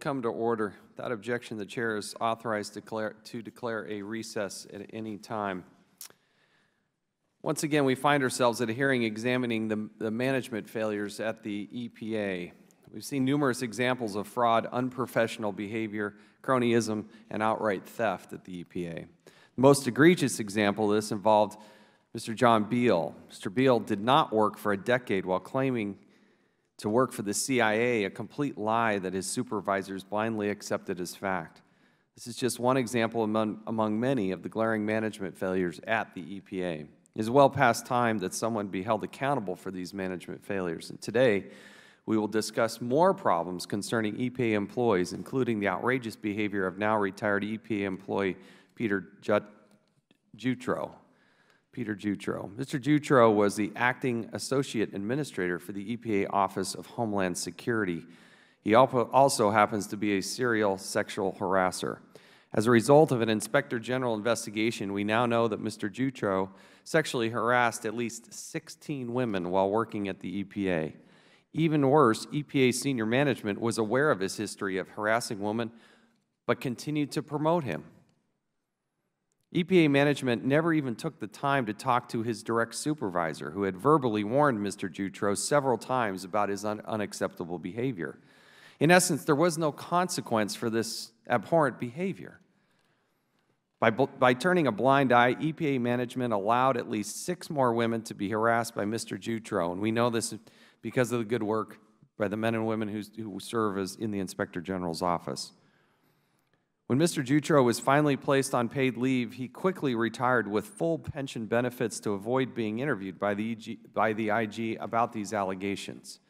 come to order. Without objection, the chair is authorized to declare a recess at any time. Once again, we find ourselves at a hearing examining the management failures at the EPA. We've seen numerous examples of fraud, unprofessional behavior, cronyism, and outright theft at the EPA. The most egregious example of this involved Mr. John Beal. Mr. Beal did not work for a decade while claiming to work for the CIA, a complete lie that his supervisors blindly accepted as fact. This is just one example among many of the glaring management failures at the EPA. It is well past time that someone be held accountable for these management failures. And today, we will discuss more problems concerning EPA employees, including the outrageous behavior of now retired EPA employee Peter Jutro. Mr. Jutro was the acting associate administrator for the EPA Office of Homeland Security. He also happens to be a serial sexual harasser. As a result of an Inspector General investigation, we now know that Mr. Jutro sexually harassed at least 16 women while working at the EPA. Even worse, EPA senior management was aware of his history of harassing women, but continued to promote him. EPA management never even took the time to talk to his direct supervisor, who had verbally warned Mr. Jutro several times about his unacceptable behavior. In essence, there was no consequence for this abhorrent behavior. By turning a blind eye, EPA management allowed at least 6 more women to be harassed by Mr. Jutro, and we know this because of the good work by the men and women who serve as in the Inspector General's office. When Mr. Jutro was finally placed on paid leave, he quickly retired with full pension benefits to avoid being interviewed by the IG about these allegations.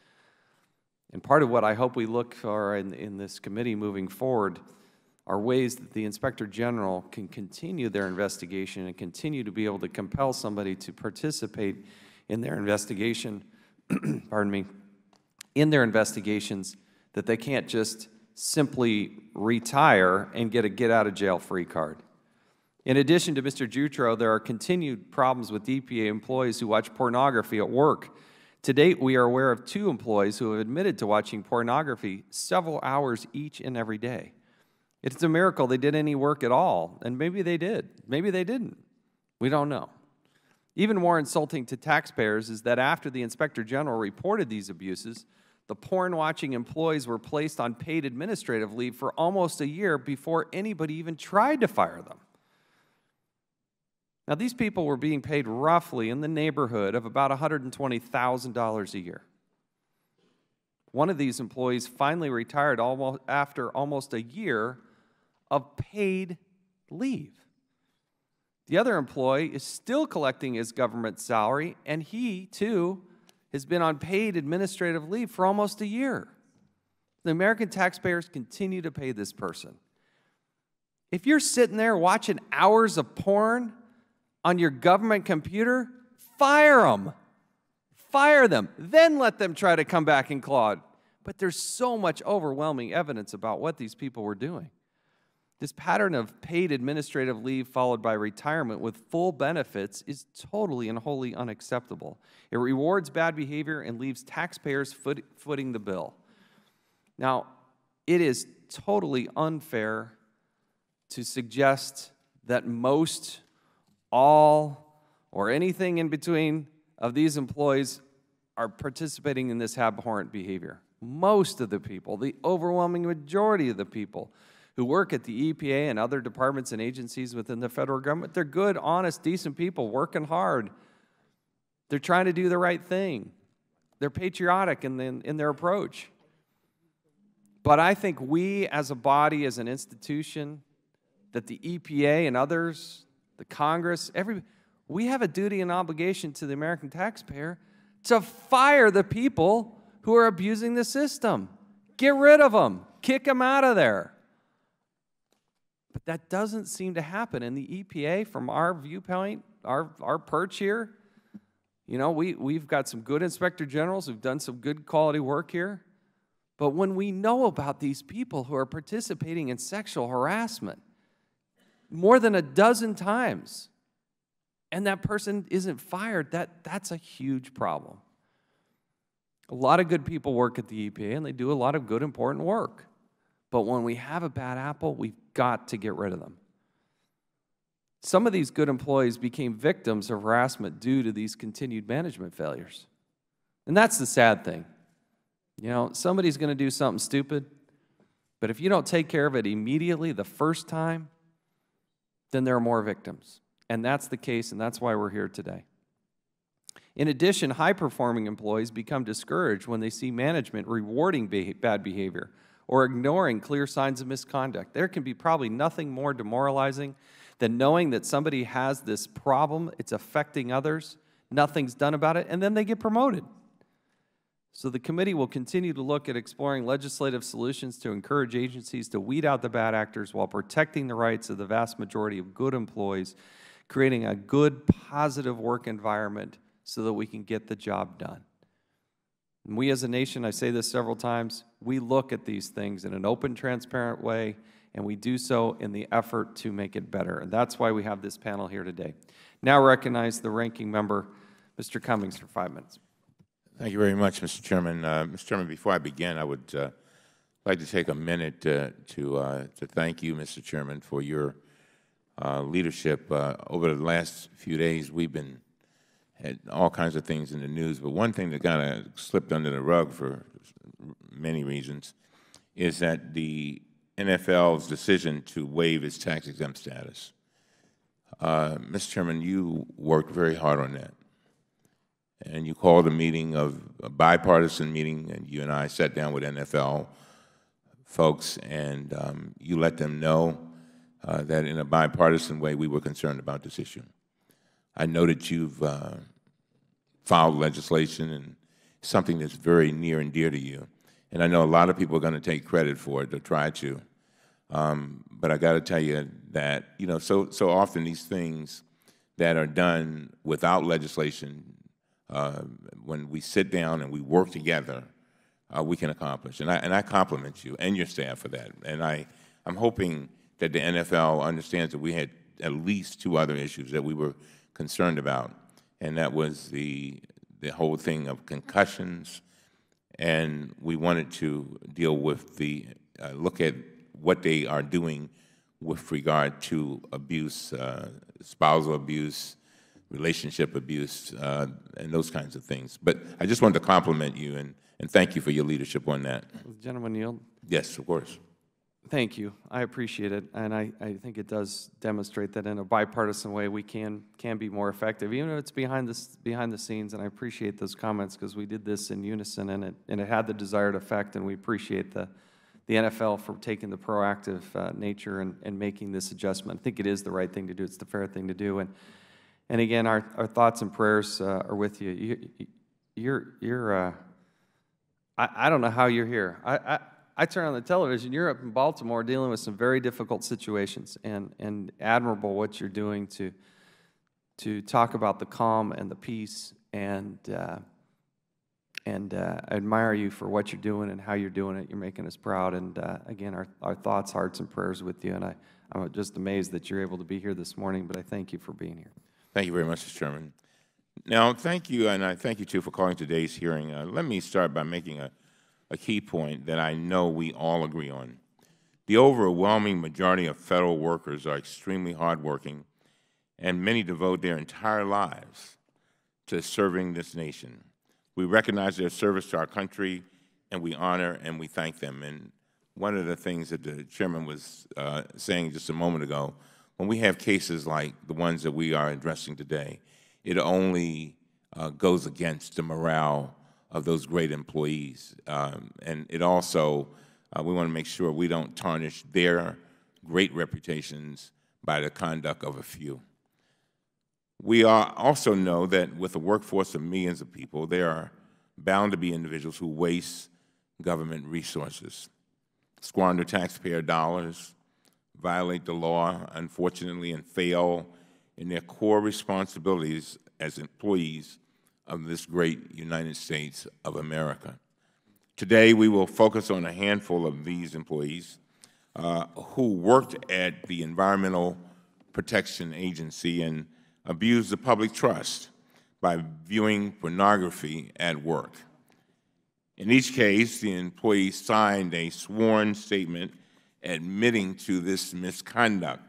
And part of what I hope we look for in this committee moving forward are ways that the Inspector General can continue their investigation and continue to be able to compel somebody to participate in their investigation, pardon me, in their investigations, that they can't just simply retire and get a get-out-of-jail-free card. In addition to Mr. Jutro, there are continued problems with EPA employees who watch pornography at work. To date, we are aware of 2 employees who have admitted to watching pornography several hours each and every day. It's a miracle they did any work at all, and maybe they did. Maybe they didn't. We don't know. Even more insulting to taxpayers is that after the Inspector General reported these abuses, the porn-watching employees were placed on paid administrative leave for almost a year before anybody even tried to fire them. Now, these people were being paid roughly in the neighborhood of about $120,000 a year. One of these employees finally retired after almost a year of paid leave. The other employee is still collecting his government salary, and he, too, has been on paid administrative leave for almost a year. The American taxpayers continue to pay this person. If you're sitting there watching hours of porn on your government computer, fire them. Fire them. Then let them try to come back and claw. But there's so much overwhelming evidence about what these people were doing. This pattern of paid administrative leave followed by retirement with full benefits is totally and wholly unacceptable. It rewards bad behavior and leaves taxpayers footing the bill. Now, it is totally unfair to suggest that most, all, or anything in between of these employees are participating in this abhorrent behavior. Most of the people, the overwhelming majority of the people who work at the EPA and other departments and agencies within the federal government, they're good, honest, decent people working hard. They're trying to do the right thing. They're patriotic in their approach. But I think we as a body, as an institution, that the EPA and others, the Congress, we have a duty and obligation to the American taxpayer to fire the people who are abusing the system. Get rid of them. Kick them out of there. But that doesn't seem to happen in the EPA from our viewpoint, our perch here. You know, we've got some good inspector generals who've done some good quality work here. But when we know about these people who are participating in sexual harassment more than a dozen times, and that person isn't fired, that's a huge problem. A lot of good people work at the EPA, and they do a lot of good, important work. But when we have a bad apple, we've got to get rid of them. Some of these good employees became victims of harassment due to these continued management failures. And that's the sad thing. You know, somebody's going to do something stupid, but if you don't take care of it immediately the first time, then there are more victims. And that's the case, and that's why we're here today. In addition, high-performing employees become discouraged when they see management rewarding bad behavior or ignoring clear signs of misconduct. There can be probably nothing more demoralizing than knowing that somebody has this problem, it's affecting others, nothing's done about it, and then they get promoted. So the committee will continue to look at exploring legislative solutions to encourage agencies to weed out the bad actors while protecting the rights of the vast majority of good employees, creating a good, positive work environment so that we can get the job done. And we as a nation, I say this several times, we look at these things in an open, transparent way, and we do so in the effort to make it better. And that's why we have this panel here today. Now recognize the ranking member, Mr. Cummings, for 5 minutes. Thank you very much, Mr. Chairman. Mr. Chairman, before I begin, I would like to take a minute to thank you, Mr. Chairman, for your leadership. Over the last few days, we've had all kinds of things in the news, but one thing that kind of slipped under the rug for many reasons is that the NFL's decision to waive its tax-exempt status. Mr. Chairman, you worked very hard on that. And you called a bipartisan meeting, and you and I sat down with NFL folks, and you let them know that in a bipartisan way we were concerned about this issue. I know that you've filed legislation and something that's very near and dear to you. And I know a lot of people are going to take credit for it, they'll try to. But I got to tell you that, you know, so often these things that are done without legislation, when we sit down and we work together, we can accomplish. And I compliment you and your staff for that. And I'm hoping that the NFL understands that we had at least 2 other issues that we were concerned about, and that was the whole thing of concussions, and we wanted to deal with look at what they are doing with regard to abuse, spousal abuse, relationship abuse, and those kinds of things. But I just wanted to compliment you and thank you for your leadership on that. The gentleman yield. Yes, of course. Thank you. I appreciate it, and I think it does demonstrate that in a bipartisan way we can be more effective, even if it's behind the scenes. And I appreciate those comments because we did this in unison, and it had the desired effect. And we appreciate the NFL for taking the proactive nature and making this adjustment. I think it is the right thing to do. It's the fair thing to do. And again, our thoughts and prayers are with you. I don't know how you're here. I turn on the television, you're up in Baltimore dealing with some very difficult situations, and admirable what you're doing to talk about the calm and the peace, and I admire you for what you're doing and how you're doing it. You're making us proud, and again, our thoughts, hearts, and prayers with you, and I'm just amazed that you're able to be here this morning, but I thank you for being here. Thank you very much, Mr. Chairman. Now, thank you, and I thank you, too, for calling today's hearing. Let me start by making a key point that I know we all agree on. The overwhelming majority of federal workers are extremely hardworking, and many devote their entire lives to serving this nation. We recognize their service to our country, and we honor and we thank them. And one of the things that the chairman was saying just a moment ago, when we have cases like the ones that we are addressing today, it only goes against the morale of those great employees. And it also, we want to make sure we don't tarnish their great reputations by the conduct of a few. We also know that with a workforce of millions of people, there are bound to be individuals who waste government resources, squander taxpayer dollars, violate the law, unfortunately, and fail in their core responsibilities as employees of this great United States of America. Today, we will focus on a handful of these employees who worked at the Environmental Protection Agency and abused the public trust by viewing pornography at work. In each case, the employee signed a sworn statement admitting to this misconduct.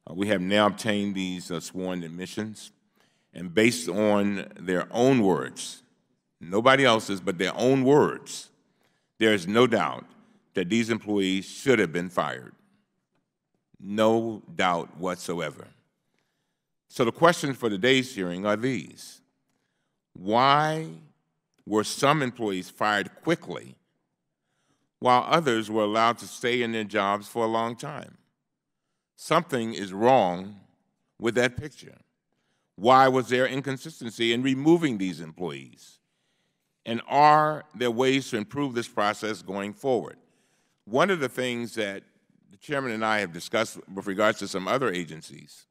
We have now obtained these sworn admissions, and based on their own words, nobody else's but their own words, there is no doubt that these employees should have been fired. No doubt whatsoever. So the questions for today's hearing are these. Why were some employees fired quickly while others were allowed to stay in their jobs for a long time? Something is wrong with that picture. Why was there inconsistency in removing these employees? And are there ways to improve this process going forward? One of the things that the chairman and I have discussed with regards to some other agencies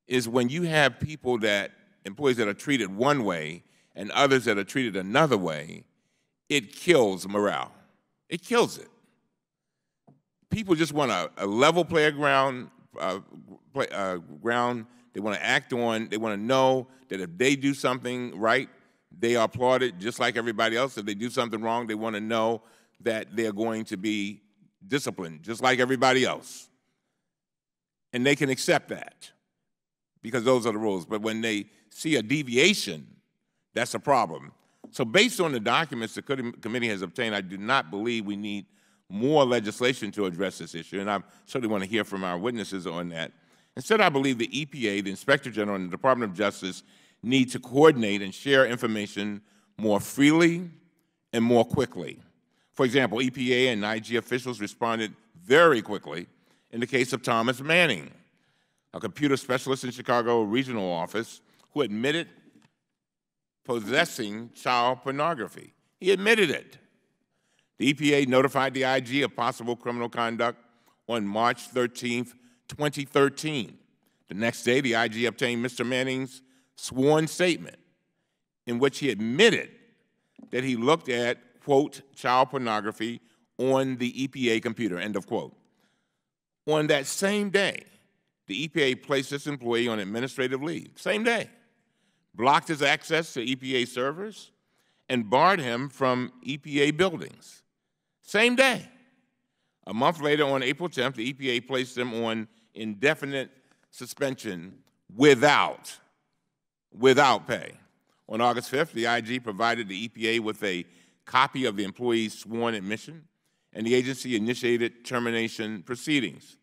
is when you have employees that are treated one way and others that are treated another way, it kills morale. It kills it. People just want a level playground, ground. They want to act on. They want to know that if they do something right, they are applauded just like everybody else. If they do something wrong, they want to know that they're going to be disciplined just like everybody else. And they can accept that because those are the rules. But when they see a deviation, that's a problem. So based on the documents the committee has obtained, I do not believe we need more legislation to address this issue, and I certainly want to hear from our witnesses on that. Instead, I believe the EPA, the Inspector General, and the Department of Justice need to coordinate and share information more freely and more quickly. For example, EPA and IG officials responded very quickly in the case of Thomas Manning, a computer specialist in Chicago regional office who admitted possessing child pornography. He admitted it. The EPA notified the IG of possible criminal conduct on March 13, 2013. The next day, the IG obtained Mr. Manning's sworn statement in which he admitted that he looked at, quote, child pornography on the EPA computer, end of quote. On that same day, the EPA placed this employee on administrative leave, same day, blocked his access to EPA servers, and barred him from EPA buildings. Same day. A month later, on April 10th, the EPA placed him on indefinite suspension without pay. On August 5th, the IG provided the EPA with a copy of the employee's sworn admission, and the agency initiated termination proceedings.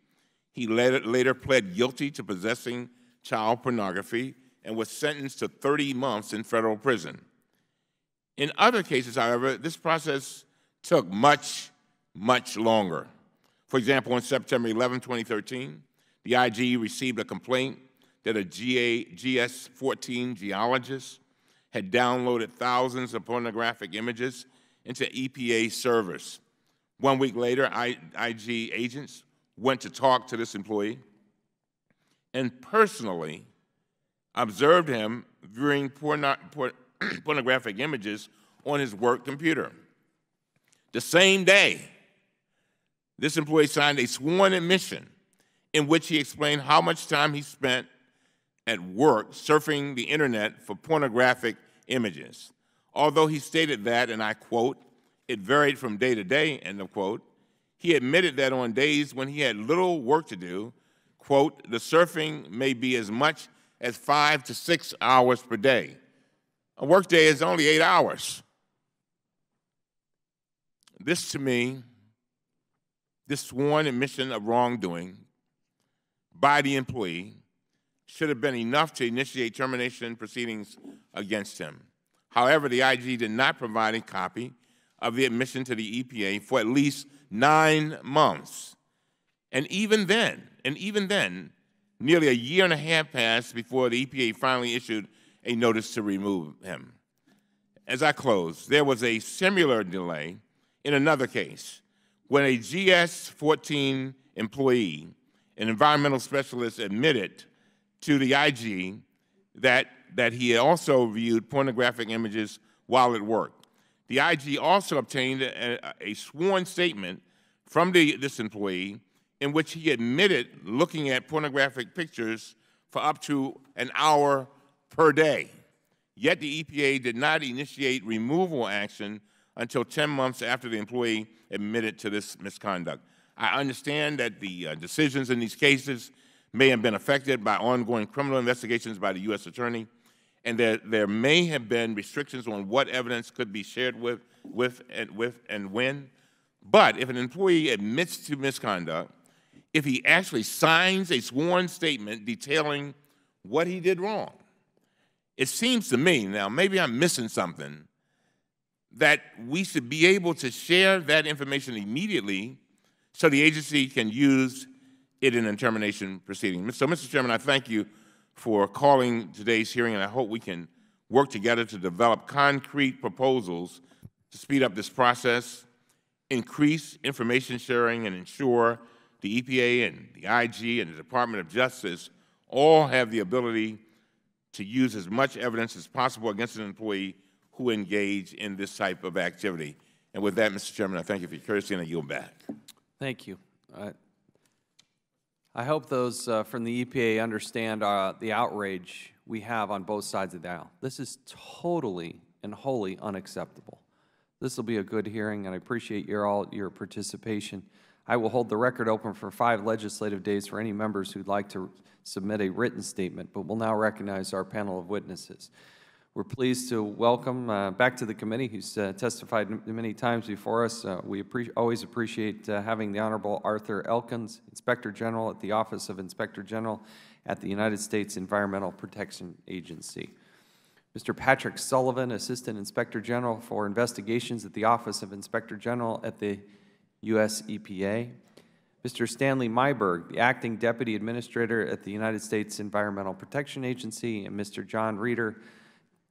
He later pled guilty to possessing child pornography and was sentenced to 30 months in federal prison. In other cases, however, this process took much, much longer. For example, on September 11, 2013, the IG received a complaint that a GS-14 geologist had downloaded thousands of pornographic images into EPA servers. 1 week later, IG agents went to talk to this employee and personally observed him viewing pornographic images on his work computer. The same day, this employee signed a sworn admission in which he explained how much time he spent at work surfing the internet for pornographic images. Although he stated that, and I quote, it varied from day to day, end of quote, he admitted that on days when he had little work to do, quote, the surfing may be as much as 5 to 6 hours per day. A workday is only 8 hours. This, to me, this sworn admission of wrongdoing by the employee should have been enough to initiate termination proceedings against him. However, the IG did not provide a copy of the admission to the EPA for at least 9 months. And even then, nearly a year and a half passed before the EPA finally issued a notice to remove him. As I close, there was a similar delay in another case when a GS-14 employee, an environmental specialist, admitted to the IG that he had also viewed pornographic images while at work. The IG also obtained a sworn statement from this employee in which he admitted looking at pornographic pictures for up to an hour per day. Yet the EPA did not initiate removal action until 10 months after the employee admitted to this misconduct. I understand that the decisions in these cases may have been affected by ongoing criminal investigations by the U.S. Attorney, and there may have been restrictions on what evidence could be shared with and when. But if an employee admits to misconduct, if he actually signs a sworn statement detailing what he did wrong, it seems to me, now maybe I'm missing something, that we should be able to share that information immediately so the agency can use it in a termination proceeding. So, Mr. Chairman, I thank you for calling today's hearing, and I hope we can work together to develop concrete proposals to speed up this process, increase information sharing, and ensure the EPA and the IG and the Department of Justice all have the ability to use as much evidence as possible against an employee who engage in this type of activity. And with that, Mr. Chairman, I thank you for your courtesy, and I yield back. Thank you. I hope those from the EPA understand the outrage we have on both sides of the aisle. This is totally and wholly unacceptable. This will be a good hearing, and I appreciate your participation. I will hold the record open for 5 legislative days for any members who'd like to submit a written statement, but we'll now recognize our panel of witnesses. We're pleased to welcome back to the committee, who's testified many times before us. We always appreciate having the Honorable Arthur Elkins, Inspector General at the Office of Inspector General at the United States Environmental Protection Agency. Mr. Patrick Sullivan, Assistant Inspector General for Investigations at the Office of Inspector General at the U.S. EPA. Mr. Stanley Myberg, the Acting Deputy Administrator at the United States Environmental Protection Agency, and Mr. John Reeder,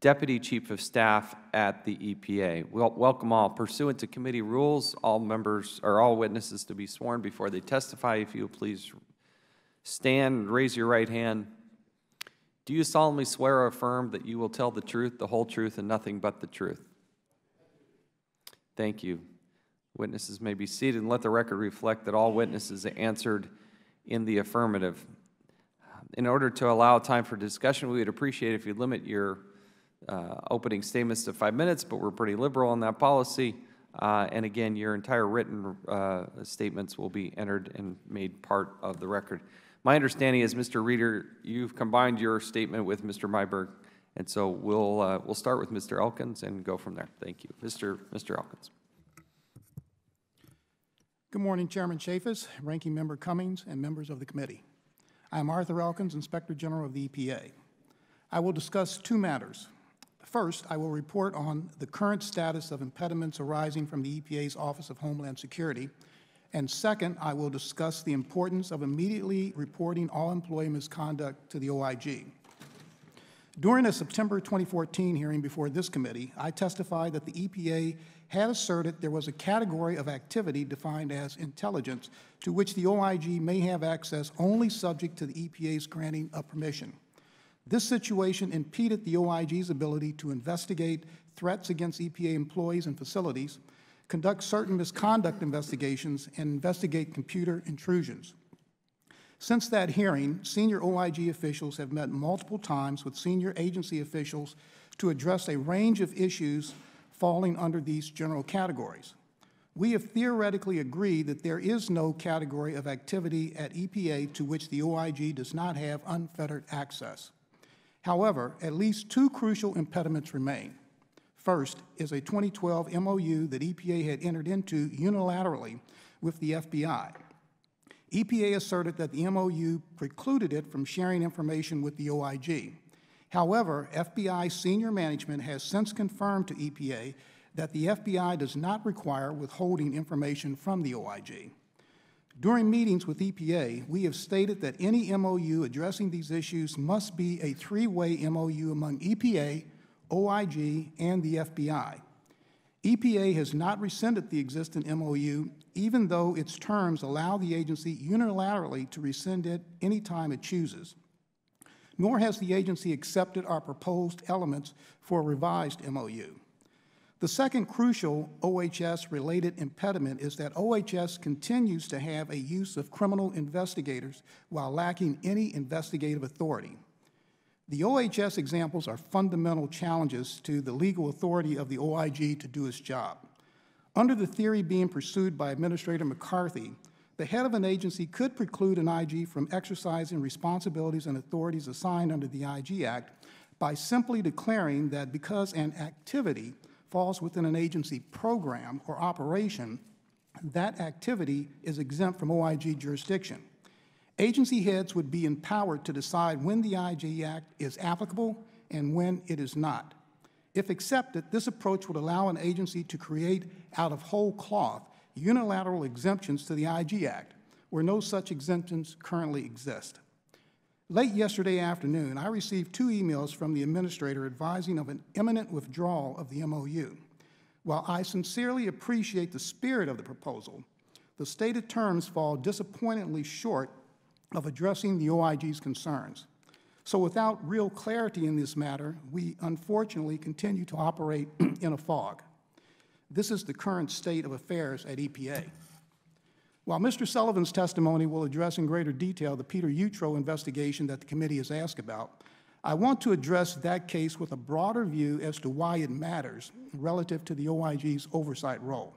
Deputy Chief of Staff at the EPA. Welcome all. Pursuant to committee rules, all members or all witnesses to be sworn before they testify. If you please stand and raise your right hand. Do you solemnly swear or affirm that you will tell the truth, the whole truth, and nothing but the truth? Thank you. Witnesses may be seated, and let the record reflect that all witnesses answered in the affirmative. In order to allow time for discussion, we would appreciate if you limit your opening statements to 5 minutes, but we're pretty liberal on that policy. And again, your entire written statements will be entered and made part of the record. My understanding is, Mr. Reeder, you've combined your statement with Mr. Myberg, and so we'll start with Mr. Elkins and go from there. Thank you. Mr. Elkins. Good morning, Chairman Chaffetz, Ranking Member Cummings, and members of the committee. I am Arthur Elkins, Inspector General of the EPA. I will discuss 2 matters. First, I will report on the current status of impediments arising from the EPA's Office of Homeland Security. And second, I will discuss the importance of immediately reporting all employee misconduct to the OIG. During a September 2014 hearing before this committee, I testified that the EPA had asserted there was a category of activity defined as intelligence to which the OIG may have access only subject to the EPA's granting of permission. This situation impeded the OIG's ability to investigate threats against EPA employees and facilities, conduct certain misconduct investigations, and investigate computer intrusions. Since that hearing, senior OIG officials have met multiple times with senior agency officials to address a range of issues falling under these general categories. We have theoretically agreed that there is no category of activity at EPA to which the OIG does not have unfettered access. However, at least 2 crucial impediments remain. First is a 2012 MOU that EPA had entered into unilaterally with the FBI. EPA asserted that the MOU precluded it from sharing information with the OIG. However, FBI senior management has since confirmed to EPA that the FBI does not require withholding information from the OIG. During meetings with EPA, we have stated that any MOU addressing these issues must be a 3-way MOU among EPA, OIG, and the FBI. EPA has not rescinded the existing MOU, even though its terms allow the agency unilaterally to rescind it anytime it chooses. Nor has the agency accepted our proposed elements for a revised MOU. The second crucial OHS-related impediment is that OHS continues to have a use of criminal investigators while lacking any investigative authority. The OHS examples are fundamental challenges to the legal authority of the OIG to do its job. Under the theory being pursued by Administrator McCarthy, the head of an agency could preclude an IG from exercising responsibilities and authorities assigned under the IG Act by simply declaring that because an activity falls within an agency program or operation, that activity is exempt from OIG jurisdiction. Agency heads would be empowered to decide when the IG Act is applicable and when it is not. If accepted, this approach would allow an agency to create out of whole cloth unilateral exemptions to the IG Act, where no such exemptions currently exist. Late yesterday afternoon, I received 2 emails from the administrator advising of an imminent withdrawal of the MOU. While I sincerely appreciate the spirit of the proposal, the stated terms fall disappointingly short of addressing the OIG's concerns. So without real clarity in this matter, we unfortunately continue to operate in a fog. This is the current state of affairs at EPA. While Mr. Sullivan's testimony will address in greater detail the Peter Utro investigation that the committee has asked about, I want to address that case with a broader view as to why it matters relative to the OIG's oversight role.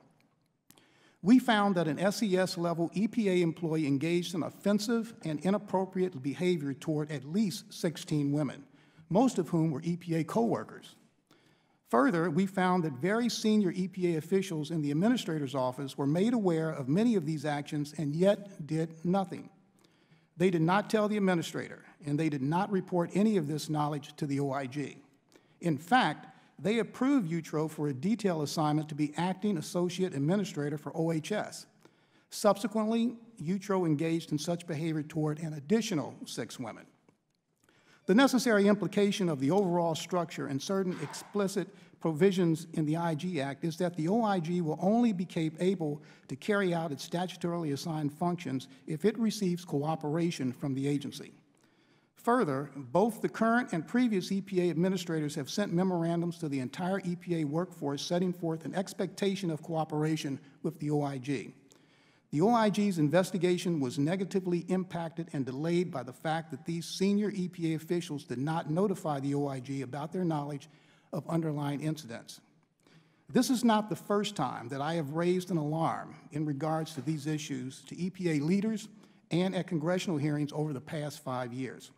We found that an SES-level EPA employee engaged in offensive and inappropriate behavior toward at least 16 women, most of whom were EPA coworkers. Further, we found that very senior EPA officials in the administrator's office were made aware of many of these actions and yet did nothing. They did not tell the administrator, and they did not report any of this knowledge to the OIG. In fact, they approved Utro for a detail assignment to be acting associate administrator for OHS. Subsequently, Utro engaged in such behavior toward an additional 6 women. The necessary implication of the overall structure and certain explicit provisions in the IG Act is that the OIG will only be able to carry out its statutorily assigned functions if it receives cooperation from the agency. Further, both the current and previous EPA administrators have sent memorandums to the entire EPA workforce setting forth an expectation of cooperation with the OIG. The OIG's investigation was negatively impacted and delayed by the fact that these senior EPA officials did not notify the OIG about their knowledge of underlying incidents. This is not the first time that I have raised an alarm in regards to these issues to EPA leaders and at congressional hearings over the past 5 years.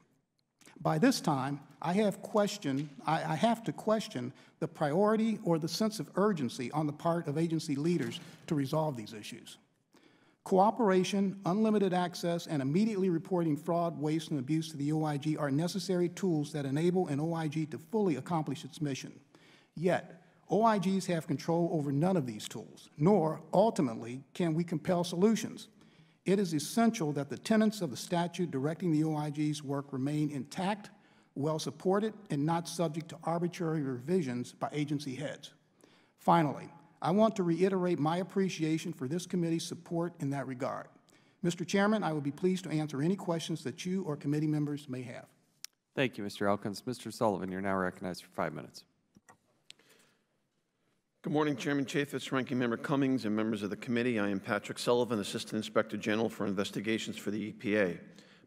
By this time, I have to question the priority or the sense of urgency on the part of agency leaders to resolve these issues. Cooperation, unlimited access, and immediately reporting fraud, waste, and abuse to the OIG are necessary tools that enable an OIG to fully accomplish its mission. Yet, OIGs have control over none of these tools, nor, ultimately, can we compel solutions. It is essential that the tenets of the statute directing the OIG's work remain intact, well-supported, and not subject to arbitrary revisions by agency heads. Finally, I want to reiterate my appreciation for this committee's support in that regard. Mr. Chairman, I would be pleased to answer any questions that you or committee members may have. Thank you, Mr. Elkins. Mr. Sullivan, you're now recognized for 5 minutes. Good morning, Chairman Chaffetz, Ranking Member Cummings, and members of the committee. I am Patrick Sullivan, Assistant Inspector General for Investigations for the EPA.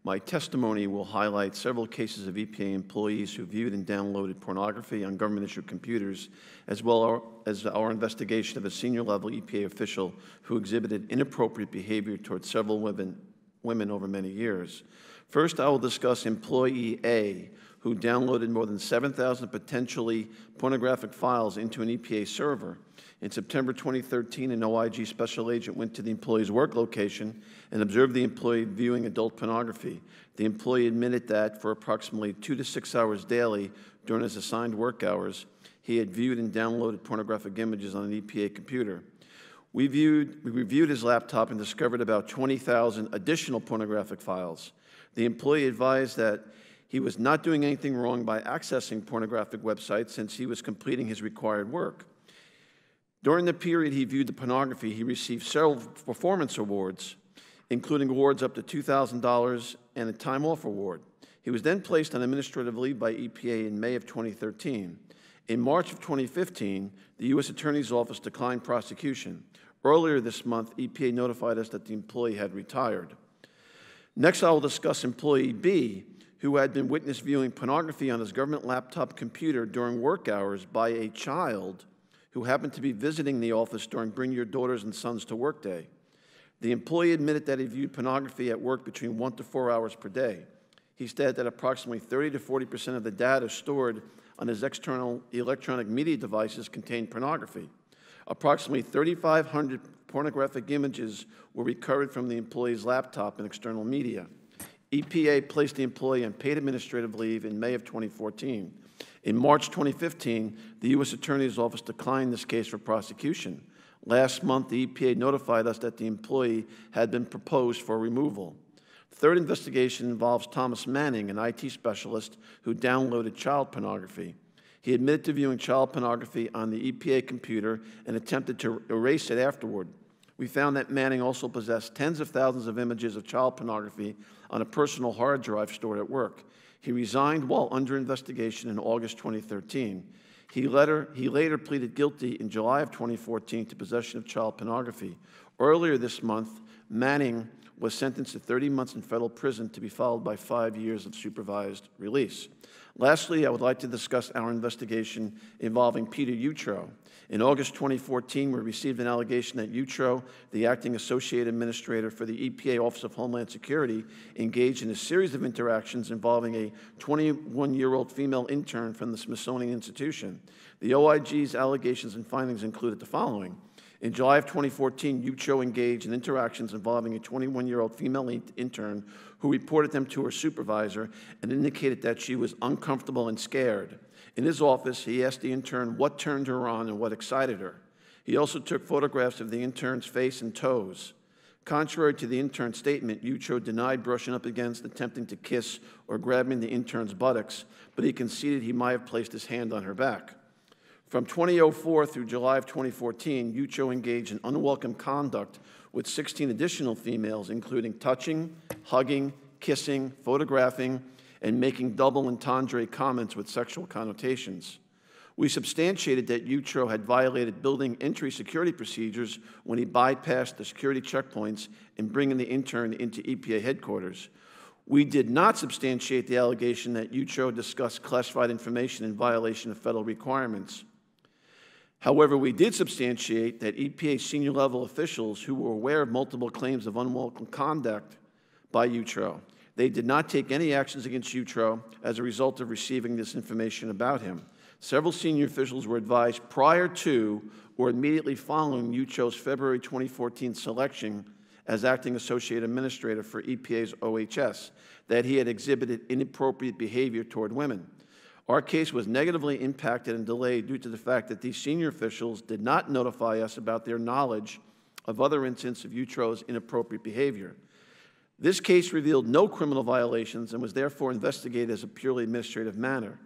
My testimony will highlight several cases of EPA employees who viewed and downloaded pornography on government-issued computers, as well as our investigation of a senior-level EPA official who exhibited inappropriate behavior towards several women over many years. First, I will discuss Employee A, who downloaded more than 7,000 potentially pornographic files into an EPA server. In September 2013, an OIG special agent went to the employee's work location and observed the employee viewing adult pornography. The employee admitted that for approximately 2 to 6 hours daily during his assigned work hours, he had viewed and downloaded pornographic images on an EPA computer. We reviewed his laptop and discovered about 20,000 additional pornographic files. The employee advised that he was not doing anything wrong by accessing pornographic websites since he was completing his required work. During the period he viewed the pornography, he received several performance awards, including awards up to $2,000 and a time-off award. He was then placed on administrative leave by EPA in May of 2013. In March of 2015, the U.S. Attorney's Office declined prosecution. Earlier this month, EPA notified us that the employee had retired. Next, I will discuss Employee B, who had been witness viewing pornography on his government laptop computer during work hours by a child who happened to be visiting the office during Bring Your Daughters and Sons to Work Day. The employee admitted that he viewed pornography at work between 1 to 4 hours per day. He stated that approximately 30 to 40% of the data stored on his external electronic media devices contained pornography. Approximately 3,500 pornographic images were recovered from the employee's laptop and external media. EPA placed the employee on paid administrative leave in May of 2014. In March 2015, the U.S. Attorney's Office declined this case for prosecution. Last month, the EPA notified us that the employee had been proposed for removal. The third investigation involves Thomas Manning, an IT specialist who downloaded child pornography. He admitted to viewing child pornography on the EPA computer and attempted to erase it afterward. We found that Manning also possessed tens of thousands of images of child pornography on a personal hard drive stored at work. He resigned while under investigation in August 2013. He later pleaded guilty in July of 2014 to possession of child pornography. Earlier this month, Manning was sentenced to 30 months in federal prison to be followed by 5 years of supervised release. Lastly, I would like to discuss our investigation involving Peter Utro. In August 2014, we received an allegation that Utro, the acting associate administrator for the EPA Office of Homeland Security, engaged in a series of interactions involving a 21-year-old female intern from the Smithsonian Institution. The OIG's allegations and findings included the following. In July of 2014, Utro engaged in interactions involving a 21-year-old female intern who reported them to her supervisor and indicated that she was uncomfortable and scared. In his office, he asked the intern what turned her on and what excited her. He also took photographs of the intern's face and toes. Contrary to the intern's statement, Utro denied brushing up against, attempting to kiss, or grabbing the intern's buttocks, but he conceded he might have placed his hand on her back. From 2004 through July of 2014, Utro engaged in unwelcome conduct with 16 additional females, including touching, hugging, kissing, photographing, and making double entendre comments with sexual connotations. We substantiated that Utro had violated building entry security procedures when he bypassed the security checkpoints in bringing the intern into EPA headquarters. We did not substantiate the allegation that Utro discussed classified information in violation of federal requirements. However, we did substantiate that EPA senior-level officials who were aware of multiple claims of unwelcome conduct by Utro, they did not take any actions against Utro as a result of receiving this information about him. Several senior officials were advised prior to or immediately following Utro's February 2014 selection as acting associate administrator for EPA's OHS that he had exhibited inappropriate behavior toward women. Our case was negatively impacted and delayed due to the fact that these senior officials did not notify us about their knowledge of other incidents of Utro's inappropriate behavior. This case revealed no criminal violations and was therefore investigated as a purely administrative matter.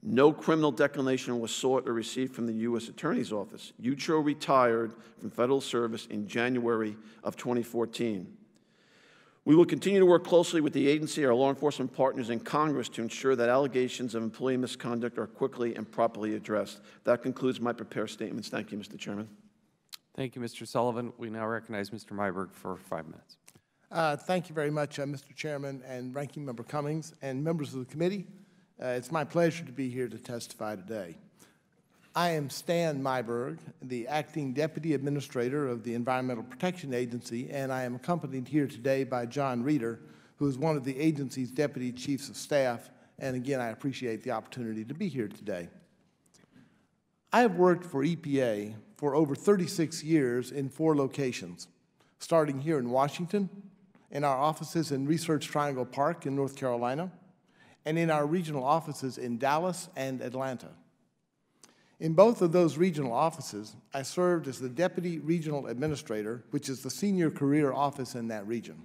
No criminal declaration was sought or received from the U.S. Attorney's Office. Utro retired from federal service in January of 2014. We will continue to work closely with the agency, our law enforcement partners, and Congress to ensure that allegations of employee misconduct are quickly and properly addressed. That concludes my prepared statements. Thank you, Mr. Chairman. Thank you, Mr. Sullivan. We now recognize Mr. Myberg for 5 minutes. Thank you very much, Mr. Chairman and Ranking Member Cummings and members of the committee. It's my pleasure to be here to testify today. I am Stan Myberg, the Acting Deputy Administrator of the Environmental Protection Agency, and I am accompanied here today by John Reeder, who is one of the agency's Deputy Chiefs of Staff, and again, I appreciate the opportunity to be here today. I have worked for EPA for over 36 years in 4 locations, starting here in Washington, in our offices in Research Triangle Park in North Carolina, and in our regional offices in Dallas and Atlanta. In both of those regional offices, I served as the Deputy Regional Administrator, which is the senior career office in that region.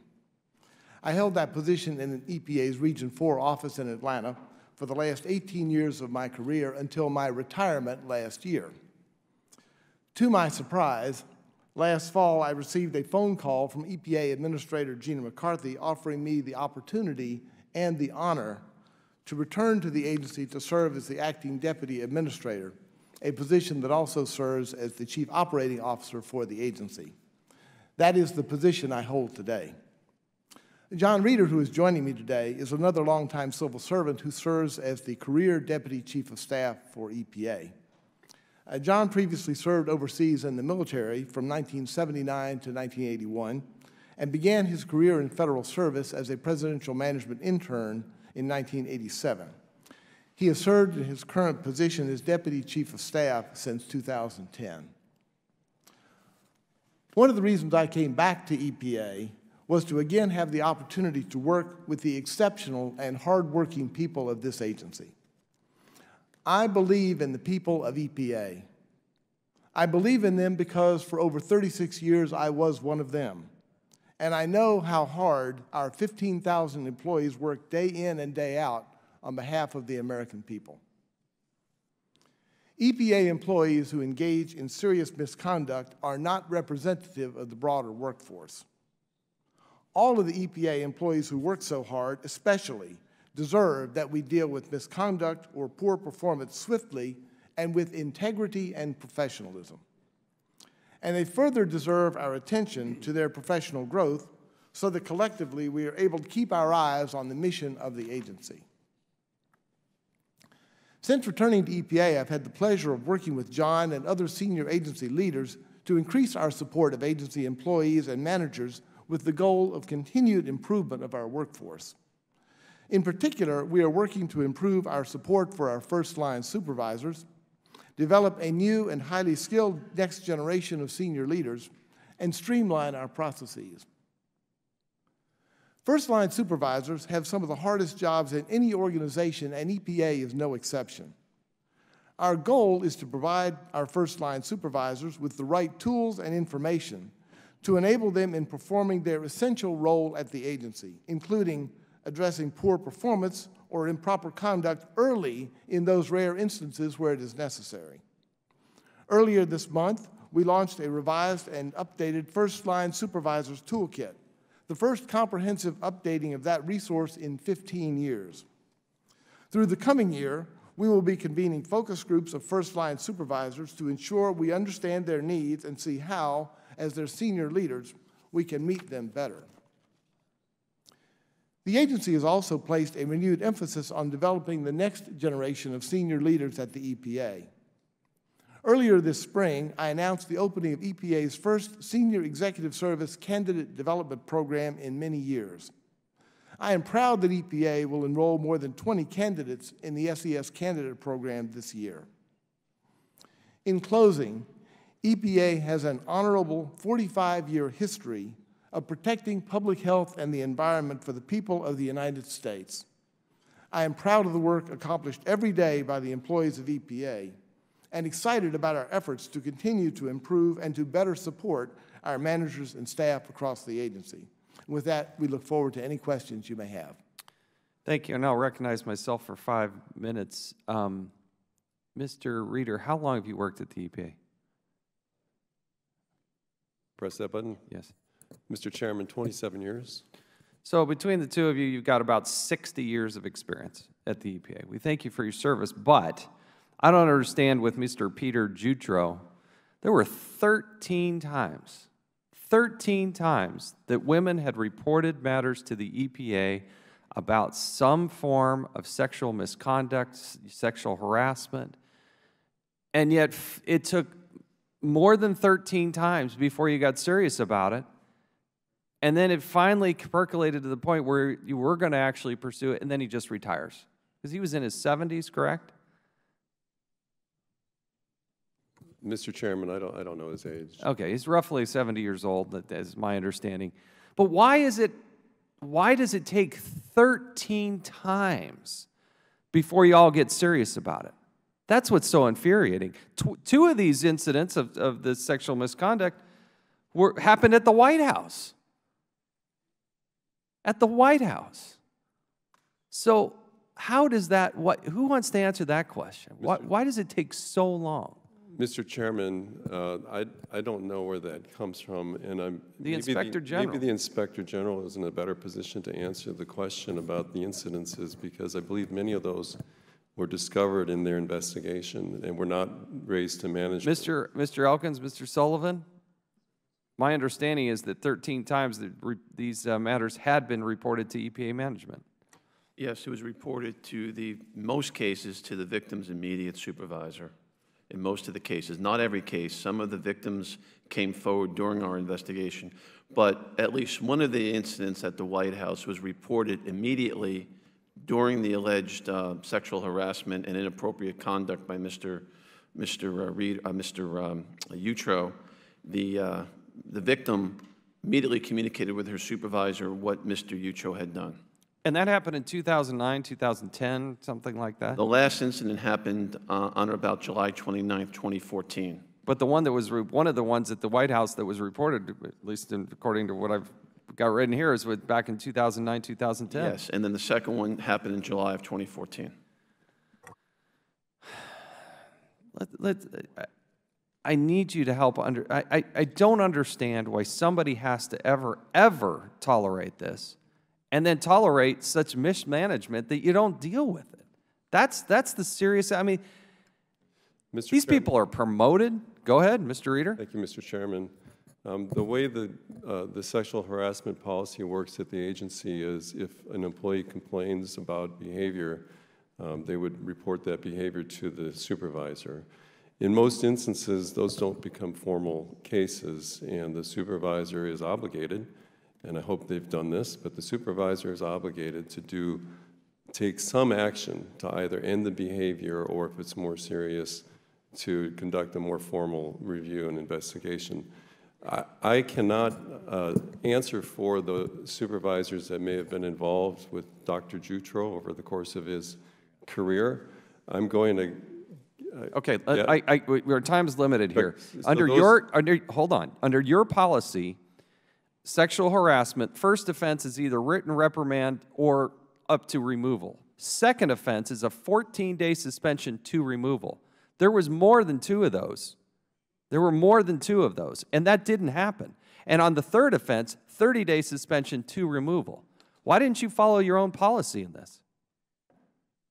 I held that position in an EPA's Region 4 office in Atlanta for the last 18 years of my career until my retirement last year. To my surprise, last fall I received a phone call from EPA Administrator Gina McCarthy offering me the opportunity and the honor to return to the agency to serve as the Acting Deputy Administrator, a position that also serves as the Chief Operating Officer for the agency. That is the position I hold today. John Reeder, who is joining me today, is another longtime civil servant who serves as the Career Deputy Chief of Staff for EPA. John previously served overseas in the military from 1979 to 1981, and began his career in federal service as a presidential management intern in 1987. He has served in his current position as Deputy Chief of Staff since 2010. One of the reasons I came back to EPA was to again have the opportunity to work with the exceptional and hardworking people of this agency. I believe in the people of EPA. I believe in them because for over 36 years I was one of them. And I know how hard our 15,000 employees work day in and day out on behalf of the American people. EPA employees who engage in serious misconduct are not representative of the broader workforce. All of the EPA employees who work so hard, especially, deserve that we deal with misconduct or poor performance swiftly and with integrity and professionalism. And they further deserve our attention to their professional growth so that collectively we are able to keep our eyes on the mission of the agency. Since returning to EPA, I've had the pleasure of working with John and other senior agency leaders to increase our support of agency employees and managers with the goal of continued improvement of our workforce. In particular, we are working to improve our support for our first-line supervisors, develop a new and highly skilled next generation of senior leaders, and streamline our processes. First-line supervisors have some of the hardest jobs in any organization, and EPA is no exception. Our goal is to provide our first-line supervisors with the right tools and information to enable them in performing their essential role at the agency, including addressing poor performance or improper conduct early in those rare instances where it is necessary. Earlier this month, we launched a revised and updated First-Line Supervisors Toolkit, the first comprehensive updating of that resource in 15 years. Through the coming year, we will be convening focus groups of first-line supervisors to ensure we understand their needs and see how, as their senior leaders, we can meet them better. The agency has also placed a renewed emphasis on developing the next generation of senior leaders at the EPA. Earlier this spring, I announced the opening of EPA's first Senior Executive Service Candidate Development Program in many years. I am proud that EPA will enroll more than 20 candidates in the SES Candidate Program this year. In closing, EPA has an honorable 45-year history of protecting public health and the environment for the people of the United States. I am proud of the work accomplished every day by the employees of EPA and excited about our efforts to continue to improve and to better support our managers and staff across the agency. With that, we look forward to any questions you may have. Thank you, and I'll recognize myself for 5 minutes. Mr. Reeder, how long have you worked at the EPA? Press that button. Yes. Mr. Chairman, 27 years. So between the two of you, you've got about 60 years of experience at the EPA. We thank you for your service, but I don't understand with Mr. Peter Jutro, there were 13 times that women had reported matters to the EPA about some form of sexual misconduct, sexual harassment, and yet it took more than 13 times before you got serious about it, and then it finally percolated to the point where you were going to actually pursue it, and then he just retires. Because he was in his 70s, correct? Mr. Chairman, I don't know his age. Okay, he's roughly 70 years old, that is my understanding. But why does it take 13 times before you all get serious about it? That's what's so infuriating. Two of these incidents of this sexual misconduct happened at the White House. At the White House. So how does that, who wants to answer that question? Why does it take so long? Mr. Chairman, I don't know where that comes from, and the Inspector General. Maybe the Inspector General is in a better position to answer the question about the incidences, because I believe many of those were discovered in their investigation and were not raised to management. Mr. Elkins, Mr. Sullivan, my understanding is that 13 times these matters had been reported to EPA management. Yes, it was reported to most cases to the victim's immediate supervisor. in most of the cases. Not every case. Some of the victims came forward during our investigation. But at least one of the incidents at the White House was reported immediately during the alleged sexual harassment and inappropriate conduct by Mr. Utro. The victim immediately communicated with her supervisor what Mr. Utro had done. And that happened in 2009, 2010, something like that? The last incident happened on or about July 29th, 2014. But the one that was, one of the ones at the White House that was reported, at least according to what I've got written here, is back in 2009, 2010. Yes, and then the second one happened in July of 2014. I need you to help I don't understand why somebody has to ever tolerate this and then tolerate such mismanagement that you don't deal with it. That's the serious, I mean, these people are promoted. Go ahead, Mr. Reeder. Thank you, Mr. Chairman. The way the sexual harassment policy works at the agency is if an employee complains about behavior, they would report that behavior to the supervisor. In most instances, those don't become formal cases, and the supervisor is obligated, and I hope they've done this, but the supervisor is obligated to take some action to either end the behavior or, if it's more serious, to conduct a more formal review and investigation. I cannot answer for the supervisors that may have been involved with Dr. Jutro over the course of his career. I'm going to okay, our time is limited here. So Hold on. Under your policy, sexual harassment, first offense is either written reprimand or up to removal. Second offense is a 14-day suspension to removal. There was more than two of those. There were more than two of those, and that didn't happen. And on the third offense, 30-day suspension to removal. Why didn't you follow your own policy in this?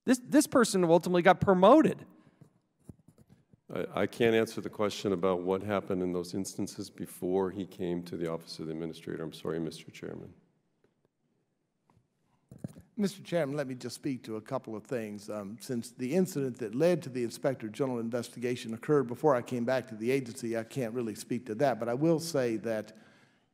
This person ultimately got promoted. I can't answer the question about what happened in those instances before he came to the Office of the Administrator. I'm sorry, Mr. Chairman. Mr. Chairman, let me just speak to a couple of things. Since the incident that led to the Inspector General investigation occurred before I came back to the agency, I can't really speak to that. But I will say that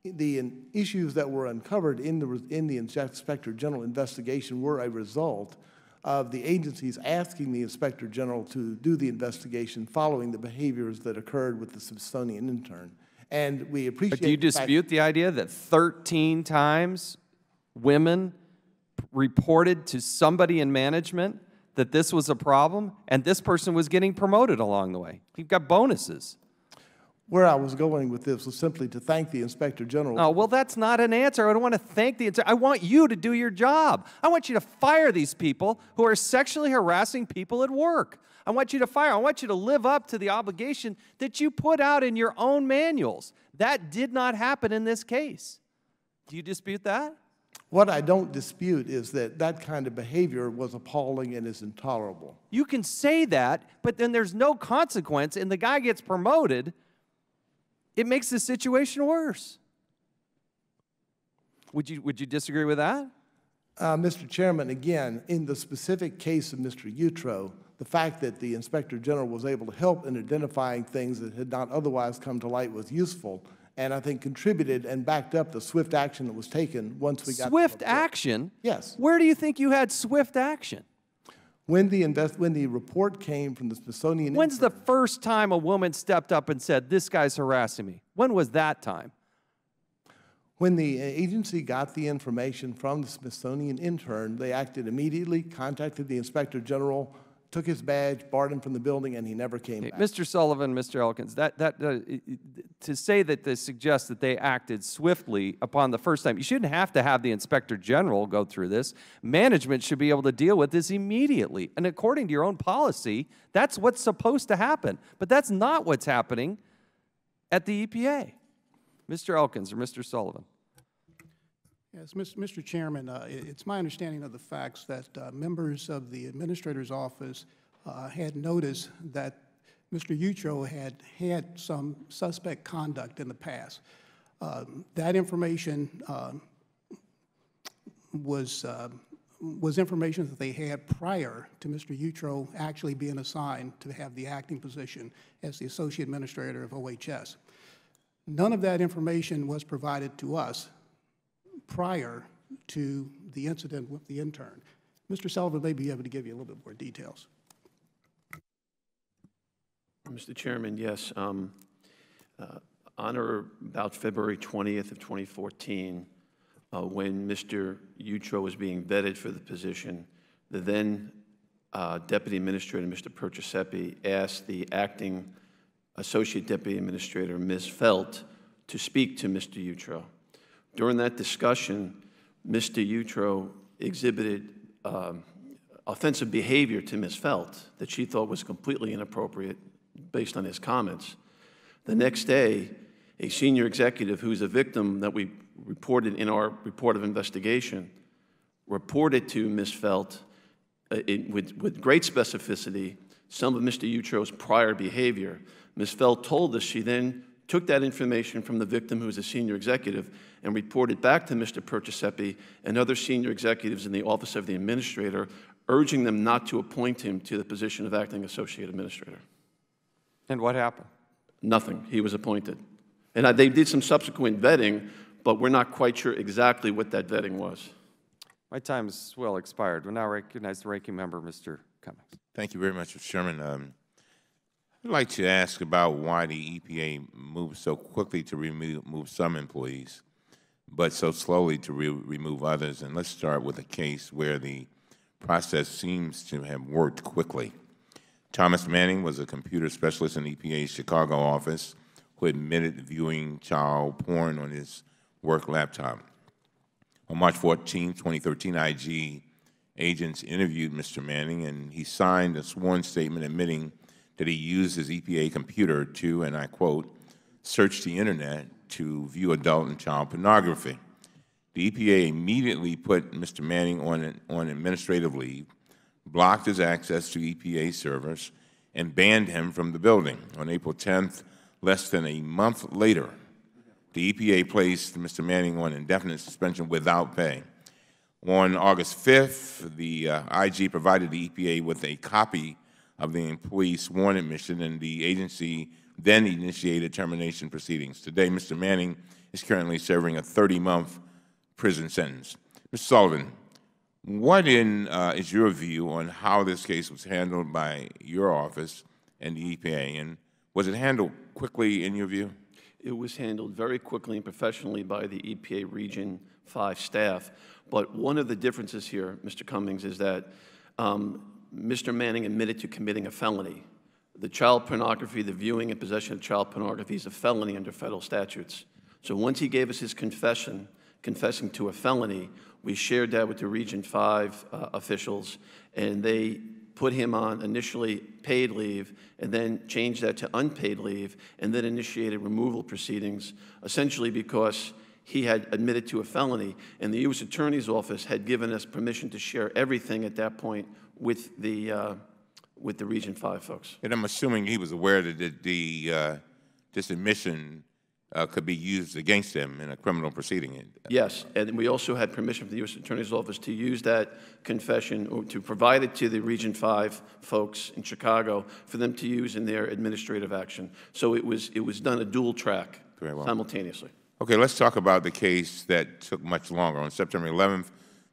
the issues that were uncovered in the Inspector General investigation were a result of the agencies asking the Inspector General to do the investigation following the behaviors that occurred with the Smithsonian intern. And we appreciate. But do you dispute the idea that 13 times women reported to somebody in management that this was a problem, and this person was getting promoted along the way? He got bonuses. Where I was going with this was simply to thank the Inspector General. Oh, well, that's not an answer. I don't want to thank the Inspector. I want you to do your job. I want you to fire these people who are sexually harassing people at work. I want you to fire. I want you to live up to the obligation that you put out in your own manuals. That did not happen in this case. Do you dispute that? What I don't dispute is that that kind of behavior was appalling and is intolerable. You can say that, but then there's no consequence, and the guy gets promoted. It makes the situation worse. Would you disagree with that? Mr. Chairman, again, in the specific case of Mr. Utro, the fact that the Inspector General was able to help in identifying things that had not otherwise come to light was useful, and I think contributed and backed up the swift action that was taken once we got swift action? Yes. Where do you think you had swift action? When the report came from the Smithsonian. When's the first time a woman stepped up and said, "This guy's harassing me"? When was that time? When the agency got the information from the Smithsonian intern, they acted immediately, contacted the Inspector General, took his badge, barred him from the building, and he never came back. Mr. Sullivan, Mr. Elkins, to say that this suggests that they acted swiftly upon the first time, you shouldn't have to have the Inspector General go through this. Management should be able to deal with this immediately. And according to your own policy, that's what's supposed to happen. But that's not what's happening at the EPA. Mr. Elkins or Mr. Sullivan. Yes, Mr. Chairman, it's my understanding of the facts that members of the Administrator's Office had noticed that Mr. Utro had some suspect conduct in the past. That information was was information that they had prior to Mr. Utro actually being assigned to have the acting position as the Associate Administrator of OHS. None of that information was provided to us prior to the incident with the intern. Mr. Sullivan may be able to give you a little bit more details. Mr. Chairman, yes. On or about February 20th of 2014, when Mr. Utro was being vetted for the position, the then Deputy Administrator, Mr. Perciasepi, asked the acting Associate Deputy Administrator, Ms. Felt, to speak to Mr. Utro. During that discussion, Mr. Utro exhibited offensive behavior to Ms. Felt that she thought was completely inappropriate based on his comments. The next day, a senior executive who's a victim that we reported in our report of investigation reported to Ms. Felt with great specificity some of Mr. Utro's prior behavior. Ms. Felt told us she then took that information from the victim, who was a senior executive, and reported back to Mr. Perciasepi and other senior executives in the Office of the Administrator, urging them not to appoint him to the position of acting Associate Administrator. And what happened? Nothing. He was appointed. And they did some subsequent vetting, but we're not quite sure exactly what that vetting was. My time is well expired. We now recognize the ranking member, Mr. Cummings. Thank you very much, Mr. Chairman. I'd like to ask about why the EPA moved so quickly to remove some employees, but so slowly to remove others. And let's start with a case where the process seems to have worked quickly. Thomas Manning was a computer specialist in EPA's Chicago office who admitted viewing child porn on his work laptop. On March 14, 2013, IG agents interviewed Mr. Manning, and he signed a sworn statement admitting that he used his EPA computer to, and I quote, search the internet to view adult and child pornography. The EPA immediately put Mr. Manning on administrative leave, blocked his access to EPA servers, and banned him from the building. On April 10th, less than a month later, the EPA placed Mr. Manning on indefinite suspension without pay. On August 5th, the IG provided the EPA with a copy of the employee's sworn admission, and the agency then initiated termination proceedings. Today, Mr. Manning is currently serving a 30-month prison sentence. Mr. Sullivan, what is your view on how this case was handled by your office and the EPA, and was it handled quickly in your view? It was handled very quickly and professionally by the EPA Region 5 staff. But one of the differences here, Mr. Cummings, is that Mr. Manning admitted to committing a felony. The child pornography, the viewing and possession of child pornography is a felony under federal statutes. So once he gave us his confession, confessing to a felony, we shared that with the Region 5 officials, and they put him on initially paid leave, and then changed that to unpaid leave, and then initiated removal proceedings, essentially because he had admitted to a felony, and the U.S. Attorney's Office had given us permission to share everything at that point with the Region 5 folks. And I'm assuming he was aware that this admission could be used against him in a criminal proceeding. Yes, and we also had permission from the U.S. Attorney's Office to use that confession, or to provide it to the Region 5 folks in Chicago for them to use in their administrative action. So it was done a dual track simultaneously. Okay, let's talk about the case that took much longer. On September 11th,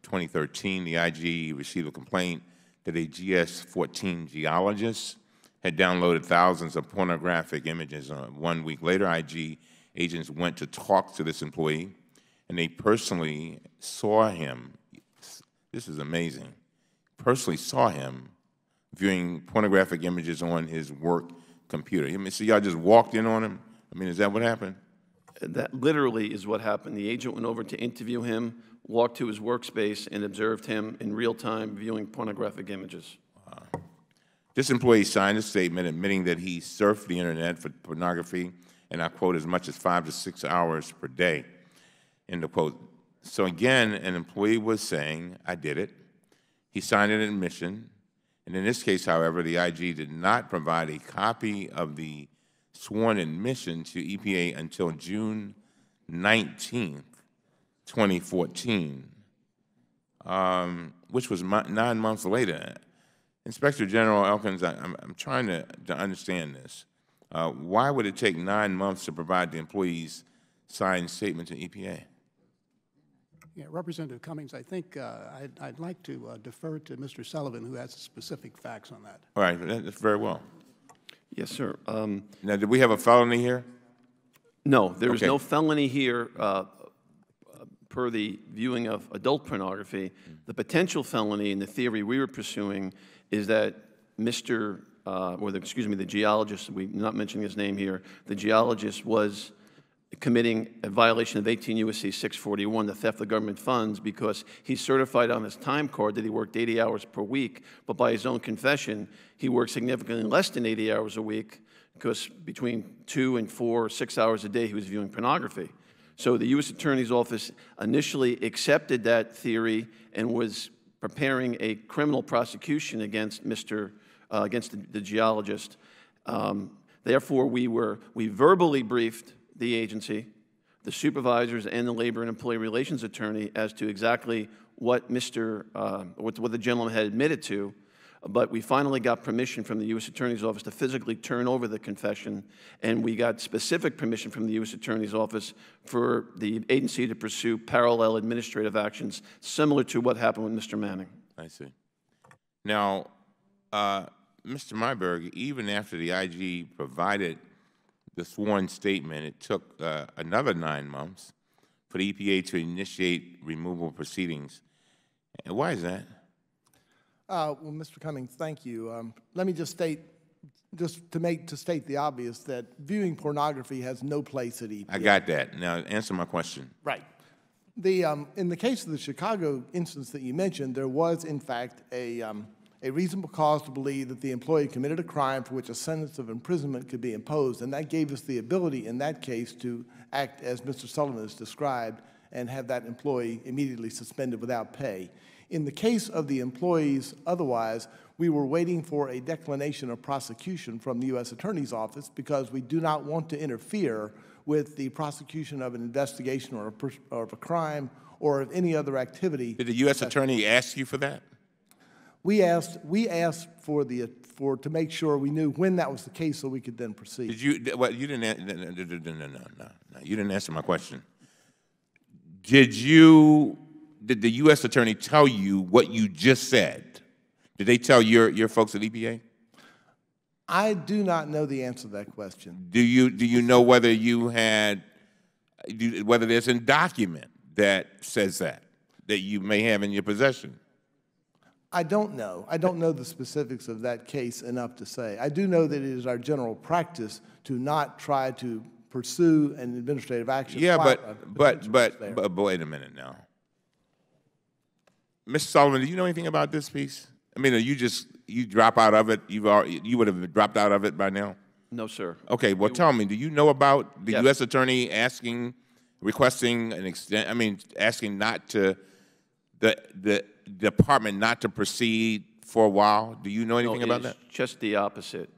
2013, the IG received a complaint that a GS-14 geologist had downloaded thousands of pornographic images. 1 week later, IG agents went to talk to this employee, and they personally saw him. This is amazing. Personally saw him viewing pornographic images on his work computer. I mean, so y'all just walked in on him? I mean, is that what happened? That literally is what happened. The agent went over to interview him, walked to his workspace, and observed him in real time viewing pornographic images. Wow. This employee signed a statement admitting that he surfed the internet for pornography, and I quote, as much as 5 to 6 hours per day, end of quote. So again, an employee was saying, I did it. He signed an admission. And in this case, however, the IG did not provide a copy of the sworn admission to EPA until June 19th, 2014. which was 9 months later. Inspector General Elkins, I'm trying to understand this. Why would it take 9 months to provide the employee's signed statement to EPA? Yeah, Representative Cummings, I think I'd like to defer to Mr. Sullivan, who has specific facts on that. All right, that's very well. Yes, sir. Now, do we have a felony here? No, there is Okay. no felony here per the viewing of adult pornography. The potential felony in the theory we were pursuing is that the geologist, we're not mentioning his name here, the geologist was committing a violation of 18 U.S.C. 641, the theft of government funds, because he certified on his time card that he worked 80 hours per week, but by his own confession, he worked significantly less than 80 hours a week, because between 2 and 4 or 6 hours a day, he was viewing pornography. So the U.S. Attorney's Office initially accepted that theory and was preparing a criminal prosecution against the geologist. Therefore, we verbally briefed the agency, the supervisors, and the labor and employee relations attorney as to exactly what what the gentleman had admitted to. But we finally got permission from the U.S. Attorney's Office to physically turn over the confession, and we got specific permission from the U.S. Attorney's Office for the agency to pursue parallel administrative actions similar to what happened with Mr. Manning. I see. Now, Mr. Myberg, even after the IG provided the sworn statement, it took another 9 months for the EPA to initiate removal proceedings. And why is that? Well, Mr. Cummings, thank you. Let me just state the obvious, that viewing pornography has no place at EPA. I got that. Now, answer my question. Right. In the case of the Chicago instance that you mentioned, there was, in fact, a reasonable cause to believe that the employee committed a crime for which a sentence of imprisonment could be imposed, and that gave us the ability in that case to act as Mr. Sullivan has described and have that employee immediately suspended without pay. In the case of the employees otherwise, we were waiting for a declination of prosecution from the U.S. Attorney's Office because we do not want to interfere with the prosecution of an investigation or of a crime or of any other activity. Did the U.S. Attorney ask you for that? We asked to make sure we knew when that was the case so we could then proceed. Did you? Well, you didn't. No. You didn't answer my question. Did the U.S. Attorney tell you what you just said? Did they tell your folks at EPA? I do not know the answer to that question. Do you know whether whether there's a document that says that you may have in your possession? I don't know. I don't know the specifics of that case enough to say. I do know that it is our general practice to not try to pursue an administrative action. Yeah, but wait a minute now. Mr. Sullivan, do you know anything about this piece? I mean, you drop out of it? You would have dropped out of it by now? No, sir. Okay, well, tell me, do you know about the Yes. U.S. Attorney requesting asking not to, the department not to proceed for a while? Do you know anything about that? Just the opposite.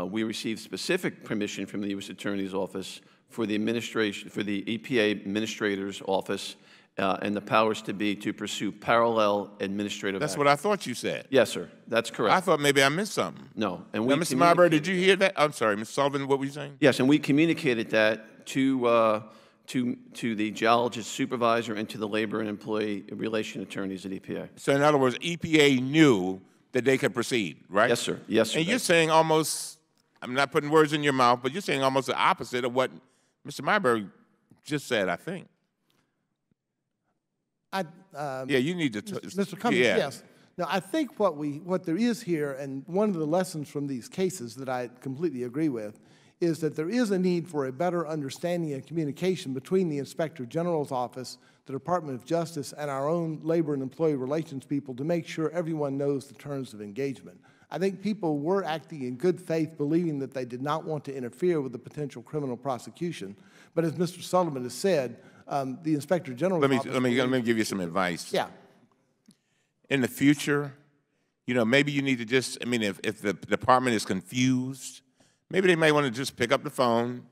We received specific permission from the U.S. Attorney's Office for the EPA Administrator's Office and the powers to be to pursue parallel administrative That's action. what I thought you said. Yes, sir. That's correct. I thought maybe I missed something. No. And Now, we Mr. Marbury, did communicated- you hear that? I'm sorry, Mr. Sullivan, what were you saying? Yes, and we communicated that to the geologist supervisor and to the labor and employee relation attorneys at EPA. So in other words, EPA knew that they could proceed, right? Yes, sir. Yes, sir. And you're saying almost, I'm not putting words in your mouth, but you're saying almost the opposite of what Mr. Marbury just said, I think. Yeah, you need to. Mr. Cummings, yeah. yes. Now, I think what there is here, and one of the lessons from these cases that I completely agree with, is that there is a need for a better understanding and communication between the Inspector General's office, the Department of Justice, and our own labor and employee relations people to make sure everyone knows the terms of engagement. I think people were acting in good faith, believing that they did not want to interfere with the potential criminal prosecution. But as Mr. Sullivan has said, the Inspector General's office... Let me give you some advice. Yeah. In the future, maybe you need to just, if the department is confused, maybe they may want to just pick up the phone,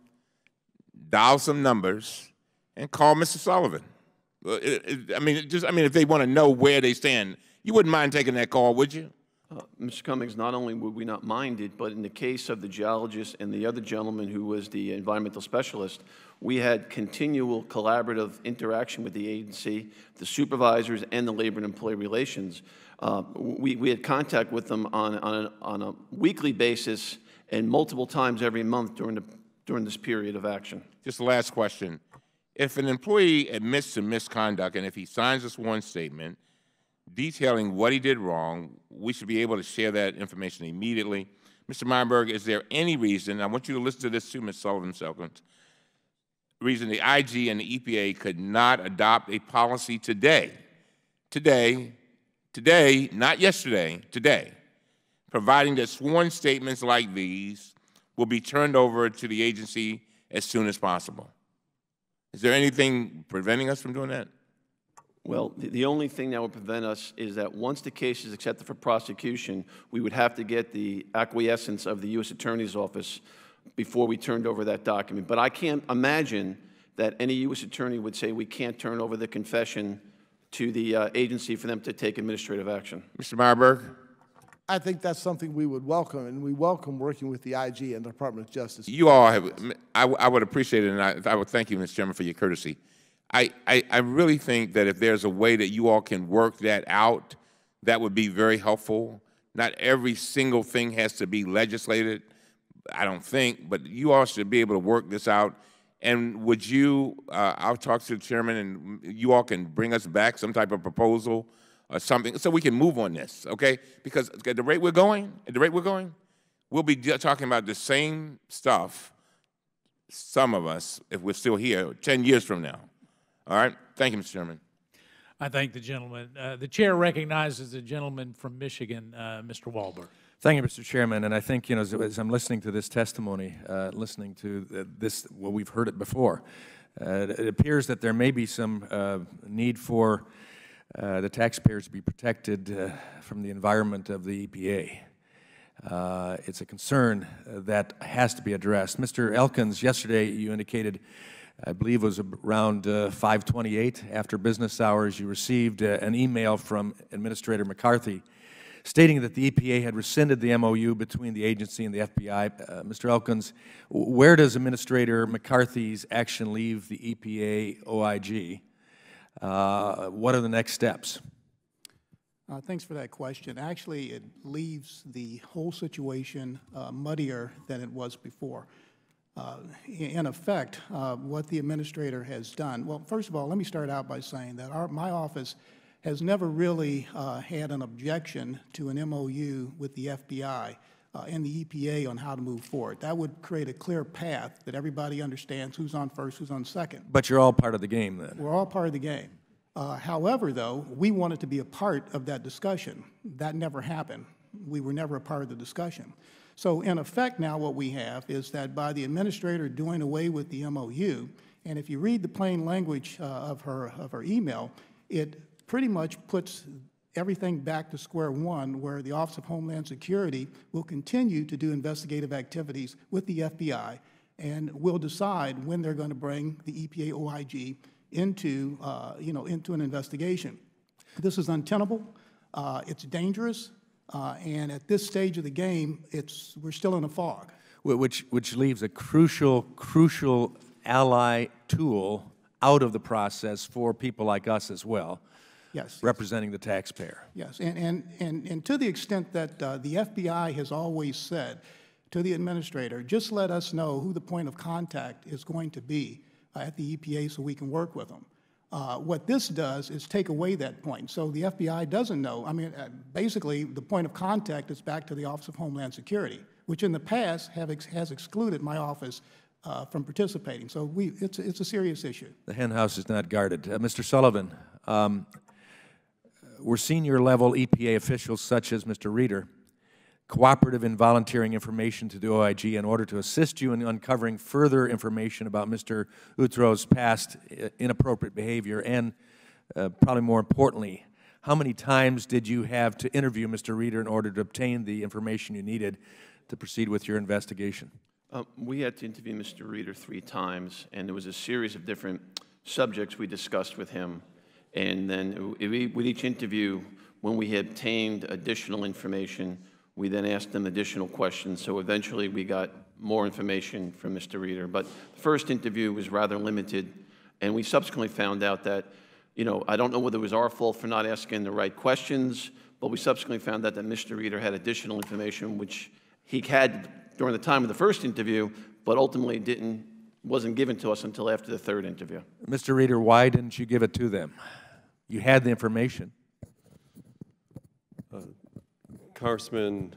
dial some numbers, and call Mr. Sullivan. I mean, if they want to know where they stand, you wouldn't mind taking that call, would you? Mr. Cummings, not only would we not mind it, but in the case of the geologist and the other gentleman who was the environmental specialist, we had continual collaborative interaction with the agency, the supervisors, and the labor and employee relations. We had contact with them on a weekly basis and multiple times every month during this period of action. Just the last question. If an employee admits to misconduct and if he signs a sworn statement detailing what he did wrong, we should be able to share that information immediately. Mr. Meyerberg, is there any reason, I want you to listen to this too, Ms. Sullivan-Selkins, reason the IG and the EPA could not adopt a policy today, not yesterday, today, providing that sworn statements like these will be turned over to the agency as soon as possible? Is there anything preventing us from doing that? Well, the only thing that would prevent us is that once the case is accepted for prosecution, we would have to get the acquiescence of the U.S. Attorney's Office before we turned over that document. But I can't imagine that any U.S. attorney would say we can't turn over the confession to the agency for them to take administrative action. Mr. Meyerberg? I think that's something we would welcome, and we welcome working with the IG and the Department of Justice. You all have, I would appreciate it, and I would thank you, Mr. Chairman, for your courtesy. I really think that if there's a way that you all can work that out, that would be very helpful. Not every single thing has to be legislated, I don't think, but you all should be able to work this out. And would you, I'll talk to the chairman, and you all can bring us back some type of proposal or something so we can move on this, okay? Because at the rate we're going, we'll be talking about the same stuff, some of us, if we're still here, 10 years from now. All right? Thank you, Mr. Chairman. I thank the gentleman. The chair recognizes the gentleman from Michigan, Mr. Walberg. Thank you, Mr. Chairman. And I think, you know, as I'm listening to this testimony, listening to well, we've heard it before, it appears that there may be some need for the taxpayers to be protected from the environment of the EPA. It's a concern that has to be addressed. Mr. Elkins, yesterday you indicated, I believe it was around 5:28 after business hours, you received an email from Administrator McCarthy stating that the EPA had rescinded the MOU between the agency and the FBI. Mr. Elkins, where does Administrator McCarthy's action leave the EPA OIG? What are the next steps? Thanks for that question. Actually, it leaves the whole situation muddier than it was before. In effect, what the administrator has done, well, first of all, let me start out by saying that my office has never really had an objection to an MOU with the FBI and the EPA on how to move forward. That would create a clear path that everybody understands who's on first, who's on second. But you're all part of the game then. We're all part of the game. However, though, we wanted to be a part of that discussion. That never happened. We were never a part of the discussion. So in effect now what we have is that by the administrator doing away with the MOU, and if you read the plain language of her email, it pretty much puts everything back to square one, where the Office of Homeland Security will continue to do investigative activities with the FBI and will decide when they're going to bring the EPA OIG into, into an investigation. This is untenable. It's dangerous. And at this stage of the game, we're still in a fog. Which leaves a crucial ally tool out of the process for people like us as well. Yes. Representing the taxpayer. Yes, and to the extent that the FBI has always said to the administrator, just let us know who the point of contact is going to be at the EPA so we can work with them. What this does is take away that point. So the FBI doesn't know. I mean, basically, the point of contact is back to the Office of Homeland Security, which in the past has excluded my office from participating. So it's a serious issue. The hen house is not guarded. Mr. Sullivan, were senior level EPA officials such as Mr. Reeder cooperative in volunteering information to the OIG in order to assist you in uncovering further information about Mr. Utro's past inappropriate behavior? And probably more importantly, how many times did you have to interview Mr. Reeder in order to obtain the information you needed to proceed with your investigation? We had to interview Mr. Reeder 3 times, and there was a series of different subjects we discussed with him. And then with each interview, when we had obtained additional information, we then asked them additional questions. So eventually we got more information from Mr. Reeder. But the first interview was rather limited, and we subsequently found out that, I don't know whether it was our fault for not asking the right questions, but we subsequently found out that Mr. Reeder had additional information which he had during the time of the first interview, but ultimately wasn't given to us until after the third interview. Mr. Reeder, why didn't you give it to them? You had the information. Congressman,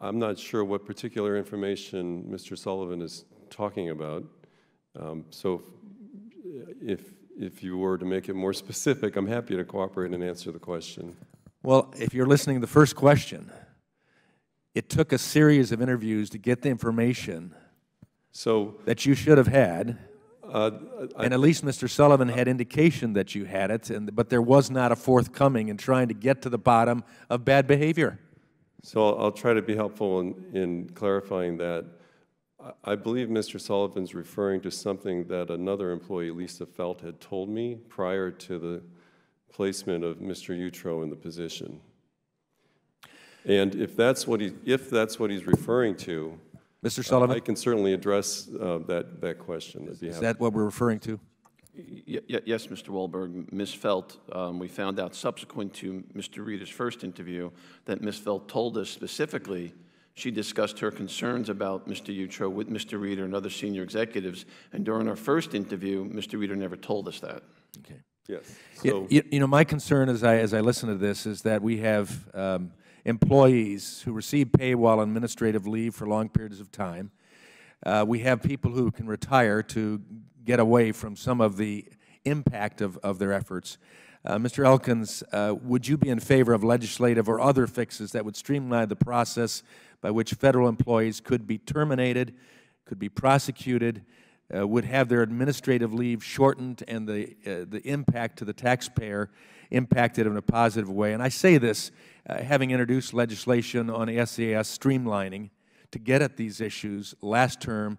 I'm not sure what particular information Mr. Sullivan is talking about. So if you were to make it more specific, I'm happy to cooperate and answer the question. Well, if you're listening to the first question, it took a series of interviews to get the information that you should have had. And at least Mr. Sullivan had indication that you had it, but there was not a forthcoming in trying to get to the bottom of bad behavior. So I'll try to be helpful in clarifying that. I believe Mr. Sullivan's referring to something that another employee, Lisa Felt, had told me prior to the placement of Mr. Utro in the position. And if that's what he's referring to, Mr. Sullivan? I can certainly address that question. Is that what we're referring to? Yes, Mr. Wahlberg. Ms. Felt, we found out subsequent to Mr. Reeder's first interview that Ms. Felt told us specifically she discussed her concerns about Mr. Utro with Mr. Reeder and other senior executives, and during our first interview, Mr. Reeder never told us that. Okay. Yes. So, my concern as I listen to this is that we have employees who receive pay while on administrative leave for long periods of time. We have people who can retire to get away from some of the impact of their efforts. Mr. Elkins, would you be in favor of legislative or other fixes that would streamline the process by which federal employees could be terminated, could be prosecuted, would have their administrative leave shortened, and the impact to the taxpayer impacted in a positive way? And I say this, having introduced legislation on SAS streamlining to get at these issues last term.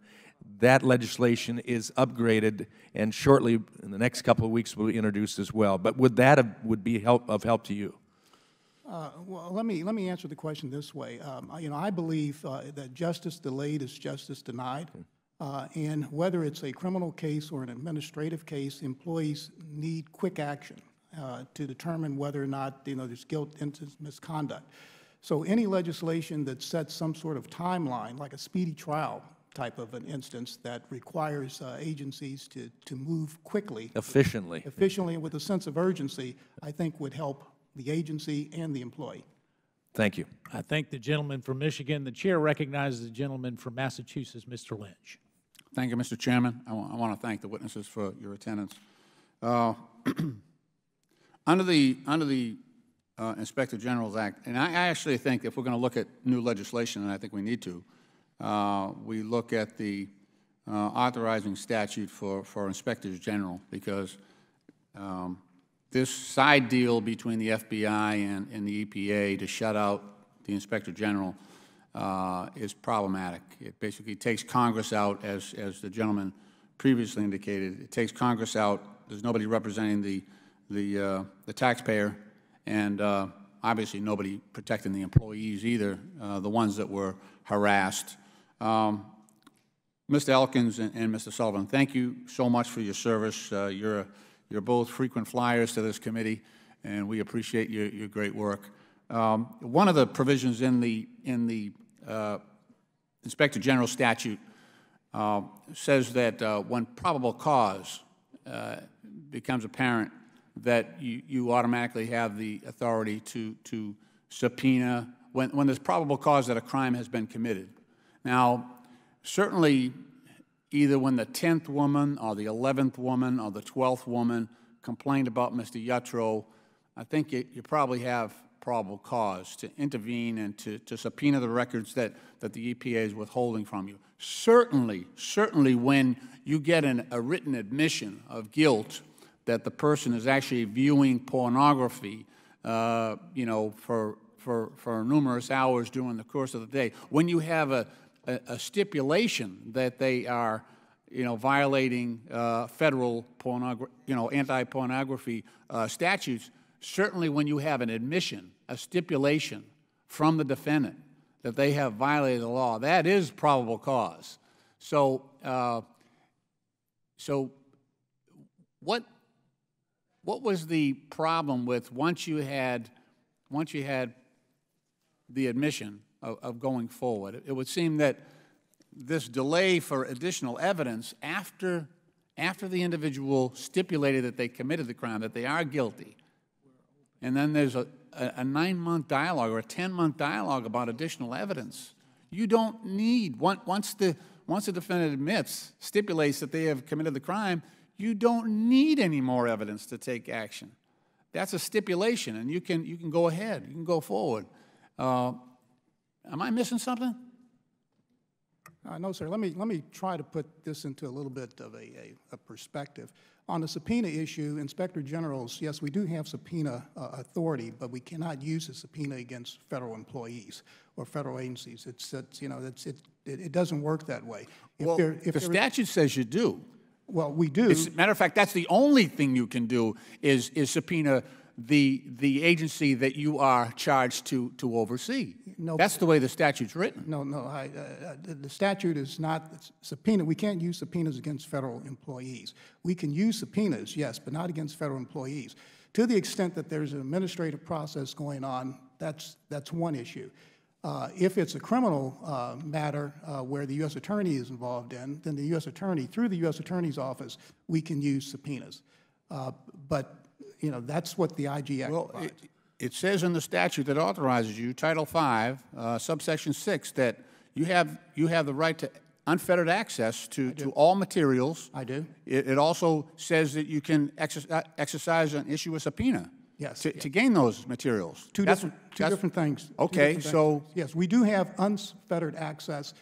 That legislation is upgraded, and shortly, in the next couple of weeks, will be introduced as well. But would that be of help to you? Well, let me answer the question this way. I believe that justice delayed is justice denied. And whether it's a criminal case or an administrative case, employees need quick action to determine whether or not there's guilt into misconduct. So any legislation that sets some sort of timeline, like a speedy trial type of an instance that requires agencies to move quickly, efficiently and with a sense of urgency, I think would help the agency and the employee. Thank you. I thank the gentleman from Michigan. The chair recognizes the gentleman from Massachusetts, Mr. Lynch. Thank you, Mr. Chairman. I want to thank the witnesses for your attendance. Under the Inspector General's Act, and I actually think if we're going to look at new legislation, and I think we need to, we look at the authorizing statute for Inspectors General, because this side deal between the FBI and the EPA to shut out the Inspector General is problematic. It basically takes Congress out, as the gentleman previously indicated. It takes Congress out. There's nobody representing the taxpayer, and obviously nobody protecting the employees either, the ones that were harassed. Mr. Elkins and Mr. Sullivan, thank you so much for your service. You're both frequent flyers to this committee, and we appreciate your great work. One of the provisions in the Inspector General statute says that when probable cause becomes apparent, that you automatically have the authority to subpoena when there's probable cause that a crime has been committed. Now, certainly, either when the 10th woman or the 11th woman or the 12th woman complained about Mr. Yutro, I think you probably have probable cause to intervene and to subpoena the records that the EPA is withholding from you. Certainly when you get a written admission of guilt that the person is actually viewing pornography, for numerous hours during the course of the day, when you have a stipulation that they are violating federal anti-pornography statutes, certainly when you have an admission, a stipulation from the defendant that they have violated the law, that is probable cause. So, what was the problem with once you had the admission of going forward? It would seem that this delay for additional evidence after the individual stipulated that they committed the crime, that they are guilty, and then there's a 9-month dialogue or a 10-month dialogue about additional evidence. You don't need, once the defendant stipulates that they have committed the crime, you don't need any more evidence to take action. That's a stipulation, and you can go ahead, you can go forward. Am I missing something? No, sir. Let me try to put this into a little bit of a perspective. On the subpoena issue, Inspector Generals, yes, we do have subpoena authority, but we cannot use a subpoena against federal employees or federal agencies. It doesn't work that way. The statute says you do. Well, we do. As a matter of fact, that's the only thing you can do is subpoena the agency that you are charged to oversee. No, that's the way the statute's written. No, the statute is not subpoena. We can't use subpoenas against federal employees. We can use subpoenas, yes, but not against federal employees. To the extent that there's an administrative process going on, that's one issue. If it's a criminal matter where the U.S. Attorney is involved in, then the U.S. Attorney, through the U.S. Attorney's office, we can use subpoenas. But that's what the IG Act provides. It says in the statute that authorizes you, Title V, subsection 6, that you have the right to unfettered access to all materials. I do. It also says that you can exercise and issue a subpoena. Yes. To gain those materials. Two different things. Okay, so yes, we do have unfettered access.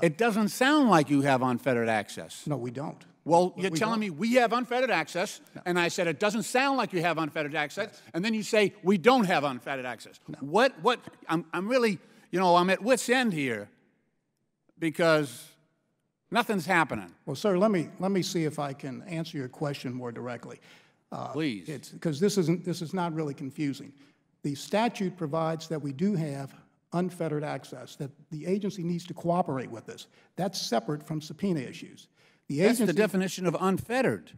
It doesn't sound like you have unfettered access. No, we don't. Well, you're telling me we have unfettered access, and I said it doesn't sound like you have unfettered access, and then you say we don't have unfettered access. No. What? I'm really, I'm at wit's end here because nothing's happening. Well, sir, let me see if I can answer your question more directly. Please. Because this is not really confusing. The statute provides that we do have unfettered access, that the agency needs to cooperate with us. That's separate from subpoena issues. That's the definition of unfettered.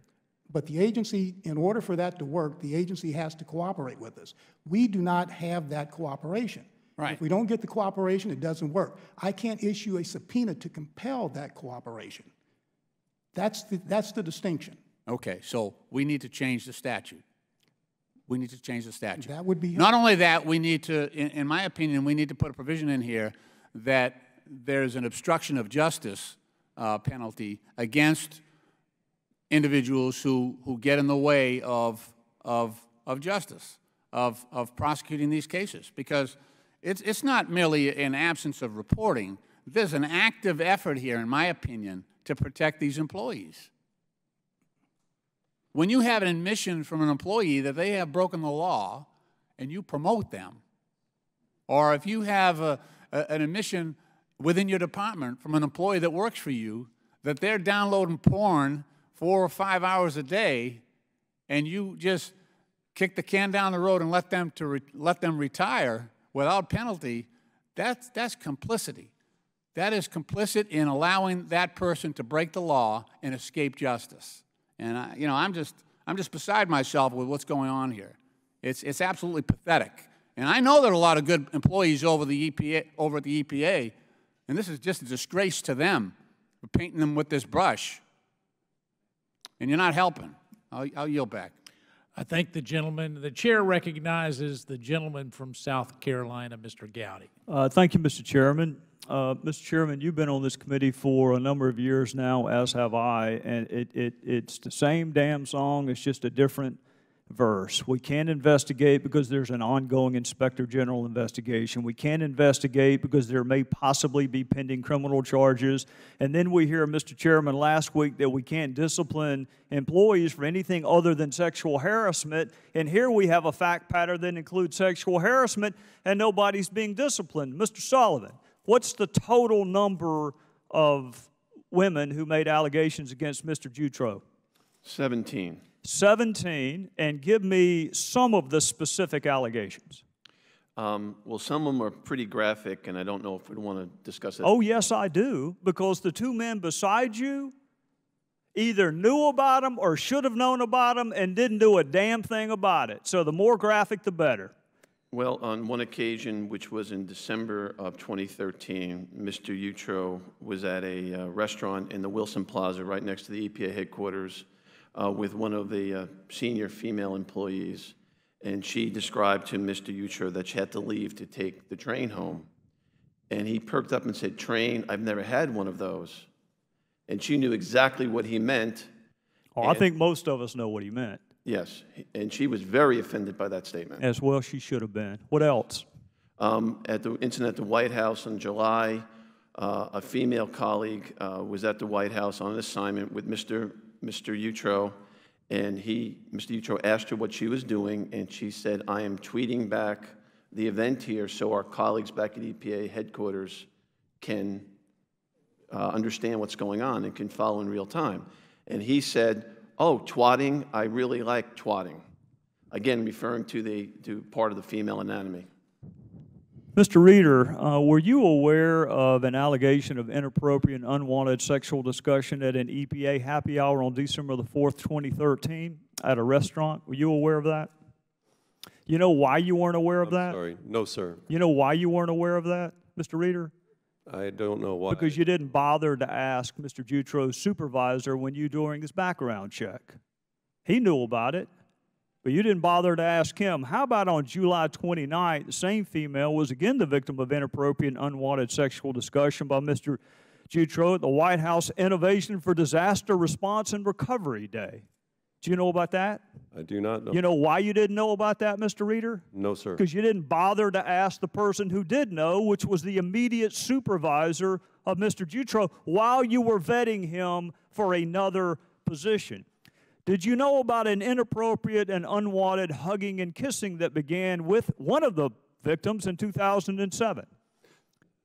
But the agency, in order for that to work, the agency has to cooperate with us. We do not have that cooperation. Right. If we don't get the cooperation, it doesn't work. I can't issue a subpoena to compel that cooperation. That's the distinction. Okay, so we need to change the statute. We need to change the statute. That would be not only that, we need to, in my opinion, we need to put a provision in here that there's an obstruction of justice penalty against individuals who get in the way of justice, of prosecuting these cases, because it's not merely an absence of reporting. There's an active effort here, in my opinion, to protect these employees. When you have an admission from an employee that they have broken the law and you promote them, or if you have an admission within your department from an employee that works for you that they're downloading porn 4 or 5 hours a day, and you just kick the can down the road and let them retire without penalty, that's complicity. That is complicit in allowing that person to break the law and escape justice. And I'm just beside myself with what's going on here. It's absolutely pathetic. And I know there are a lot of good employees over at the EPA, and this is just a disgrace to them. We're painting them with this brush, and you're not helping. I'll yield back. I thank the gentleman. The chair recognizes the gentleman from South Carolina, Mr. Gowdy. Thank you, Mr. Chairman. Mr. Chairman, you've been on this committee for a number of years now, as have I, and it's the same damn song. It's just a different verse. We can't investigate because there's an ongoing Inspector General investigation. We can't investigate because there may possibly be pending criminal charges. And then we hear, Mr. Chairman, last week that we can't discipline employees for anything other than sexual harassment. And here we have a fact pattern that includes sexual harassment, and nobody's being disciplined. Mr. Sullivan, what's the total number of women who made allegations against Mr. Jutro? 17. 17, and give me some of the specific allegations. Well, some of them are pretty graphic, and I don't know if we'd want to discuss it. Oh, yes, I do, because the two men beside you either knew about them or should have known about them and didn't do a damn thing about it. So the more graphic, the better. Well, on one occasion, which was in December of 2013, Mr. Jutro was at a restaurant in the Wilson Plaza right next to the EPA headquarters with one of the senior female employees. And she described to Mr. Jutro that she had to leave to take the train home. And he perked up and said, "Train, I've never had one of those." And she knew exactly what he meant. Oh, I think most of us know what he meant. Yes, and she was very offended by that statement. As well she should have been. What else? At the incident at the White House in July, a female colleague was at the White House on an assignment with Mr. Jutro, and Mr. Jutro asked her what she was doing, and she said, "I am tweeting back the event here so our colleagues back at EPA headquarters can understand what's going on and can follow in real time." And he said, "Oh, twatting, I really like twatting." Again, referring to part of the female anatomy. Mr. Reeder, were you aware of an allegation of inappropriate and unwanted sexual discussion at an EPA happy hour on December the 4th, 2013 at a restaurant? Were you aware of that? You know why you weren't aware of that? Sorry. No, sir. You know why you weren't aware of that, Mr. Reeder? I don't know why. Because you didn't bother to ask Mr. Jutro's supervisor when you during his background check. He knew about it, but you didn't bother to ask him. How about on July 29th, the same female was again the victim of inappropriate and unwanted sexual discussion by Mr. Jutro at the White House Innovation for Disaster Response and Recovery Day. Do you know about that? I do not know. You know why you didn't know about that, Mr. Reeder? No, sir. Because you didn't bother to ask the person who did know, which was the immediate supervisor of Mr. Jutro, while you were vetting him for another position. Did you know about an inappropriate and unwanted hugging and kissing that began with one of the victims in 2007?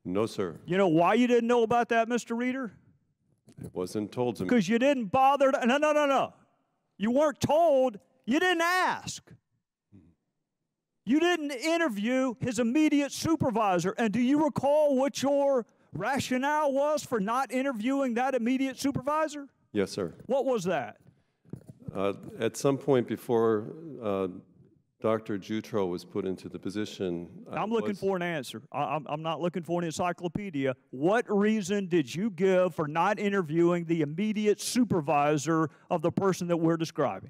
No, sir. You know why you didn't know about that, Mr. Reeder? It wasn't told to me. Because you didn't bother to, no. You weren't told, you didn't ask. You didn't interview his immediate supervisor. And do you recall what your rationale was for not interviewing that immediate supervisor? Yes, sir. What was that? At some point before Dr. Jutro was put into the position, I'm looking for an answer. I'm not looking for an encyclopedia. What reason did you give for not interviewing the immediate supervisor of the person that we're describing?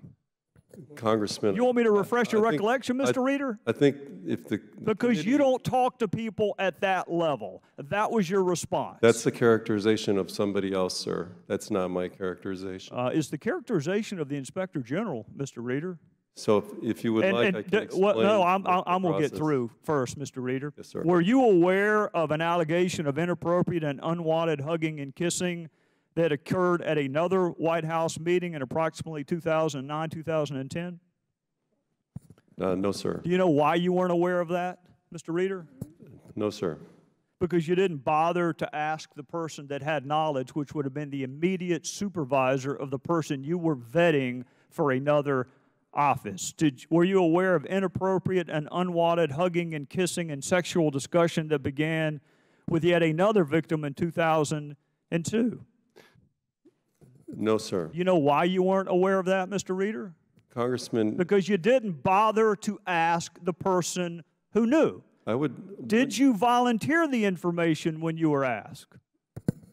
Congressman. You want me to refresh your recollection, Mr. Reeder? I think if the because you don't talk to people at that level. That was your response. That's the characterization of somebody else, sir. That's not my characterization. It's the characterization of the Inspector General, Mr. Reeder. So if you would like, I can explain. Well, no, I'm going to get through first, Mr. Reeder. Yes, sir. Were you aware of an allegation of inappropriate and unwanted hugging and kissing that occurred at another White House meeting in approximately 2009, 2010? No, sir. Do you know why you weren't aware of that, Mr. Reeder? No, sir. Because you didn't bother to ask the person that had knowledge, which would have been the immediate supervisor of the person you were vetting for another office. Were you aware of inappropriate and unwanted hugging and kissing and sexual discussion that began with yet another victim in 2002? No, sir. You know why you weren't aware of that, Mr. Reeder? Congressman. Because you didn't bother to ask the person who knew. Did you volunteer the information when you were asked?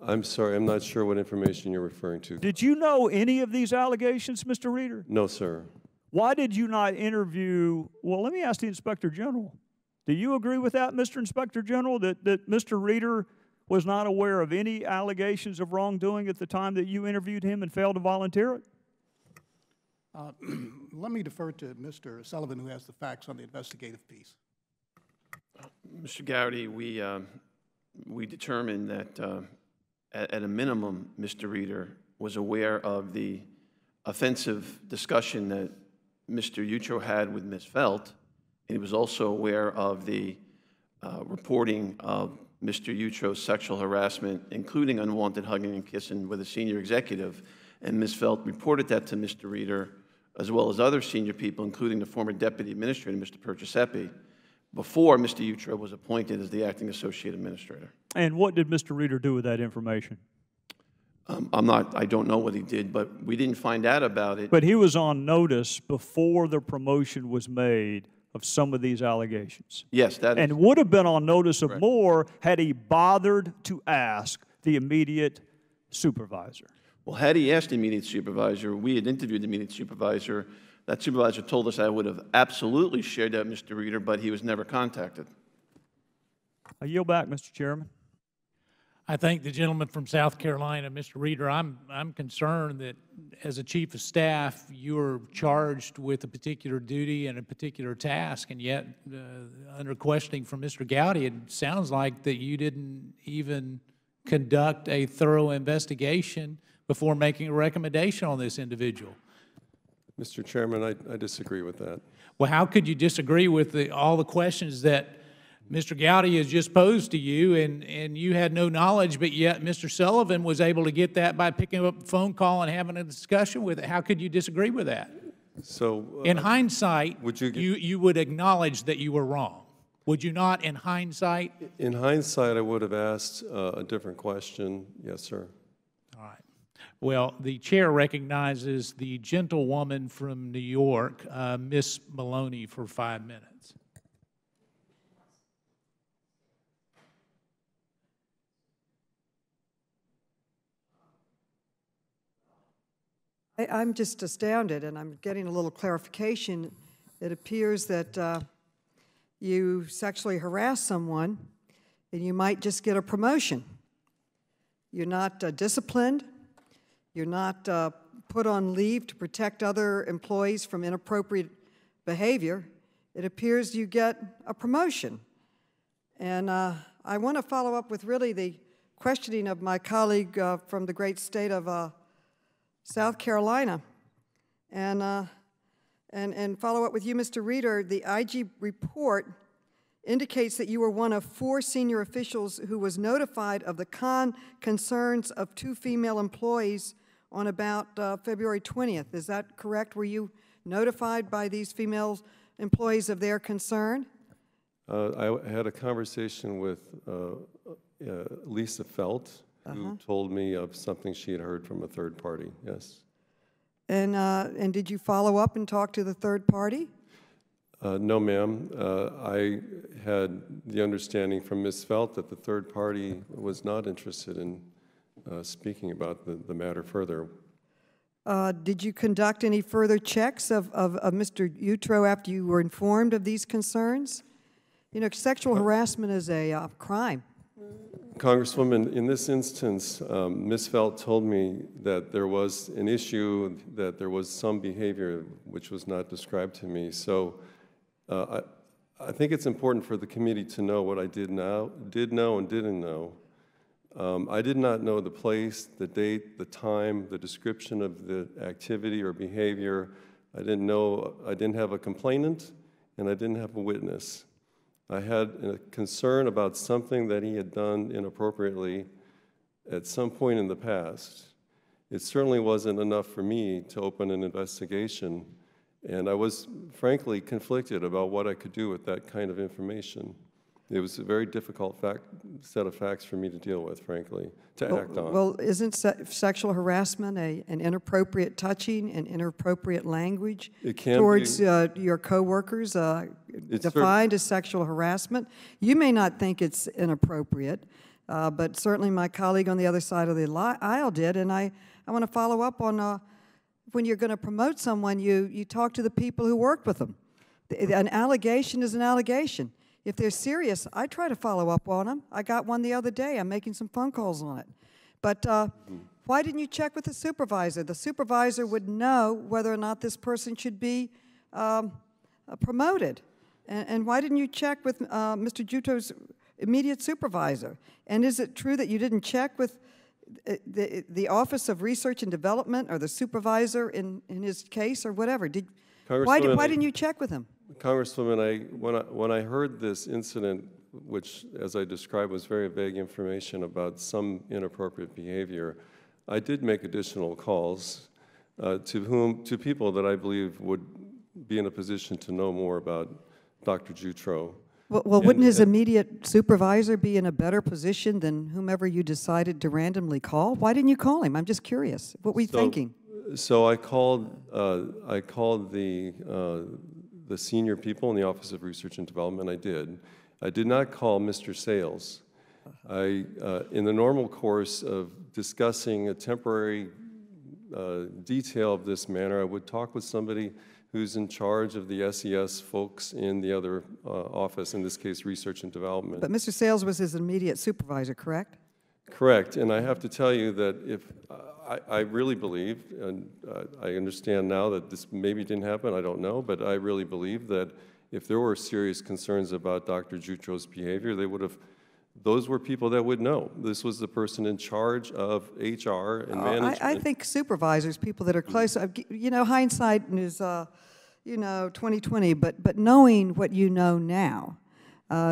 I'm sorry, I'm not sure what information you're referring to. Did you know any of these allegations, Mr. Reeder? No, sir. Why did you not interview, well, let me ask the Inspector General. Do you agree with that, Mr. Inspector General, that Mr. Reeder was not aware of any allegations of wrongdoing at the time that you interviewed him and failed to volunteer it? Let me defer to Mr. Sullivan, who has the facts on the investigative piece. Mr. Garrity, we determined that at a minimum, Mr. Reeder was aware of the offensive discussion that Mr. Jutro had with Ms. Felt, and he was also aware of the reporting of Mr. Utro's sexual harassment, including unwanted hugging and kissing with a senior executive, and Ms. Felt reported that to Mr. Reeder, as well as other senior people, including the former Deputy Administrator, Mr. Perciasepi, before Mr. Utro was appointed as the Acting Associate Administrator. And what did Mr. Reeder do with that information? I don't know what he did, but we didn't find out about it. But he was on notice before the promotion was made of some of these allegations. Yes, that is. And would have been on notice of more had he bothered to ask the immediate supervisor. Well, had he asked the immediate supervisor, we had interviewed the immediate supervisor. That supervisor told us I would have absolutely shared that with Mr. Reeder, but he was never contacted. I yield back, Mr. Chairman. I thank the gentleman from South Carolina, Mr. Reeder. I'm concerned that as a chief of staff, you're charged with a particular duty and a particular task, and yet under questioning from Mr. Gowdy, it sounds like that you didn't even conduct a thorough investigation before making a recommendation on this individual. Mr. Chairman, I disagree with that. Well, how could you disagree with all the questions that Mr. Gowdy has just posed to you, and you had no knowledge, but yet Mr. Sullivan was able to get that by picking up a phone call and having a discussion with it? How could you disagree with that? So, in hindsight, would you would acknowledge that you were wrong, would you not, in hindsight? In hindsight, I would have asked a different question. Yes, sir. All right. Well, the chair recognizes the gentlewoman from New York, Ms. Maloney, for 5 minutes. I'm just astounded, and I'm getting a little clarification. It appears that you sexually harass someone, and you might just get a promotion. You're not disciplined. You're not put on leave to protect other employees from inappropriate behavior. It appears you get a promotion. And I want to follow up with really the questioning of my colleague from the great state of South Carolina, and follow up with you, Mr. Reeder. The IG report indicates that you were one of 4 senior officials who was notified of the concerns of 2 female employees on about February 20th. Is that correct? Were you notified by these female employees of their concern? I had a conversation with Lisa Felt, who told me of something she had heard from a third party, yes. And did you follow up and talk to the third party? No, ma'am. I had the understanding from Ms. Felt that the third party was not interested in speaking about the matter further. Did you conduct any further checks of Mr. Utro after you were informed of these concerns? You know, sexual harassment is a crime. Congresswoman, in this instance, Ms. Felt told me that there was an issue, that there was some behavior which was not described to me. So I think it's important for the committee to know what I did know and didn't know. I did not know the place, the date, the time, the description of the activity or behavior. I didn't have a complainant, and I didn't have a witness. I had a concern about something that he had done inappropriately at some point in the past. It certainly wasn't enough for me to open an investigation, and I was frankly conflicted about what I could do with that kind of information. It was a very difficult set of facts for me to deal with, frankly, to act on. Well, isn't sexual harassment an inappropriate touching and inappropriate language towards your coworkers defined as sexual harassment? You may not think it's inappropriate, but certainly my colleague on the other side of the aisle did, and I want to follow up on when you're going to promote someone, you talk to the people who worked with them. An allegation is an allegation. If they're serious, I try to follow up on them. I got one the other day. I'm making some phone calls on it. But why didn't you check with the supervisor? The supervisor would know whether or not this person should be promoted. And why didn't you check with Mr. Juto's immediate supervisor? And is it true that you didn't check with the Office of Research and Development or the supervisor in his case or whatever? Why didn't you check with him? Congresswoman, when I heard this incident which, as I described, was very vague information about some inappropriate behavior, I did make additional calls to people that I believe would be in a position to know more about Dr. Jutro. Well, wouldn't his immediate supervisor be in a better position than whomever you decided to randomly call? Why didn't you call him? I'm just curious. What were you thinking? So I called the senior people in the Office of Research and Development. I did not call Mr. Sales. In the normal course of discussing a temporary detail of this matter, I would talk with somebody who's in charge of the SES folks in the other office, in this case, Research and Development. But Mr. Sales was his immediate supervisor, correct? Correct, and I have to tell you that if I really believe, and I understand now that this maybe didn't happen, I don't know, but I really believe that if there were serious concerns about Dr. Jutro's behavior, those were people that would know. This was the person in charge of HR and management. I think supervisors, people that are close, you know, hindsight is, 20/20, but knowing what you know now,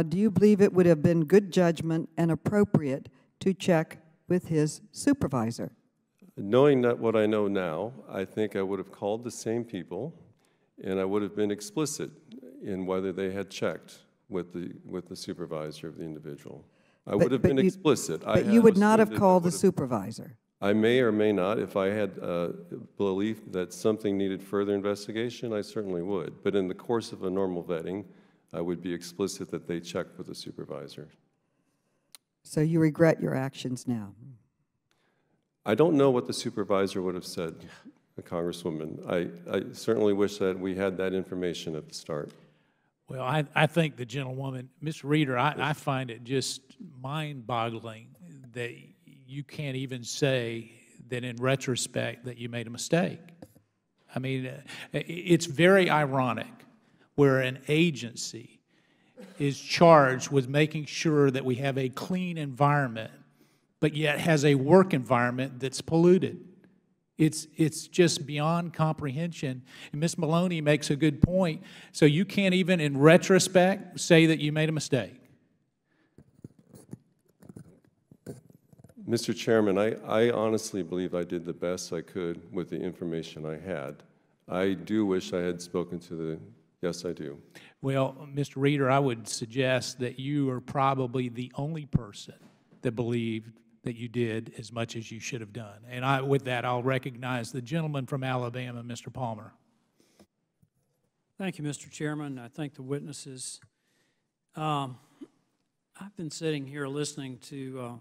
do you believe it would have been good judgment and appropriate to check with his supervisor? Knowing that what I know now, I think I would have called the same people, and I would have been explicit in whether they had checked with the supervisor of the individual. I would have been explicit. But you would not have called the supervisor. I may or may not. If I had belief that something needed further investigation, I certainly would. But in the course of a normal vetting, I would be explicit that they checked with the supervisor. So you regret your actions now? I don't know what the supervisor would have said, Congresswoman. I certainly wish that we had that information at the start. Well, I think the gentlewoman, Ms. Reeder, I find it just mind-boggling that you can't even say that in retrospect that you made a mistake. I mean, it's very ironic where an agency is charged with making sure that we have a clean environment, but yet has a work environment that's polluted. It's just beyond comprehension. And Ms. Maloney makes a good point. So you can't even, in retrospect, say that you made a mistake. Mr. Chairman, I honestly believe I did the best I could with the information I had. I do wish I had spoken to the, yes, I do. Well, Mr. Reeder, I would suggest that you are probably the only person that believed that you did as much as you should have done. And with that, I'll recognize the gentleman from Alabama, Mr. Palmer. Thank you, Mr. Chairman. I thank the witnesses. I've been sitting here listening to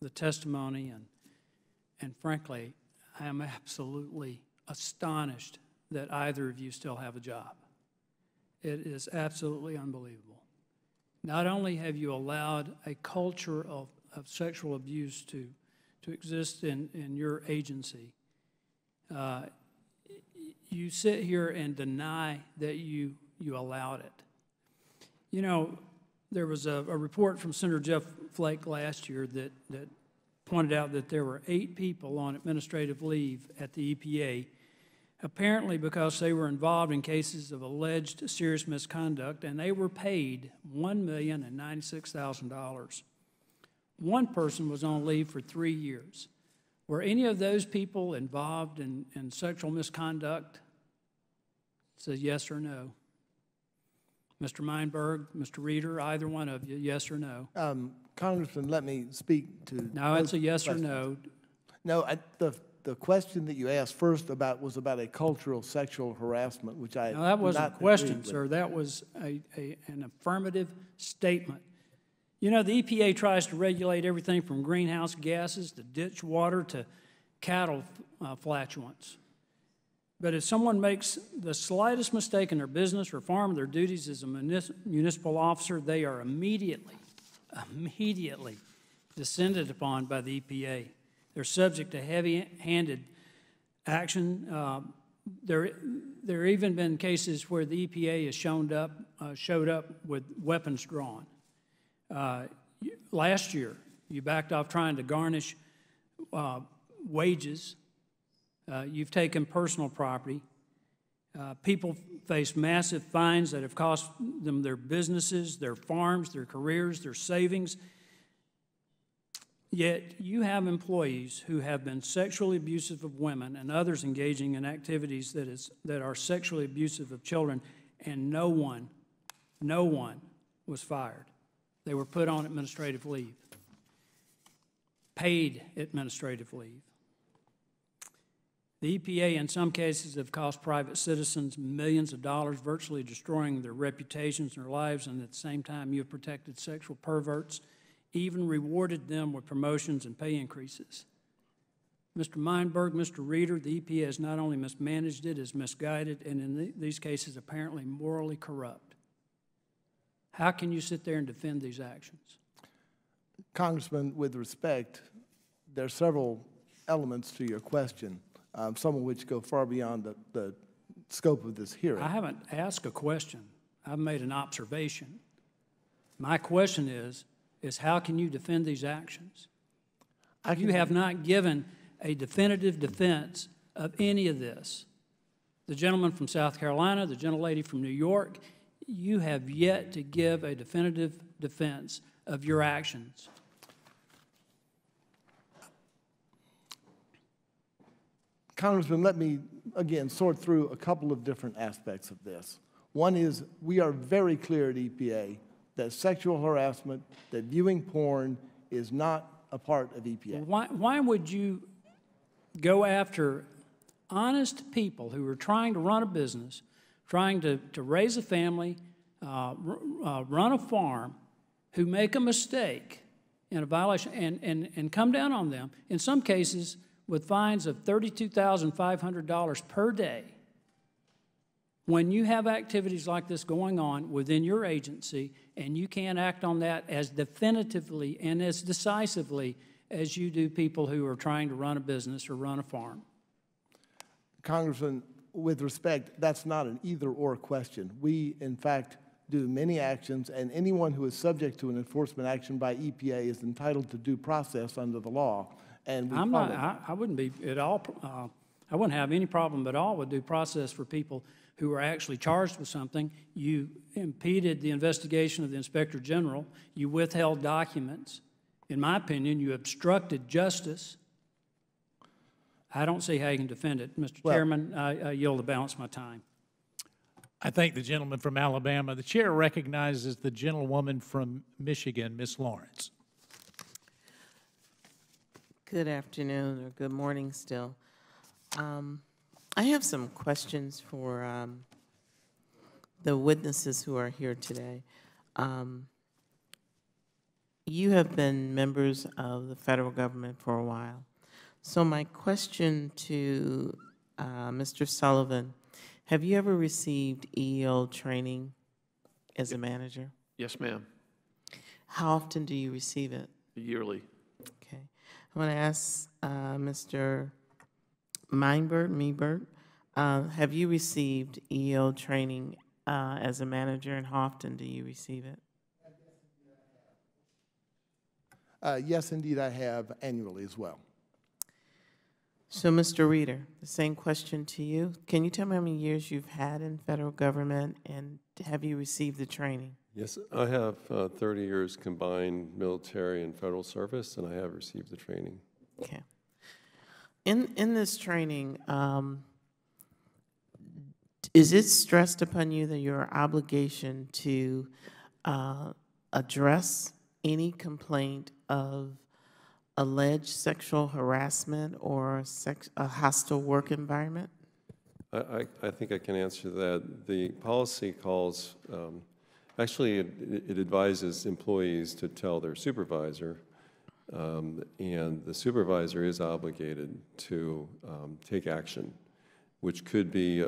the testimony, and frankly, I am absolutely astonished that either of you still have a job. It is absolutely unbelievable. Not only have you allowed a culture of sexual abuse to exist in your agency, you sit here and deny that you allowed it. You know, there was a report from Senator Jeff Flake last year that pointed out that there were 8 people on administrative leave at the EPA, apparently because they were involved in cases of alleged serious misconduct, and they were paid $1,096,000. One person was on leave for 3 years. Were any of those people involved in sexual misconduct? Says yes or no. Mr. Meinberg, Mr. Reeder, either one of you, yes or no? Congressman, let me speak to. No, it's a yes or no. No, the question that you asked first was about a cultural sexual harassment, which I. No, that wasn't a question, sir. That was an affirmative statement. You know, the EPA tries to regulate everything from greenhouse gases to ditch water to cattle flatulence. But if someone makes the slightest mistake in their business or perform their duties as a municipal officer, they are immediately descended upon by the EPA. They're subject to heavy-handed action. There have even been cases where the EPA has showed up with weapons drawn. Last year, you backed off trying to garnish wages. You've taken personal property. People face massive fines that have cost them their businesses, their farms, their careers, their savings. Yet you have employees who have been sexually abusive of women and others engaging in activities that are sexually abusive of children, and no one was fired. They were put on administrative leave, paid administrative leave. The EPA, in some cases, have cost private citizens millions of dollars, virtually destroying their reputations and their lives, and at the same time, you have protected sexual perverts, even rewarded them with promotions and pay increases. Mr. Meinberg, Mr. Reeder, the EPA has not only mismanaged it, is misguided, and in these cases, apparently morally corrupt. How can you sit there and defend these actions? Congressman, with respect, there are several elements to your question, some of which go far beyond the scope of this hearing. I haven't asked a question. I've made an observation. My question is how can you defend these actions? You have not given a definitive defense of any of this. The gentleman from South Carolina, the gentlelady from New York, you have yet to give a definitive defense of your actions. Congressman, let me, again, sort through a couple of different aspects of this. One is we are very clear at EPA that sexual harassment, that viewing porn is not a part of EPA. Why would you go after honest people who are trying to run a business, trying to raise a family, run a farm, who make a mistake in a violation and come down on them, in some cases with fines of $32,500 per day, when you have activities like this going on within your agency and you can't act on that as definitively and as decisively as you do people who are trying to run a business or run a farm? Congressman, with respect, that's not an either-or question. We, in fact, do many actions, and anyone who is subject to an enforcement action by EPA is entitled to due process under the law. And we I wouldn't be at all, I wouldn't have any problem at all with due process for people who are actually charged with something. You impeded the investigation of the Inspector General. You withheld documents. In my opinion, you obstructed justice. I don't see how you can defend it. Mr. Chairman, I yield the balance of my time. I thank the gentleman from Alabama. The chair recognizes the gentlewoman from Michigan, Ms. Lawrence. Good afternoon, or good morning still. I have some questions for the witnesses who are here today. You have been members of the federal government for a while. So my question to Mr. Sullivan, have you ever received EEO training as a manager? Yes, ma'am. How often do you receive it? Yearly. Okay. I want to ask Mr. Meinberg, have you received EEO training as a manager, and how often do you receive it? Yes, indeed, I have annually as well. So, Mr. Reeder, the same question to you. Can you tell me how many years you've had in federal government, and have you received the training? Yes, I have 30 years combined military and federal service, and I have received the training. Okay. In this training, is it stressed upon you that your obligation to address any complaint of alleged sexual harassment or a hostile work environment? I think I can answer that. The policy calls, actually it advises employees to tell their supervisor, and the supervisor is obligated to take action, which could be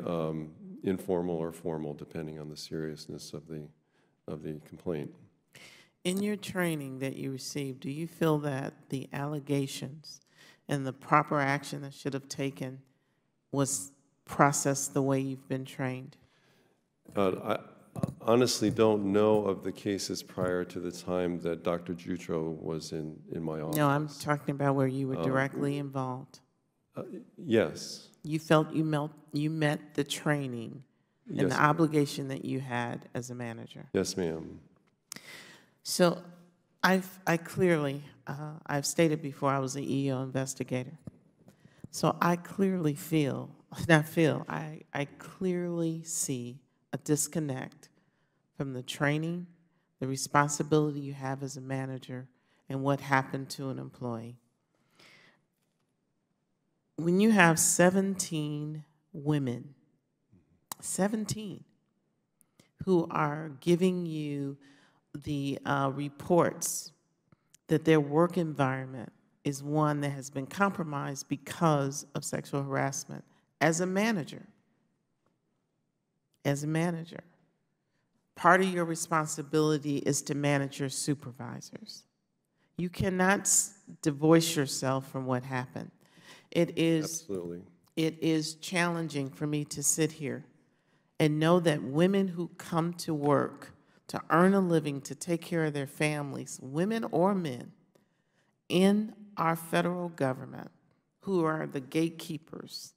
informal or formal depending on the seriousness of the complaint. In your training that you received, do you feel that the allegations and the proper action that should have taken was processed the way you've been trained? I honestly don't know of the cases prior to the time that Dr. Jutro was in my office. No, I'm talking about where you were directly involved. Yes. You felt you met the training and Yes, the obligation that you had as a manager? Yes, ma'am. So I've stated before I was an EEO investigator. So I clearly I clearly see a disconnect from the training, the responsibility you have as a manager, and what happened to an employee. When you have 17 women, 17, who are giving you the reports that their work environment is one that has been compromised because of sexual harassment, as a manager, part of your responsibility is to manage your supervisors. You cannot divorce yourself from what happened. Absolutely. It is challenging for me to sit here and know that women who come to work to earn a living, to take care of their families, women or men, in our federal government, who are the gatekeepers,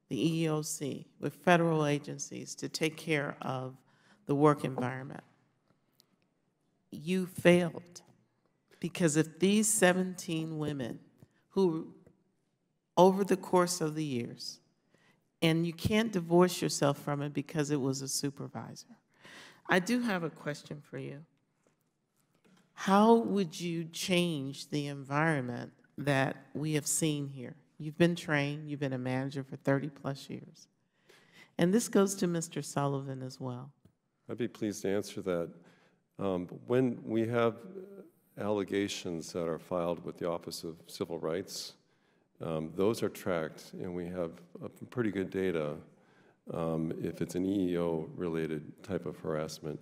the EEOC, with federal agencies to take care of the work environment. You failed, because if these 17 women who, over the course of the years, and you can't divorce yourself from it because it was a supervisor. I do have a question for you. How would you change the environment that we have seen here? You've been trained, you've been a manager for 30+ years. And this goes to Mr. Sullivan as well. I'd be pleased to answer that. When we have allegations that are filed with the Office of Civil Rights, those are tracked, and we have pretty good data if it's an EEO-related type of harassment.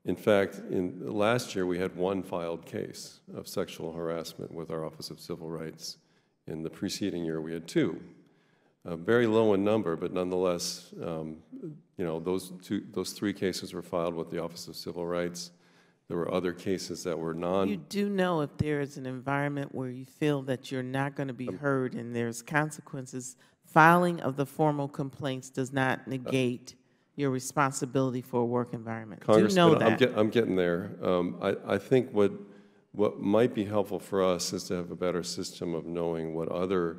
In fact, last year we had one filed case of sexual harassment with our Office of Civil Rights. In the preceding year, we had 2. Very low in number, but nonetheless, those 3 cases were filed with the Office of Civil Rights. There were other cases that were You do know if there is an environment where you feel that you're not going to be heard and there's consequences, filing of the formal complaints does not negate your responsibility for a work environment. Do you know that? I'm getting there. I think what might be helpful for us is to have a better system of knowing what other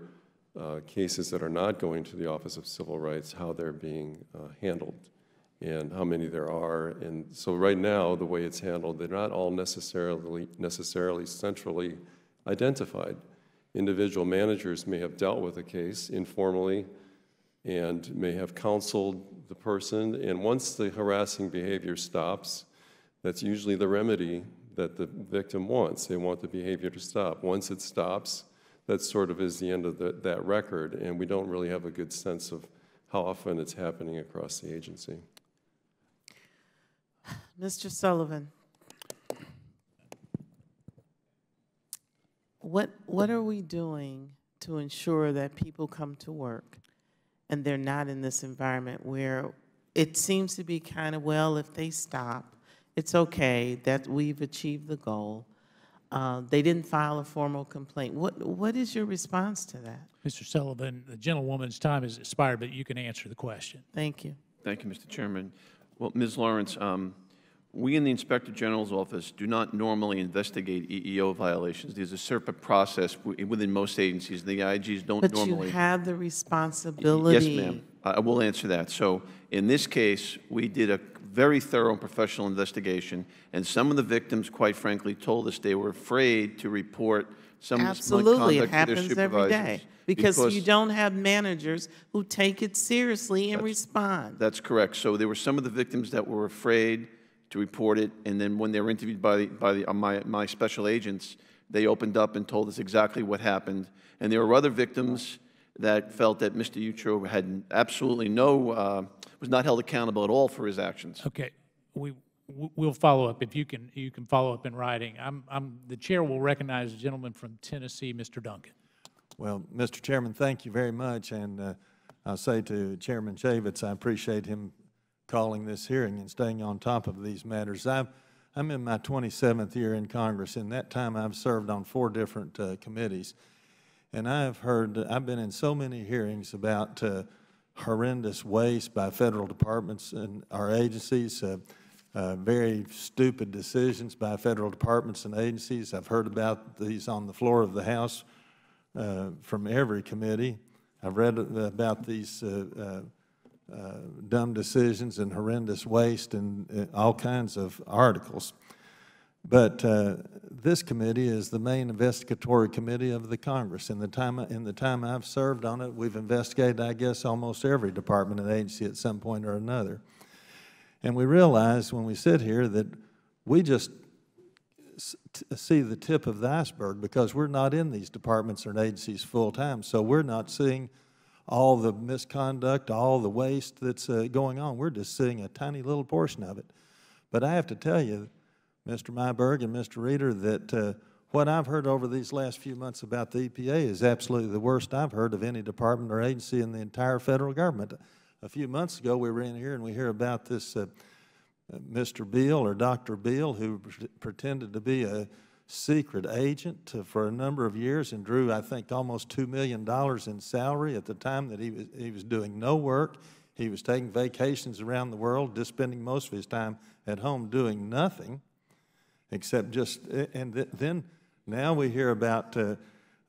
cases that are not going to the Office of Civil Rights, how they're being handled, and how many there are. And so right now, the way it's handled, they're not all necessarily centrally identified. Individual managers may have dealt with a case informally and may have counseled the person, and once the harassing behavior stops, that's usually the remedy that the victim wants. They want the behavior to stop. Once it stops, that sort of is the end of that record, and we don't really have a good sense of how often it's happening across the agency. Mr. Sullivan, what are we doing to ensure that people come to work and they're not in this environment where it seems to be kind of, well, if they stop, it's okay, that we've achieved the goal. They didn't file a formal complaint. What is your response to that? Mr. Sullivan, the gentlewoman's time has expired, but you can answer the question. Thank you. Thank you, Mr. Chairman. Well, Ms. Lawrence, we in the Inspector General's office do not normally investigate EEO violations. There's a separate process within most agencies. The IGs don't normally. But you have the responsibility. Yes, ma'am. I will answer that. So in this case, we did a very thorough and professional investigation, and some of the victims, quite frankly, told us they were afraid to report some of the Absolutely, it misconduct to their happens every day. supervisors. Because you don't have managers who take it seriously and respond. That's correct. So there were some of the victims that were afraid to report it, and then when they were interviewed by my special agents, they opened up and told us exactly what happened. And there were other victims that felt that Mr. Utro had absolutely was not held accountable at all for his actions. Okay, we'll follow up. If you can follow up in writing. The chair will recognize the gentleman from Tennessee, Mr. Duncan. Well, Mr. Chairman, thank you very much, and I'll say to Chairman Chaffetz, I appreciate him calling this hearing and staying on top of these matters. I'm in my 27th year in Congress. In that time, I've served on 4 different committees. And I've been in so many hearings about horrendous waste by federal departments and our agencies, very stupid decisions by federal departments and agencies. I've heard about these on the floor of the House from every committee. I've read about these dumb decisions and horrendous waste and all kinds of articles. But this committee is the main investigatory committee of the Congress. In the time I've served on it, we've investigated, I guess, almost every department and agency at some point or another. And we realize when we sit here that we just see the tip of the iceberg because we're not in these departments or agencies full time. So we're not seeing all the misconduct, all the waste that's going on. We're just seeing a tiny little portion of it. But I have to tell you, Mr. Myberg and Mr. Reeder, that what I've heard over these last few months about the EPA is absolutely the worst I've heard of any department or agency in the entire federal government. A few months ago, we were in here and we hear about this Mr. Beal or Dr. Beal, who pretended to be a secret agent for a number of years and drew, I think, almost $2 million in salary at the time that he was doing no work. He was taking vacations around the world, just spending most of his time at home doing nothing. Except just, and then now we hear about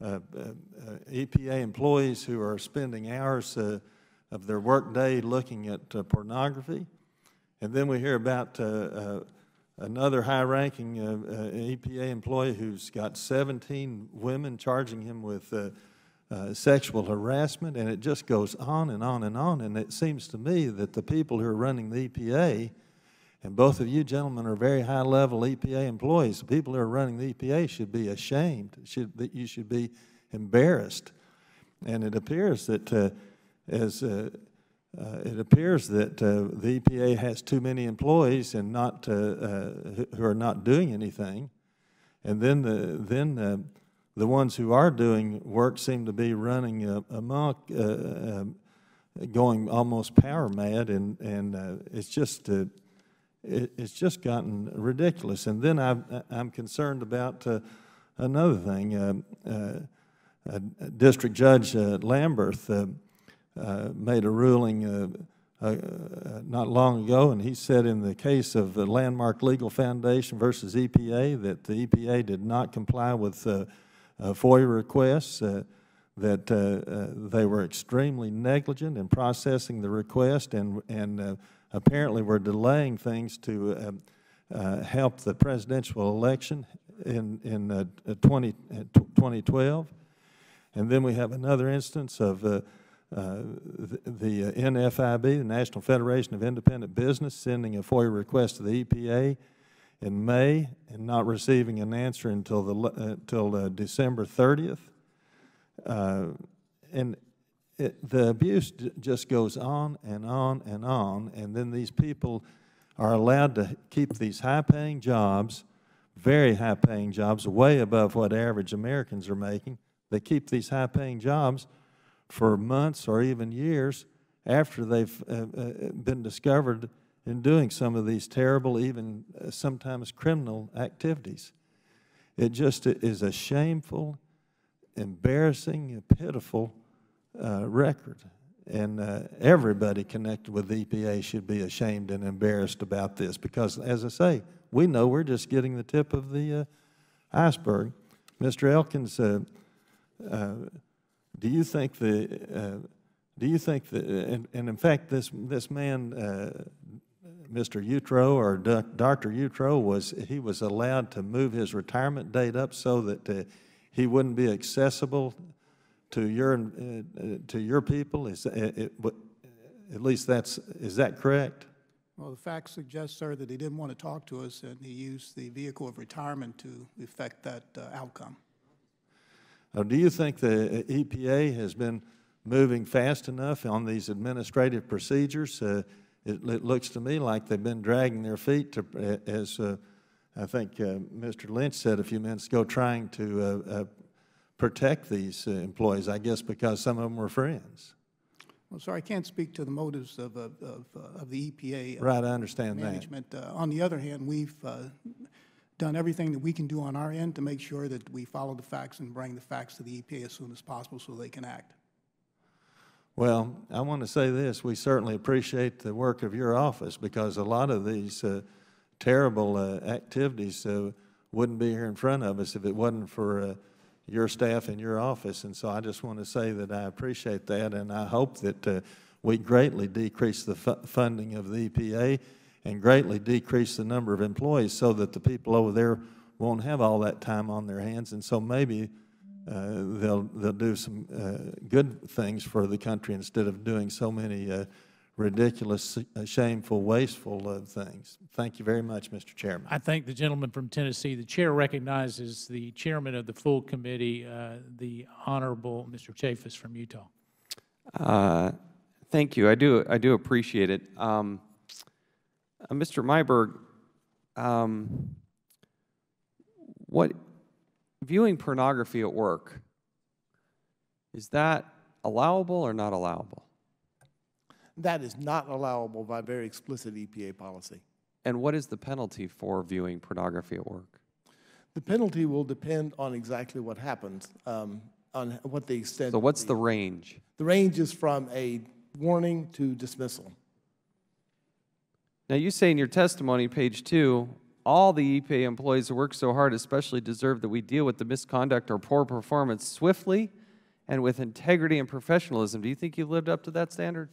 EPA employees who are spending hours of their workday looking at pornography. And then we hear about another high-ranking EPA employee who's got 17 women charging him with sexual harassment, and it just goes on and on and on. And it seems to me that the people who are running the EPA, and both of you gentlemen are very high-level EPA employees. The people who are running the EPA should be ashamed. You should be embarrassed. And it appears that the EPA has too many employees and not who are not doing anything. And then the ones who are doing work seem to be running amok, going almost power mad, and it's just gotten ridiculous. And then I'm concerned about another thing. District Judge Lamberth made a ruling not long ago, and he said in the case of the Landmark Legal Foundation versus EPA that the EPA did not comply with FOIA requests, that they were extremely negligent in processing the request, and apparently we're delaying things to help the presidential election in 2012. And then we have another instance of the NFIB, the National Federation of Independent Business, sending a FOIA request to the EPA in May and not receiving an answer until December 30th. And the abuse just goes on and on and on, and then these people are allowed to keep these high-paying jobs, very high-paying jobs, way above what average Americans are making. They keep these high-paying jobs for months or even years after they've been discovered in doing some of these terrible, even sometimes criminal activities. It just is a shameful, embarrassing, pitiful record. And everybody connected with the EPA should be ashamed and embarrassed about this because, as I say, we know we're just getting the tip of the iceberg. Mr. Elkins, do you think and in fact, this man, Mr. Utro or Dr. Utro, was allowed to move his retirement date up so that he wouldn't be accessible to your people? Is that correct? Well, the facts suggest, sir, that he didn't want to talk to us, and he used the vehicle of retirement to effect that outcome. Do you think the EPA has been moving fast enough on these administrative procedures? It looks to me like they've been dragging their feet, as I think Mr. Lynch said a few minutes ago, trying to protect these employees, I guess because some of them were friends. Well, sir, I can't speak to the motives of the EPA right, I understand management. that. On the other hand, we've done everything that we can do on our end to make sure that we follow the facts and bring the facts to the EPA as soon as possible so they can act. Well, I want to say this. We certainly appreciate the work of your office, because a lot of these terrible activities wouldn't be here in front of us if it wasn't for your staff in your office. And so I just want to say that I appreciate that, and I hope that we greatly decrease the funding of the EPA and greatly decrease the number of employees so that the people over there won't have all that time on their hands. And so maybe they'll do some good things for the country instead of doing so many ridiculous, shameful, wasteful things. Thank you very much, Mr. Chairman. I thank the gentleman from Tennessee. The chair recognizes the chairman of the full committee, the Honorable Mr. Chaffetz from Utah. Thank you. I do appreciate it. Mr. Myberg, what viewing pornography at work, is that allowable or not allowable? That is not allowable by very explicit EPA policy. And what is the penalty for viewing pornography at work? The penalty will depend on exactly what happens, on what the extent. So what's the range? The range is from a warning to dismissal. Now, you say in your testimony, page 2, all the EPA employees who work so hard especially deserve that we deal with the misconduct or poor performance swiftly and with integrity and professionalism. Do you think you lived up to that standard?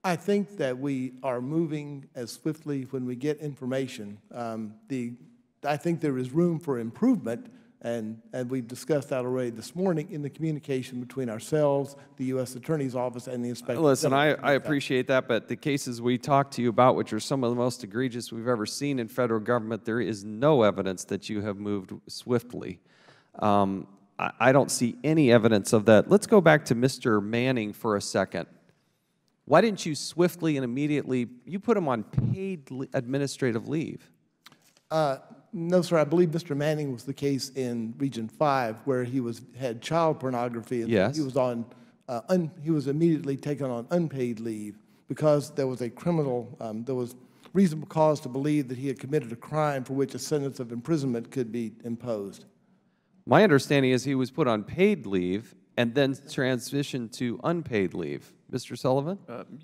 I think that we are moving as swiftly when we get information. I think there is room for improvement, and we've discussed that already this morning in the communication between ourselves, the U.S. Attorney's Office, and the Inspector General. Listen, I appreciate that, but the cases we talked to you about, which are some of the most egregious we've ever seen in federal government, there is no evidence that you have moved swiftly. I don't see any evidence of that. Let's go back to Mr. Manning for a second. Why didn't you swiftly and immediately, you put him on paid administrative leave? No, sir. I believe Mr. Manning was the case in Region 5, where he had child pornography. And yes. He was on. He was immediately taken on unpaid leave because there was a criminal. There was reasonable cause to believe that he had committed a crime for which a sentence of imprisonment could be imposed. My understanding is he was put on paid leave and then transitioned to unpaid leave. Mr. Sullivan?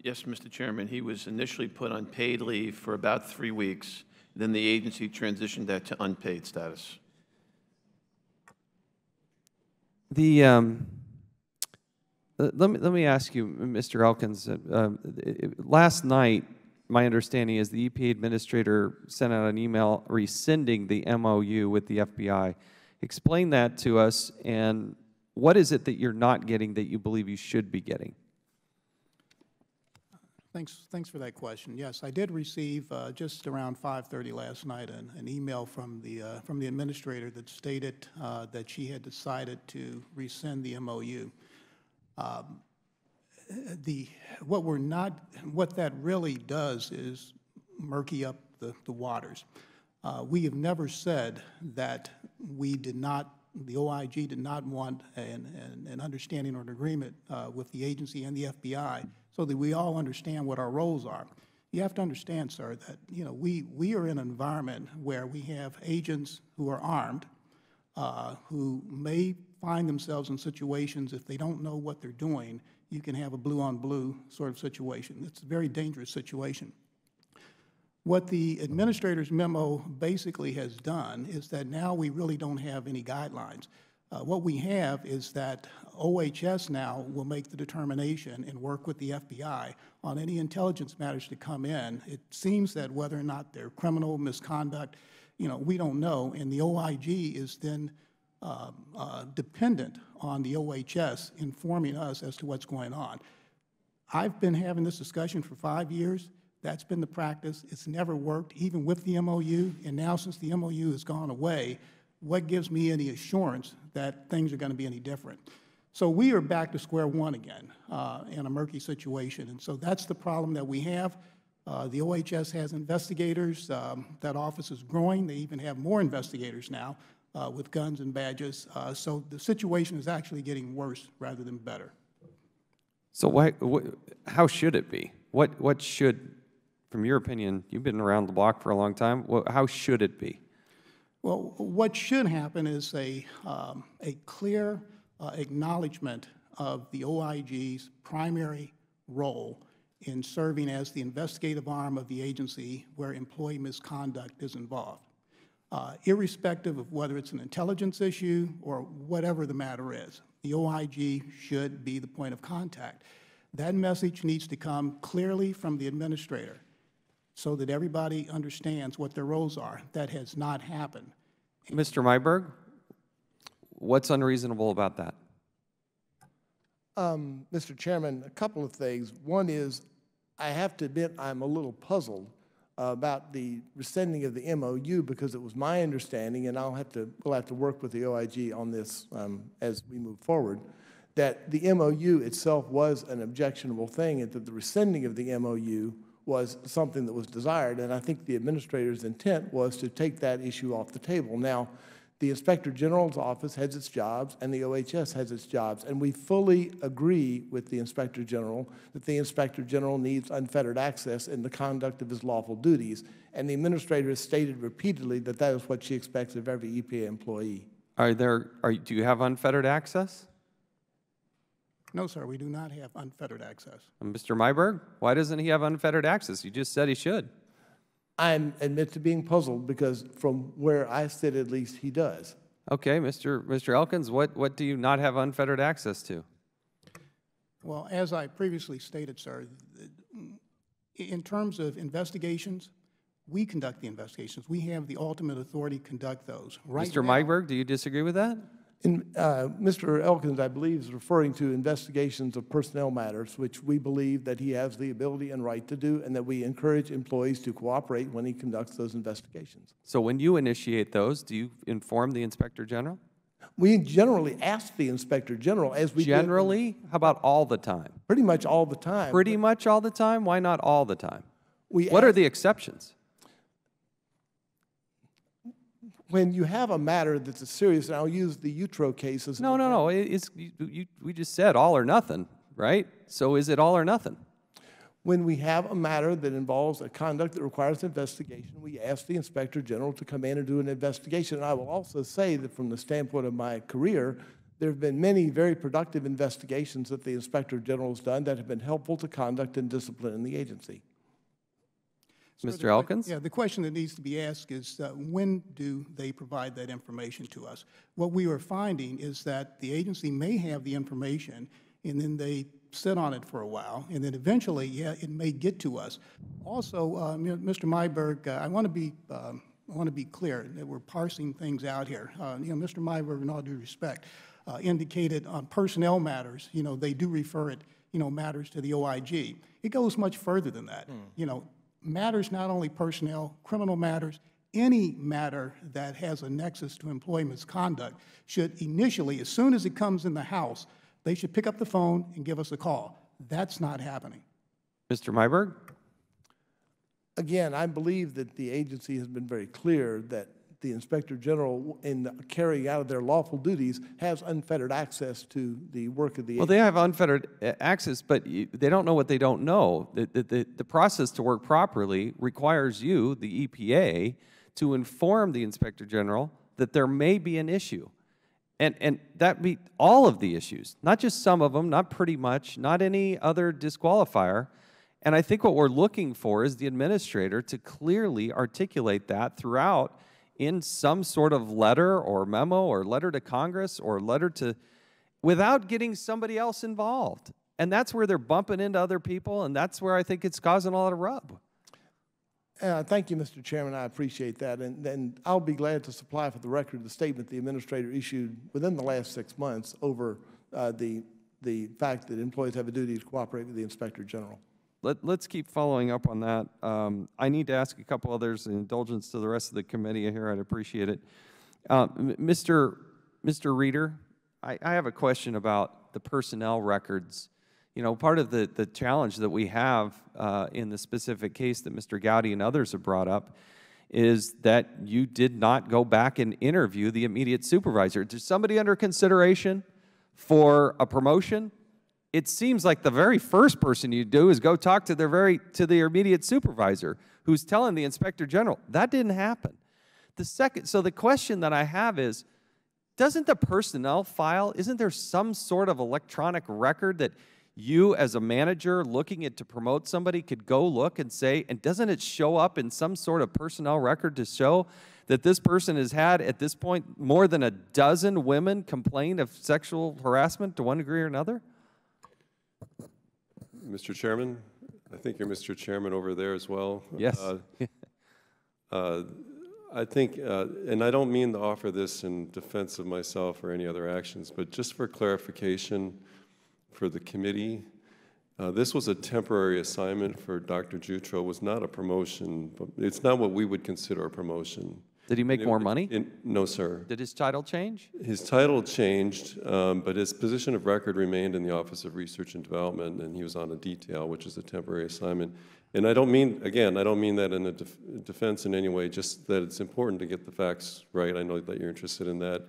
Yes, Mr. Chairman. He was initially put on paid leave for about 3 weeks. Then the agency transitioned that to unpaid status. Let me ask you, Mr. Elkins. Last night, my understanding is the EPA administrator sent out an email rescinding the MOU with the FBI. Explain that to us, and what is it that you're not getting that you believe you should be getting? Thanks for that question. Yes, I did receive just around 5:30 last night an email from the administrator that stated that she had decided to rescind the MOU. What that really does is murky up the waters. We have never said that the OIG did not want an understanding or an agreement with the agency and the FBI so that we all understand what our roles are. You have to understand, sir, that we are in an environment where we have agents who are armed, who may find themselves in situations, if they don't know what they're doing, you can have a blue-on-blue sort of situation. It's a very dangerous situation. What the administrator's memo basically has done is that now we really don't have any guidelines. What we have is that OHS now will make the determination and work with the FBI on any intelligence matters to come in. It seems that whether or not they're criminal misconduct, we don't know, and the OIG is then dependent on the OHS informing us as to what's going on. I've been having this discussion for 5 years. That's been the practice. It's never worked, even with the MOU, and now since the MOU has gone away, what gives me any assurance that things are going to be any different? So we are back to square one again in a murky situation, and so that's the problem that we have. The OHS has investigators. That office is growing. They even have more investigators now with guns and badges. So the situation is actually getting worse rather than better. So how should it be? What should, from your opinion, you've been around the block for a long time, how should it be? Well, what should happen is a clear acknowledgement of the OIG's primary role in serving as the investigative arm of the agency where employee misconduct is involved. Irrespective of whether it's an intelligence issue or whatever the matter is, the OIG should be the point of contact. That message needs to come clearly from the administrator so that everybody understands what their roles are. That has not happened. Mr. Myberg, what's unreasonable about that? Mr. Chairman, a couple of things. One is, I have to admit I'm a little puzzled about the rescinding of the MOU, because it was my understanding, and we'll have to work with the OIG on this as we move forward, that the MOU itself was an objectionable thing, and that the rescinding of the MOU was something that was desired, and I think the administrator's intent was to take that issue off the table. Now, the Inspector General's office has its jobs, and the OHS has its jobs, and we fully agree with the Inspector General that the Inspector General needs unfettered access in the conduct of his lawful duties, and the administrator has stated repeatedly that that is what she expects of every EPA employee. Do you have unfettered access? No, sir, we do not have unfettered access. Mr. Myberg, why doesn't he have unfettered access? You just said he should. I admit to being puzzled, because from where I sit, at least, he does. Okay, Mr. Elkins, what do you not have unfettered access to? Well, as I previously stated, sir, in terms of investigations, we conduct the investigations. We have the ultimate authority to conduct those. Right Mr. now, Myberg, do you disagree with that? Mr. Elkins, I believe, is referring to investigations of personnel matters, which we believe that he has the ability and right to do, and that we encourage employees to cooperate when he conducts those investigations. So when you initiate those, do you inform the Inspector General? We generally ask the Inspector General, as we Generally? How about all the time? Pretty much all the time. Pretty much all the time? Why not all the time? What are the exceptions? When you have a matter that's a serious, and I'll use the Utro case as an No. We just said all or nothing, right? So is it all or nothing? When we have a matter that involves a conduct that requires investigation, we ask the Inspector General to come in and do an investigation. And I will also say that from the standpoint of my career, there have been many very productive investigations that the Inspector General has done that have been helpful to conduct and discipline in the agency. Mr. Elkins? Yeah, the question that needs to be asked is when do they provide that information to us? What we are finding is that the agency may have the information, and then they sit on it for a while, and then eventually, yeah, it may get to us. Also, Mr. Myberg, I want to be clear that we're parsing things out here. Mr. Myberg, in all due respect, indicated on personnel matters, they do refer it, matters to the OIG. It goes much further than that. Matters not only personnel, criminal matters, any matter that has a nexus to employee misconduct should initially, as soon as it comes in the House, they should pick up the phone and give us a call. That's not happening. Mr. Myberg? Again, I believe that the agency has been very clear that the Inspector General, in carrying out of their lawful duties, has unfettered access to the work of the agency. Well, they have unfettered access, but they don't know what they don't know. The process to work properly requires you, the EPA, to inform the Inspector General that there may be an issue. And that be all of the issues, not just some of them, not pretty much, not any other disqualifier. And I think what we're looking for is the administrator to clearly articulate that throughout in some sort of letter or memo or letter to Congress or letter to, without getting somebody else involved. And that's where they're bumping into other people, and that's where I think it's causing a lot of rub. Thank you, Mr. Chairman. I appreciate that. And I'll be glad to supply for the record the statement the administrator issued within the last 6 months over the fact that employees have a duty to cooperate with the Inspector General. Let's keep following up on that. I need to ask a couple others in indulgence to the rest of the committee here. I'd appreciate it. Mr. Reeder, I have a question about the personnel records. Part of the challenge that we have in the specific case that Mr. Gowdy and others have brought up is that you did not go back and interview the immediate supervisor. Is somebody under consideration for a promotion? It seems like the very first person you do is go talk to their immediate supervisor who's telling the Inspector General. That didn't happen. So the question that I have is, doesn't the personnel file, isn't there some sort of electronic record that you as a manager looking to promote somebody could go look and say, and doesn't it show up in some sort of personnel record to show that this person has had, at this point, more than a dozen women complain of sexual harassment to one degree or another? Mr. Chairman, I think you're Mr. Chairman over there as well. Yes. I think, and I don't mean to offer this in defense of myself or any other actions, but just for clarification for the committee, this was a temporary assignment for Dr. Jutro. It was not a promotion. But it's not what we would consider a promotion. Did he make more money? No, sir. Did his title change? His title changed, but his position of record remained in the Office of Research and Development, and he was on a detail, which is a temporary assignment. And I don't mean, again, I don't mean that in a defense in any way, just that it's important to get the facts right. I know that you're interested in that.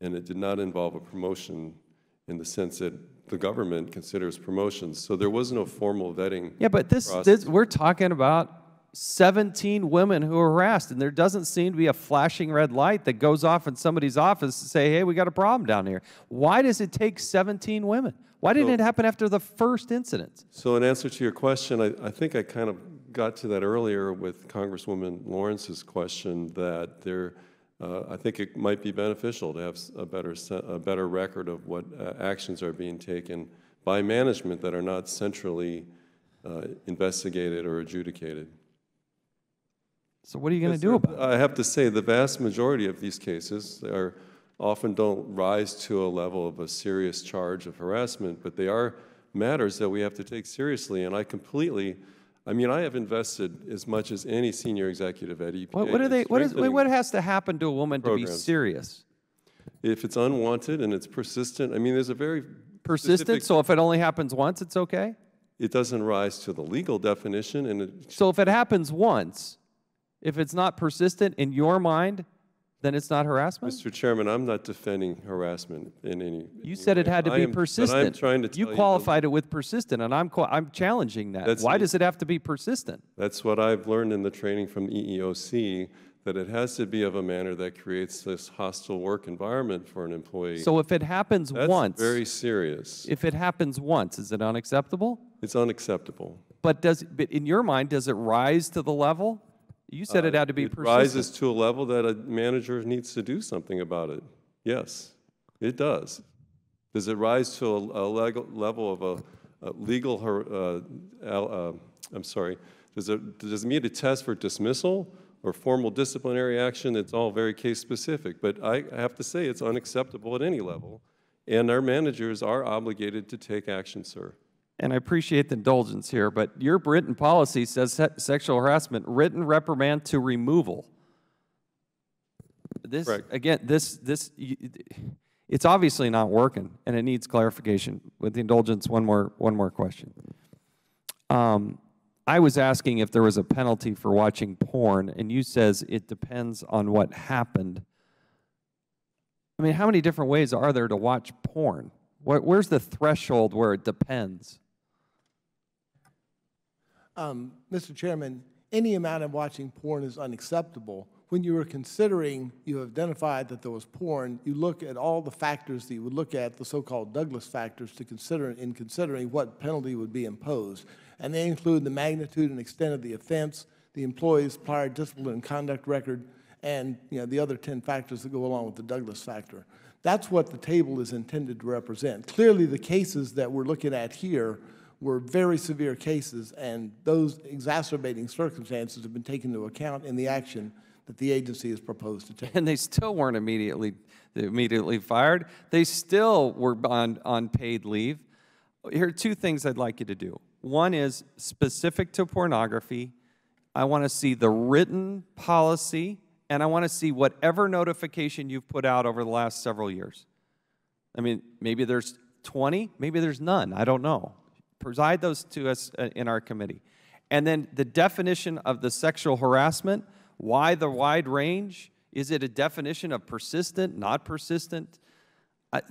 And it did not involve a promotion in the sense that the government considers promotions. So there was no formal vetting. Yeah, but we're talking about 17 women who are harassed, and there doesn't seem to be a flashing red light that goes off in somebody's office to say, hey, we got a problem down here. Why does it take 17 women? Why didn't it happen after the first incident? So in answer to your question, I think I kind of got to that earlier with Congresswoman Lawrence's question that I think it might be beneficial to have a better record of what actions are being taken by management that are not centrally investigated or adjudicated. So what are you going to do about it? I have to say the vast majority of these cases often don't rise to a level of a serious charge of harassment, but they are matters that we have to take seriously. And I mean, I have invested as much as any senior executive at EPA. What has to happen to a woman to be serious? If it's unwanted and it's persistent, I mean, there's a very persistent. So if it only happens once, it's okay? It doesn't rise to the legal definition. So if it happens once, if it's not persistent in your mind, then it's not harassment? Mr. Chairman, I'm not defending harassment in any You said it had to be persistent. But I'm trying to tell you qualified it with persistent, and I'm challenging that. Why does it have to be persistent? That's what I've learned in the training from the EEOC, that it has to be of a manner that creates this hostile work environment for an employee. So if it happens once, that's very serious. If it happens once, is it unacceptable? It's unacceptable. But in your mind, does it rise to the level? You said it had to be persistent. It rises to a level that a manager needs to do something about it. Yes, it does. Does it rise to a level of a legal, I'm sorry, does it meet a test for dismissal or formal disciplinary action? It's all very case specific, but I have to say it's unacceptable at any level, and our managers are obligated to take action, sir. And I appreciate the indulgence here, but your written policy says sexual harassment, written reprimand to removal. This, again, it's obviously not working, and it needs clarification. With the indulgence, one more question. I was asking if there was a penalty for watching porn, and you says it depends on what happened. I mean, how many different ways are there to watch porn? Where's the threshold where it depends? Mr. Chairman, any amount of watching porn is unacceptable. When you were considering, you identified that there was porn, you look at all the factors that you would look at, the so-called Douglas factors, to consider in considering what penalty would be imposed. And they include the magnitude and extent of the offense, the employee's prior discipline and conduct record, and the other 10 factors that go along with the Douglas factor. That's what the table is intended to represent. Clearly, the cases that we're looking at here were very severe cases, and those exacerbating circumstances have been taken into account in the action that the agency has proposed to take. And they still weren't immediately fired. They still were on paid leave. Here are two things I'd like you to do. One is specific to pornography. I want to see the written policy, and I want to see whatever notification you've put out over the last several years. I mean, maybe there's 20, maybe there's none. I don't know. Provide those to us in our committee. And then the definition of the sexual harassment, why the wide range? Is it a definition of persistent, not persistent?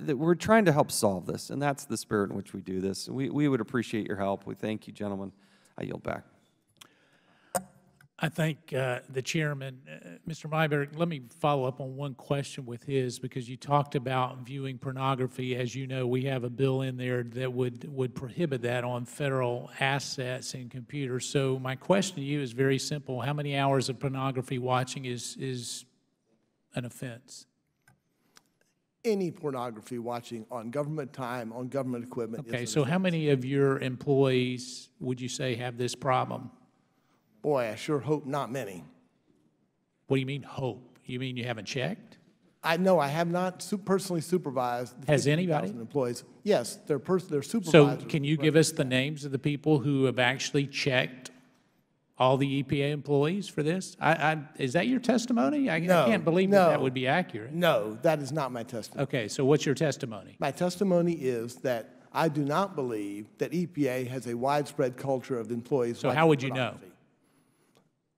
We're trying to help solve this, and that's the spirit in which we do this. We would appreciate your help. We thank you, gentlemen. I yield back. I thank the chairman Mr. Myberg, let me follow up on one question with his, because you talked about viewing pornography. As you know, we have a bill in there that would prohibit that on federal assets and computers. So my question to you is very simple. How many hours of pornography watching is an offense? Any pornography watching on government time, on government equipment. Okay, so how many of your employees would you say have this problem? Boy, I sure hope not many. What do you mean hope? You mean you haven't checked? I have not personally supervised. Has anybody? Employees. Yes, they're supervisors. So can you give us the names of the people who have actually checked all the EPA employees for this? Is that your testimony? I can't believe that would be accurate. No, that is not my testimony. Okay, so what's your testimony? My testimony is that I do not believe that EPA has a widespread culture of employees. So how would you know?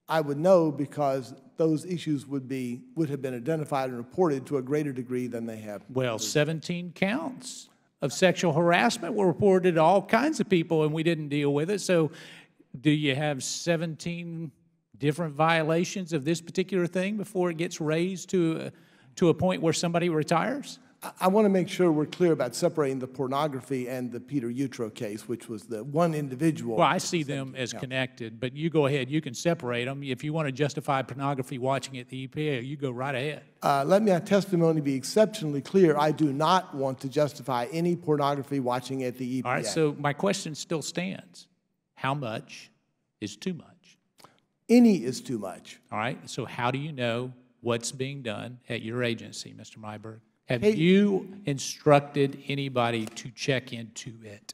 I would know because those issues would have been identified and reported to a greater degree than they have. Well, 17 counts of sexual harassment were reported to all kinds of people, and we didn't deal with it. So do you have 17 different violations of this particular thing before it gets raised to a point where somebody retires? I want to make sure we're clear about separating the pornography and the Peter Utro case, which was the one individual. Well, I see them as connected, but you go ahead. You can separate them. If you want to justify pornography watching at the EPA, you go right ahead. Let my testimony be exceptionally clear. I do not want to justify any pornography watching at the EPA. All right, so my question still stands. How much is too much? Any is too much. All right, so how do you know what's being done at your agency, Mr. Myberg? Have you instructed anybody to check into it?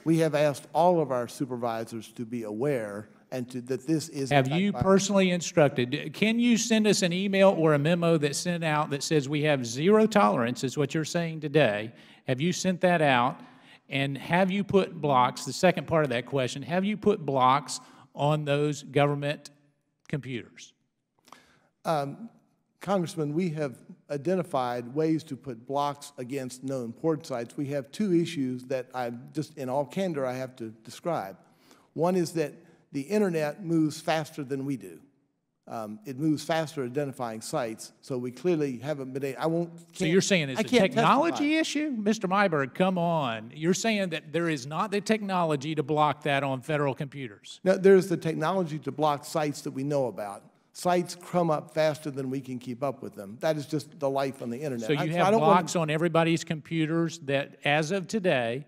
We have asked all of our supervisors to be aware and that this is... Have you personally instructed? Can you send us an email or a memo that's sent out that says we have zero tolerance, is what you're saying today? Have you sent that out? And have you put blocks, the second part of that question, have you put blocks on those government computers? Congressman, we have identified ways to put blocks against known porn sites. We have two issues that in all candor, I have to describe. One is that the internet moves faster than we do. It moves faster identifying sites, so we clearly haven't been able, So you're saying it's a technology issue? Mr. Myberg, come on. You're saying that there is not the technology to block that on federal computers? No, there's the technology to block sites that we know about. Sites crumb up faster than we can keep up with them. That is just the life on the internet. So you have blocks on everybody's computers that, as of today,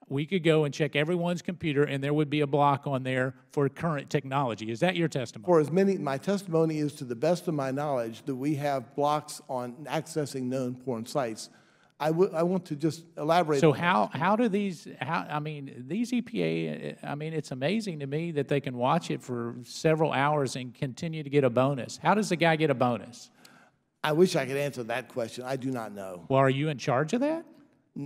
we could go and check everyone's computer and there would be a block on there for current technology. Is that your testimony? For as many, my testimony is to the best of my knowledge that we have blocks on accessing known porn sites. I want to just elaborate. So how do these, I mean, these EPA, I mean, it's amazing to me that they can watch it for several hours and continue to get a bonus. How does the guy get a bonus? I wish I could answer that question. I do not know. Well, are you in charge of that?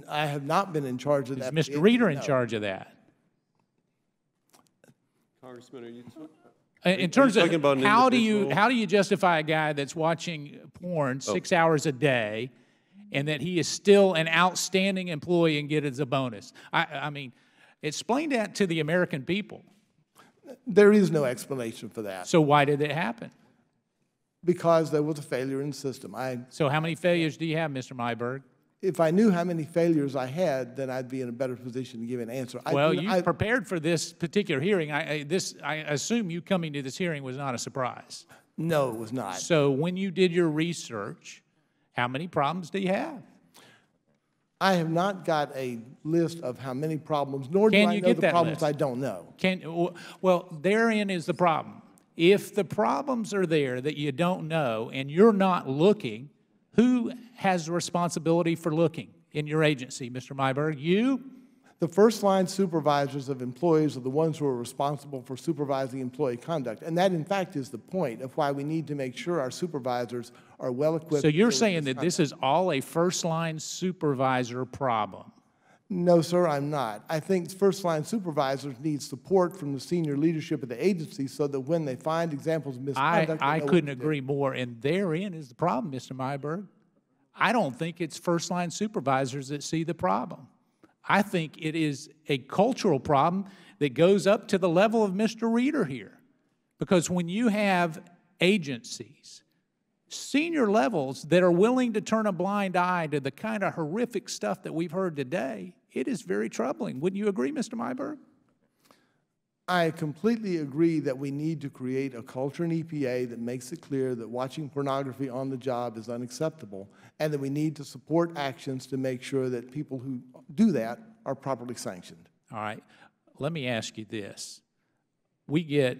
I have not been in charge of that. Is Mr. Reeder in charge of that? Congressman, are you in terms of how do you justify a guy that's watching porn 6 hours a day and that he is still an outstanding employee and get it as a bonus? I mean, explain that to the American people. There is no explanation for that. So why did it happen? Because there was a failure in the system. So how many failures do you have, Mr. Myberg? If I knew how many failures I had, then I'd be in a better position to give an answer. Well, you prepared for this particular hearing. I assume you coming to this hearing was not a surprise. No, it was not. So when you did your research, how many problems do you have? I have not got a list of how many problems, nor do I know the problems I don't know. Well, therein is the problem. If the problems are there that you don't know and you're not looking, who has the responsibility for looking in your agency, Mr. Myberg? You? The first-line supervisors of employees are the ones who are responsible for supervising employee conduct. And that, in fact, is the point of why we need to make sure our supervisors are well-equipped. So you're saying that this is all a first-line supervisor problem? No, sir, I'm not. I think first-line supervisors need support from the senior leadership of the agency so that when they find examples of misconduct... I couldn't agree more, and therein is the problem, Mr. Myberg. I don't think it's first-line supervisors that see the problem. I think it is a cultural problem that goes up to the level of Mr. Reeder here. Because when you have agencies senior levels that are willing to turn a blind eye to the kind of horrific stuff that we've heard today, it is very troubling. Wouldn't you agree, Mr. Myberg? I completely agree that we need to create a culture in EPA that makes it clear that watching pornography on the job is unacceptable, and that we need to support actions to make sure that people who do that are properly sanctioned. All right. Let me ask you this. We get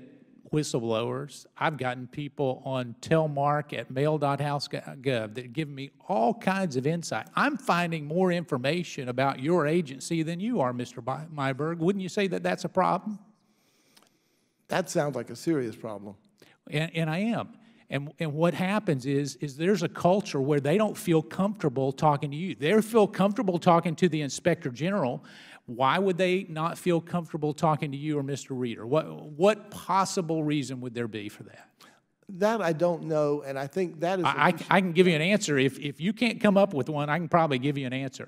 whistleblowers. I've gotten people on Telmark at mail.house.gov that give me all kinds of insight. I'm finding more information about your agency than you are, Mr. Myberg. Wouldn't you say that that's a problem? That sounds like a serious problem. And I am. And what happens is there's a culture where they don't feel comfortable talking to you. They feel comfortable talking to the Inspector General. Why would they not feel comfortable talking to you or Mr. Reeder? What possible reason would there be for that? That I don't know, and I think that is... I can give you an answer. If you can't come up with one, I can probably give you an answer.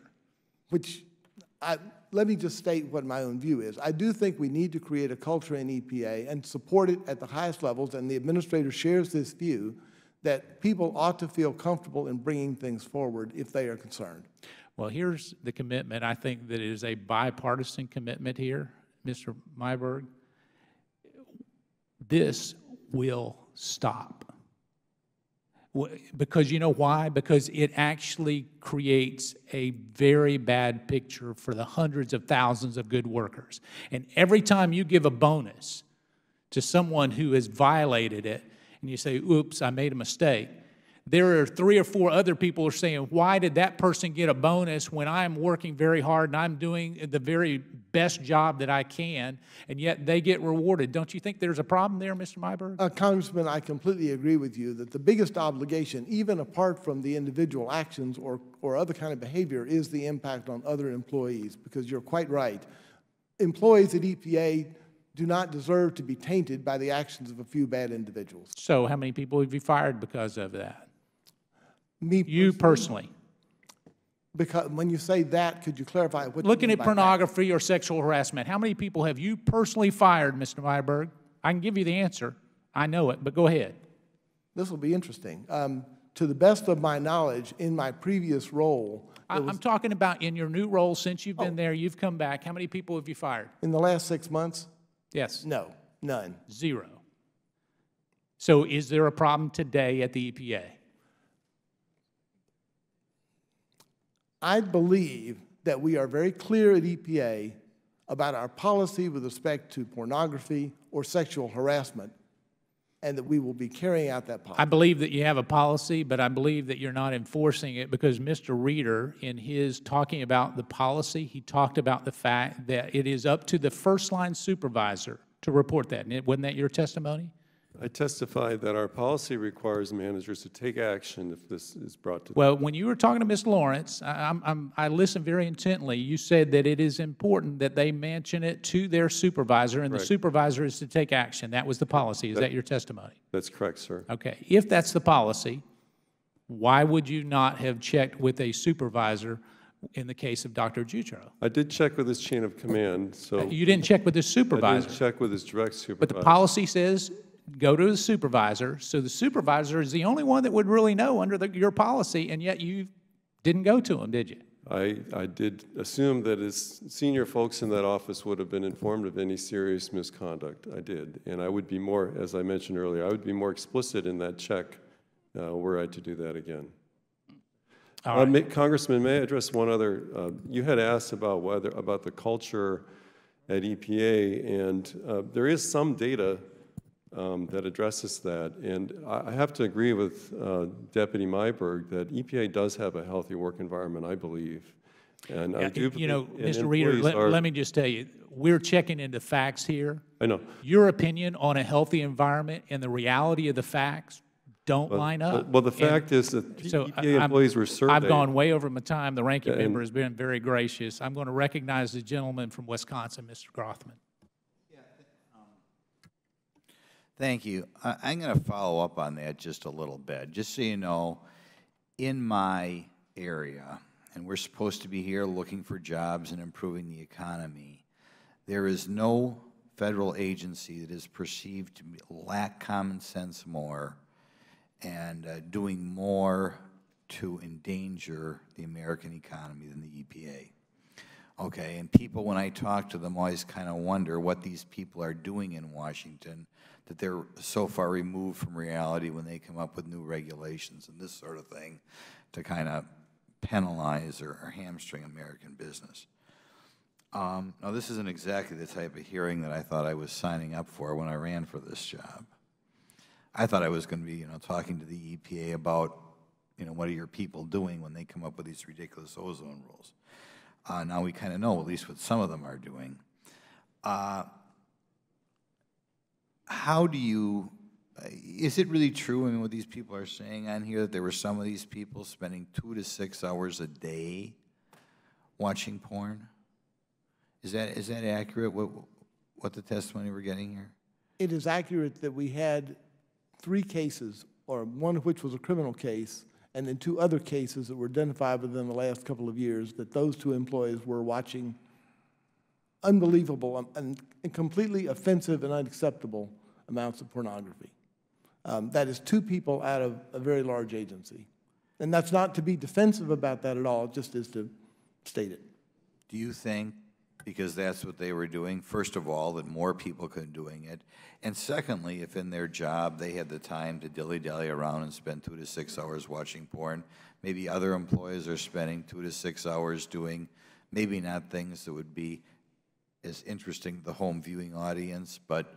Let me just state what my own view is. I do think we need to create a culture in EPA and support it at the highest levels, and the administrator shares this view, that people ought to feel comfortable in bringing things forward if they are concerned. Well, here's the commitment. I think that it is a bipartisan commitment here, Mr. Myberg. This will stop. Because you know why? Because it actually creates a very bad picture for the hundreds of thousands of good workers. And every time you give a bonus to someone who has violated it, and you say, oops, I made a mistake, there are 3 or 4 other people who are saying, why did that person get a bonus when I'm working very hard and I'm doing the very best job that I can, and yet they get rewarded? Don't you think there's a problem there, Mr. Myberg? Congressman, I completely agree with you that the biggest obligation, even apart from the individual actions or other kind of behavior, is the impact on other employees, because you're quite right. Employees at EPA do not deserve to be tainted by the actions of a few bad individuals. So how many people have you fired because of that? Me personally? You personally. Because when you say that, could you clarify what Looking you at mean by pornography or sexual harassment, how many people have you personally fired, Mr. Myberg? I can give you the answer. I know it, but go ahead. This will be interesting. To the best of my knowledge, in my previous role... I'm talking about in your new role since you've been there, you've come back. How many people have you fired? In the last 6 months? Yes. No, none. 0. So is there a problem today at the EPA? I believe that we are very clear at EPA about our policy with respect to pornography or sexual harassment, and that we will be carrying out that policy. I believe that you have a policy, but I believe that you're not enforcing it, because Mr. Reeder, in his talking about the policy, he talked about the fact that it is up to the first-line supervisor to report that. Wasn't that your testimony? I testified that our policy requires managers to take action if this is brought to them. Well, when you were talking to Ms. Lawrence, I listened very intently. You said that it is important that they mention it to their supervisor, and the supervisor is to take action. That was the policy. Is that your testimony? That's correct, sir. Okay. If that's the policy, why would you not have checked with a supervisor in the case of Dr. Jutro? I did check with his chain of command. So you didn't check with his supervisor. I did check with his direct supervisor. But the policy says go to the supervisor, so the supervisor is the only one that would really know under your policy, and yet you didn't go to him, did you? I did assume that his senior folks in that office would have been informed of any serious misconduct. I did. And I would be more, as I mentioned earlier, I would be more explicit in that check were I to do that again. Congressman, may I address one other? You had asked about about the culture at EPA, and there is some data that addresses that. And I have to agree with Deputy Myberg that EPA does have a healthy work environment, I believe. And I do, you know, Mr. Reeder, let me just tell you, we're checking into facts here. I know. Your opinion on a healthy environment and the reality of the facts don't line up. Well, the fact is that EPA employees were surveyed. I've gone way over my time. The ranking member has been very gracious. I'm going to recognize the gentleman from Wisconsin, Mr. Grothman. Thank you. I'm going to follow up on that just a little bit. Just so you know, in my area, and we're supposed to be here looking for jobs and improving the economy, there is no federal agency that is perceived to lack common sense more and doing more to endanger the American economy than the EPA. Okay, and people, when I talk to them, always kind of wonder what these people are doing in Washington, that they're so far removed from reality when they come up with new regulations and this sort of thing to kind of penalize or hamstring American business. Now, this isn't exactly the type of hearing that I thought I was signing up for when I ran for this job. I thought I was going to be, talking to the EPA about, what are your people doing when they come up with these ridiculous ozone rules. Now we kind of know, at least what some of them are doing. How do you, is it really true, what these people are saying on here, that there were some of these people spending 2 to 6 hours a day watching porn? Is that accurate, what the testimony we're getting here? It is accurate that we had 3 cases, or one of which was a criminal case, and then 2 other cases that were identified within the last couple of years, that those 2 employees were watching unbelievable and completely offensive and unacceptable amounts of pornography. That is 2 people out of a very large agency. And that's not to be defensive about that at all, it just is to state it. Do you think, because that's what they were doing, first of all, that more people could be doing it, and secondly, if in their job they had the time to dilly-dally around and spend 2 to 6 hours watching porn, maybe other employees are spending 2 to 6 hours doing maybe not things that would be as interesting to the home viewing audience, but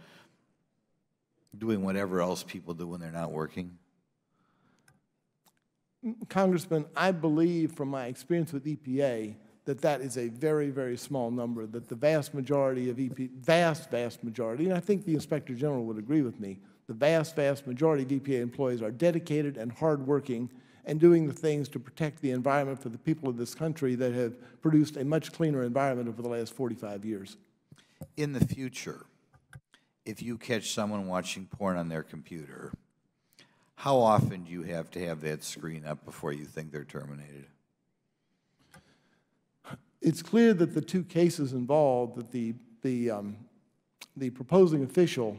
doing whatever else people do when they're not working? Congressman, I believe from my experience with EPA that is a very, very small number, that the vast majority of vast majority, and I think the Inspector General would agree with me, the vast majority of EPA employees are dedicated and hardworking and doing the things to protect the environment for the people of this country that have produced a much cleaner environment over the last 45 years. In the future, if you catch someone watching porn on their computer, how often do you have to have that screen up before you think they're terminated? It's clear that the 2 cases involved, that the proposing official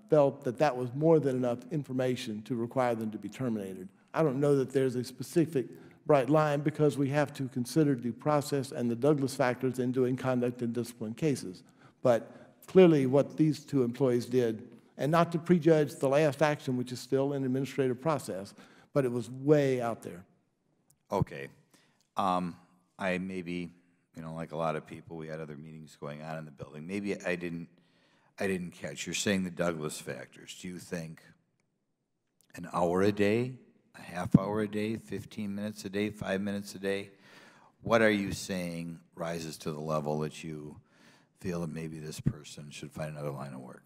felt that that was more than enough information to require them to be terminated. I don't know that there's a specific bright line, because we have to consider due process and the Douglas factors in doing conduct and discipline cases. But clearly what these 2 employees did, and not to prejudge the last action, which is still an administrative process, but it was way out there. Okay. I maybe, like a lot of people, we had other meetings going on in the building. Maybe I didn't catch. You're saying the Douglas factors. Do you think an hour a day, a half hour a day, 15 minutes a day, 5 minutes a day? What are you saying rises to the level that you feel that maybe this person should find another line of work?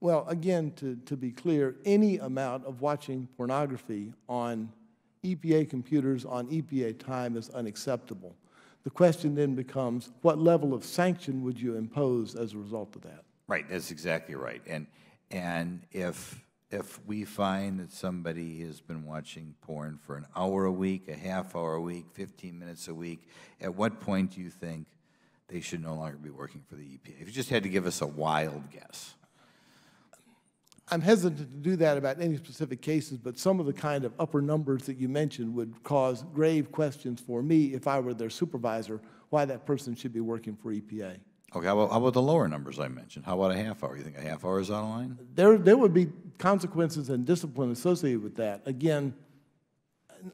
Well, again, to be clear, any amount of watching pornography on EPA computers on EPA time is unacceptable. The question then becomes, what level of sanction would you impose as a result of that? Right, that's exactly right. And if we find that somebody has been watching porn for an hour a week, a half hour a week, 15 minutes a week, at what point do you think they should no longer be working for the EPA? If you just had to give us a wild guess. I'm hesitant to do that about any specific cases, but some of the kind of upper numbers that you mentioned would cause grave questions for me if I were their supervisor, why that person should be working for EPA. Okay, how about the lower numbers I mentioned? How about a half hour? You think a half hour is out of line? There would be consequences and discipline associated with that. Again,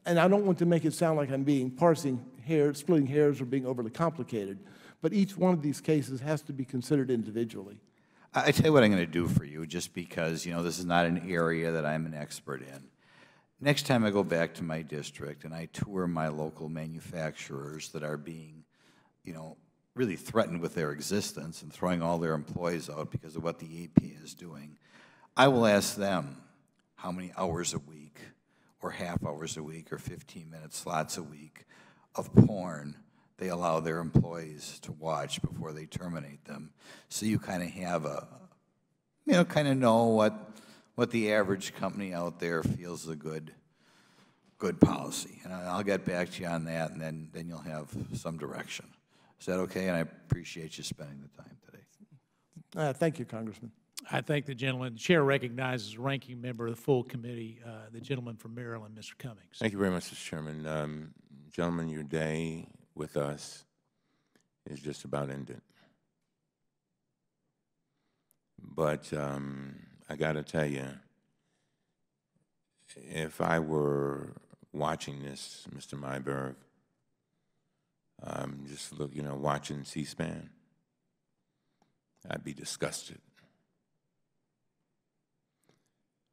and I don't want to make it sound like I'm being splitting hairs or being overly complicated, but each one of these cases has to be considered individually. I tell you what I'm going to do for you, just because, this is not an area that I'm an expert in. Next time I go back to my district and I tour my local manufacturers that are being, really threatened with their existence and throwing all their employees out because of what the EPA is doing, I will ask them how many hours a week or half hours a week or 15-minute slots a week of porn they allow their employees to watch before they terminate them. So you kind of have kind of know what the average company out there feels is a good policy. And I'll get back to you on that, and then you'll have some direction. Is that okay? And I appreciate you spending the time today. Thank you, Congressman. I thank the gentleman. The chair recognizes the ranking member of the full committee, the gentleman from Maryland, Mr. Cummings. Thank you very much, Mr. Chairman. Gentlemen, your day with us is just about ended. But I got to tell you, if I were watching this, Mr. Myberg, just look, watching C-SPAN, I'd be disgusted.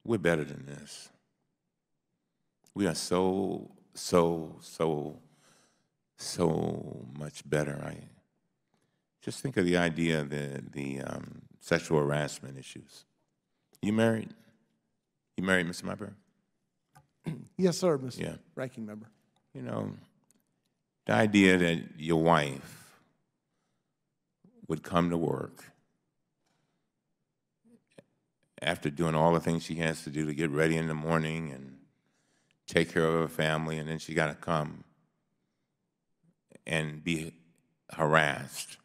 We're better than this. We are so much better. Just think of the idea of the sexual harassment issues. You married? You married, Mr. Myberg? Yes, sir, Mr. Ranking Member. The idea that your wife would come to work after doing all the things she has to do to get ready in the morning and take care of her family, and then she got to come and be harassed.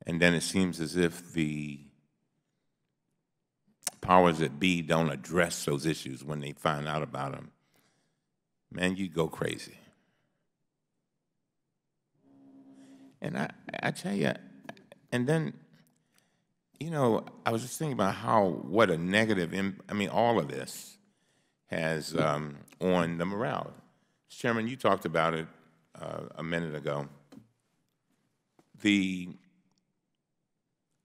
And then it seems as if the powers that be don't address those issues when they find out about them. Man, you go crazy. And I tell you, and then, I was just thinking about what a negative, all of this has on the morale. Chairman, you talked about it a minute ago. The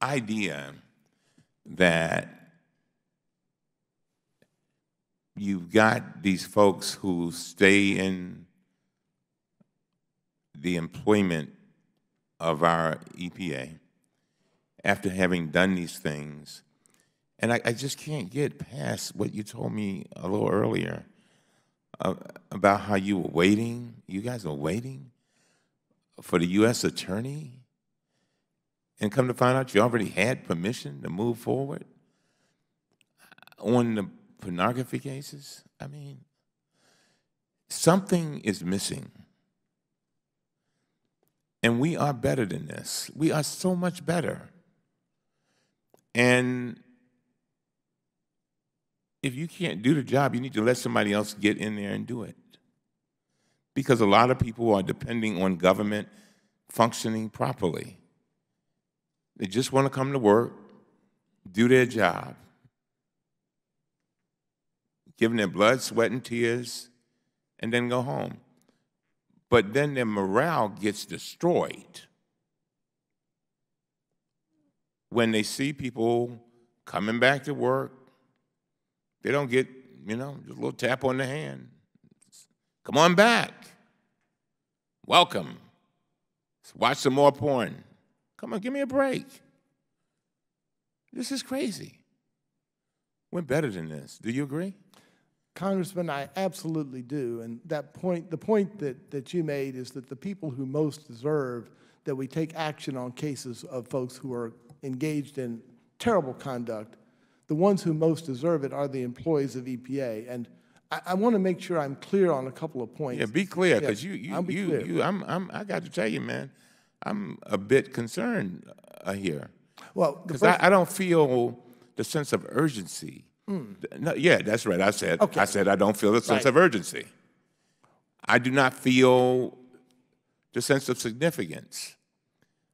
idea that you've got these folks who stay in the employment of our EPA after having done these things. And I just can't get past what you told me a little earlier about how you were waiting. You guys were waiting for the U.S. attorney, and come to find out you already had permission to move forward on the pornography cases. Something is missing. And we are better than this. We are so much better. And if you can't do the job, you need to let somebody else get in there and do it. Because a lot of people are depending on government functioning properly. They just want to come to work, do their job, give them their blood, sweat, and tears, and then go home. But then their morale gets destroyed when they see people coming back to work. They don't get, just a little tap on the hand. Come on back. Welcome. Let's watch some more porn. Come on, give me a break. This is crazy. We're better than this. Do you agree? Congressman, I absolutely do. And the point that you made is that the people who most deserve that we take action on cases of folks who are engaged in terrible conduct, the ones who most deserve it are the employees of EPA. And I want to make sure I'm clear on a couple of points. Yeah, be clear, because I got to tell you, man, I'm a bit concerned here. Well, because I don't feel the sense of urgency. No, yeah, that's right. I said I don't feel the sense of urgency. I do not feel the sense of significance.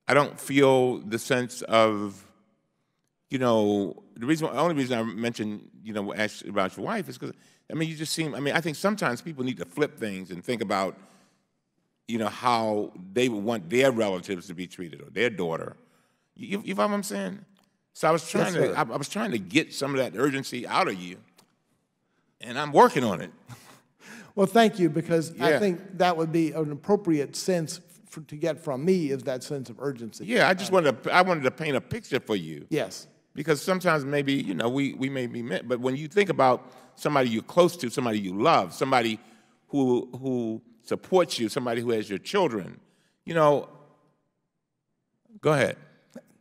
I don't feel the sense of, the only reason I mentioned, asked about your wife is because, you just seem, I think sometimes people need to flip things and think about, how they would want their relatives to be treated, or their daughter. You follow what I'm saying? So I was trying to get some of that urgency out of you, and I'm working on it. Well, thank you, because I think that would be an appropriate sense to get from me, is that sense of urgency. Yeah, I wanted to paint a picture for you. Yes. Because sometimes maybe, we may be met, but when you think about somebody you're close to, somebody you love, somebody who supports you, somebody who has your children, go ahead.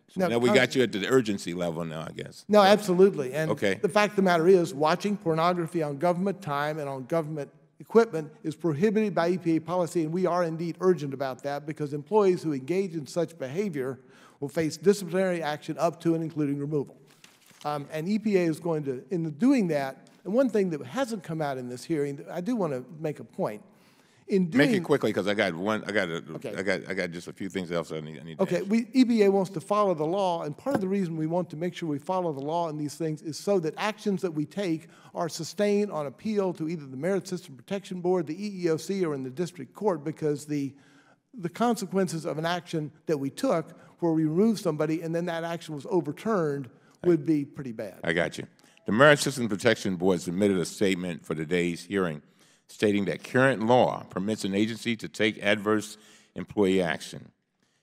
So now we got you at the urgency level now, I guess. No, absolutely. And okay. The fact of the matter is, watching pornography on government time and on government equipment is prohibited by EPA policy, and we are indeed urgent about that, because employees who engage in such behavior will face disciplinary action up to and including removal. And EPA is going to, in doing that, and one thing that hasn't come out in this hearing, I do want to make a point. In doing, Make it quickly, because I got Okay. I got just a few things else I need to okay, ask. EPA wants to follow the law, and part of the reason we want to make sure we follow the law in these things is so that actions that we take are sustained on appeal to either the Merit System Protection Board, the EEOC, or in the district court, because the consequences of an action that we took where we removed somebody and then that action was overturned would be pretty bad. I got you. The Merit System Protection Board submitted a statement for today's hearing stating that current law permits an agency to take adverse employee action,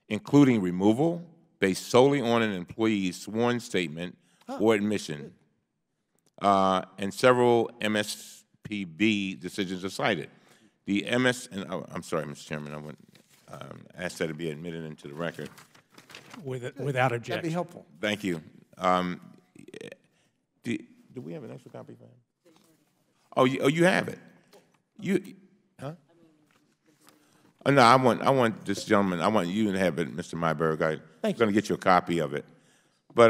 including removal based solely on an employee's sworn statement or admission, and several MSPB decisions are cited. The I'm sorry, Mr. Chairman, I would ask that it be admitted into the record. Without objection. That'd be helpful. Thank you. Do we have an extra copy for him? Oh, you have it. Huh? Oh, no, I want this gentleman. I want you to have it, Mr. Myberg. I'm going to get you a copy of it. But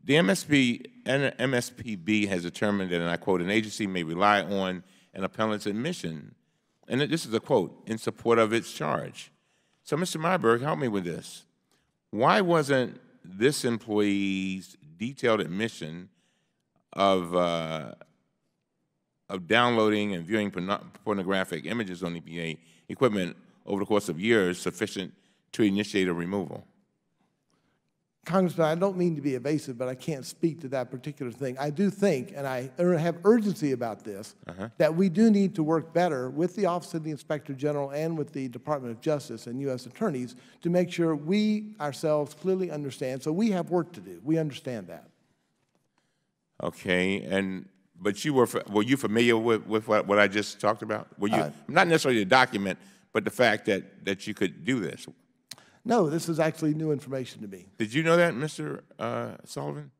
the MSPB has determined that, and I quote, an agency may rely on an appellant's admission, and this is a quote, in support of its charge. So, Mr. Myberg, help me with this. Why wasn't this employee's detailed admission of downloading and viewing pornographic images on EPA equipment over the course of years sufficient to initiate a removal? Congressman, I don't mean to be evasive, but I can't speak to that particular thing. I do think, and I have urgency about this, that we do need to work better with the Office of the Inspector General and with the Department of Justice and U.S. attorneys to make sure we ourselves clearly understand. So we have work to do. We understand that. Okay, but were you familiar with what I just talked about? Were you not necessarily the document, but the fact that you could do this? No, this is actually new information to me. Did you know that, Mr. Sullivan?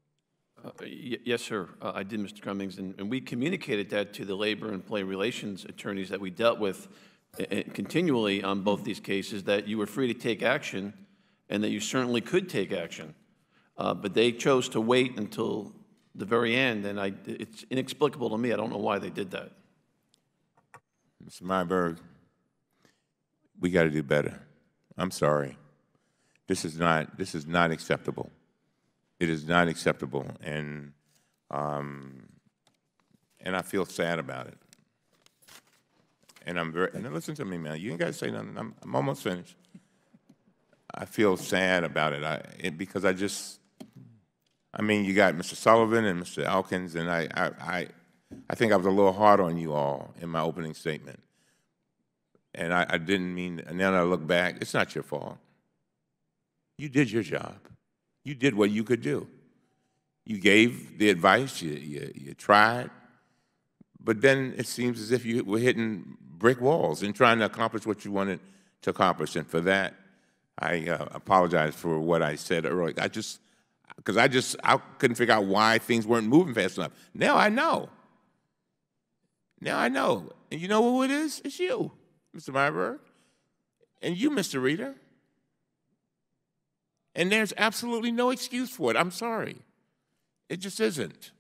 Yes, sir, I did, Mr. Cummings, and we communicated that to the labor and employee relations attorneys that we dealt with continually on both these cases, that you were free to take action and that you certainly could take action. But they chose to wait until the very end, and it's inexplicable to me. I don't know why they did that. Mr. Myberg, we got to do better. I'm sorry. This is not acceptable. It is not acceptable, and I feel sad about it. And listen to me, man. You ain't got to say nothing. I'm almost finished. I feel sad about it. Because I mean, you got Mr. Sullivan and Mr. Elkins, and I think I was a little hard on you all in my opening statement. And I didn't mean, and then I look back, it's not your fault. You did your job. You did what you could do. You gave the advice, you tried, but then it seems as if you were hitting brick walls and trying to accomplish what you wanted to accomplish. And for that, I apologize for what I said earlier. Because I couldn't figure out why things weren't moving fast enough. Now I know. Now I know. And you know who it is? It's you, Mr. Myberg. And you, Mr. Reeder. And there's absolutely no excuse for it. I'm sorry. It just isn't.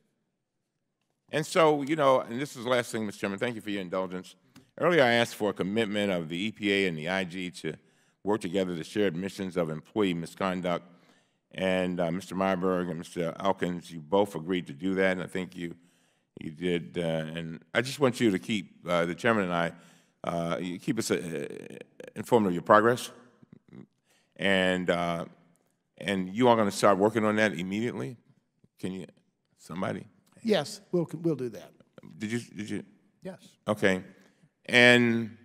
And so, and this is the last thing, Mr. Chairman, thank you for your indulgence. Earlier I asked for a commitment of the EPA and the IG to work together to share admissions of employee misconduct. And Mr. Myberg and Mr. Elkins, you both agreed to do that, and I think you did. And I just want you to keep, the chairman and I, you keep us informed of your progress. And you are going to start working on that immediately? Can you, somebody? Yes, we'll do that. Did you? Yes. Okay. And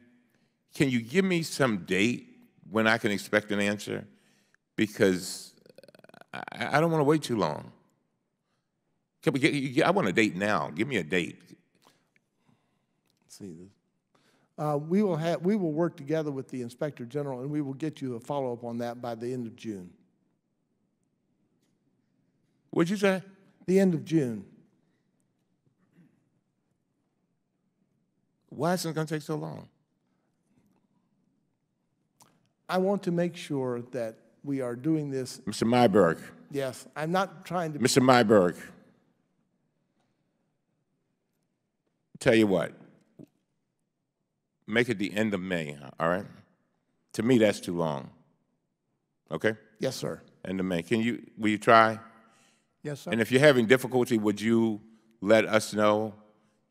can you give me some date when I can expect an answer? Because I don't want to wait too long. Can we get, I want a date now. Give me a date. Let's see this. We will work together with the Inspector General, and we will get you a follow-up on that by the end of June. What'd you say? The end of June. Why is it going to take so long? I want to make sure that we are doing this. Mr. Myberg. Yes, I'm not trying to. Mr. Myberg. Tell you what, make it the end of May, all right? To me, that's too long. Okay? Yes, sir. End of May. Will you try? Yes, sir. And if you're having difficulty, would you let us know?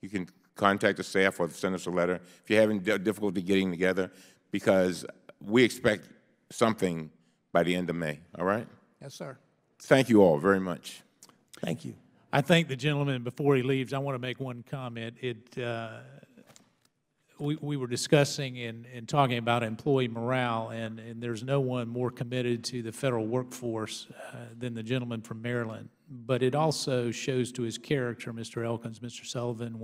You can contact the staff or send us a letter if you're having difficulty getting together, because we expect something by the end of May, all right? Yes, sir. Thank you all very much. Thank you. I thank the gentleman. Before he leaves, I want to make one comment. We were discussing and talking about employee morale, and there's no one more committed to the federal workforce than the gentleman from Maryland. But it also shows to his character, Mr. Elkins, Mr. Sullivan,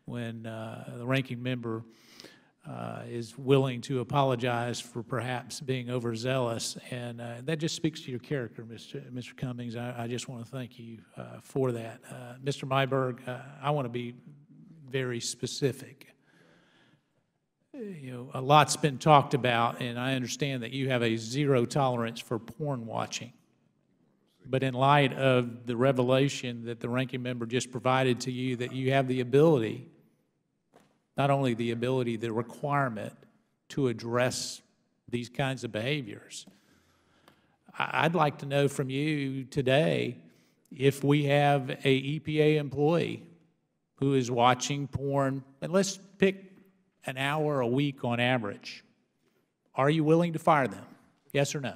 when the ranking member is willing to apologize for perhaps being overzealous, and that just speaks to your character, Mr. Cummings. I just want to thank you for that. Mr. Myberg, I want to be very specific. You know, a lot's been talked about, and I understand that you have a zero tolerance for porn watching. But in light of the revelation that the ranking member just provided to you, that you have the ability, not only the ability, the requirement to address these kinds of behaviors. I'd like to know from you today if we have a EPA employee who is watching porn, and let's pick an hour a week on average. Are you willing to fire them? Yes or no?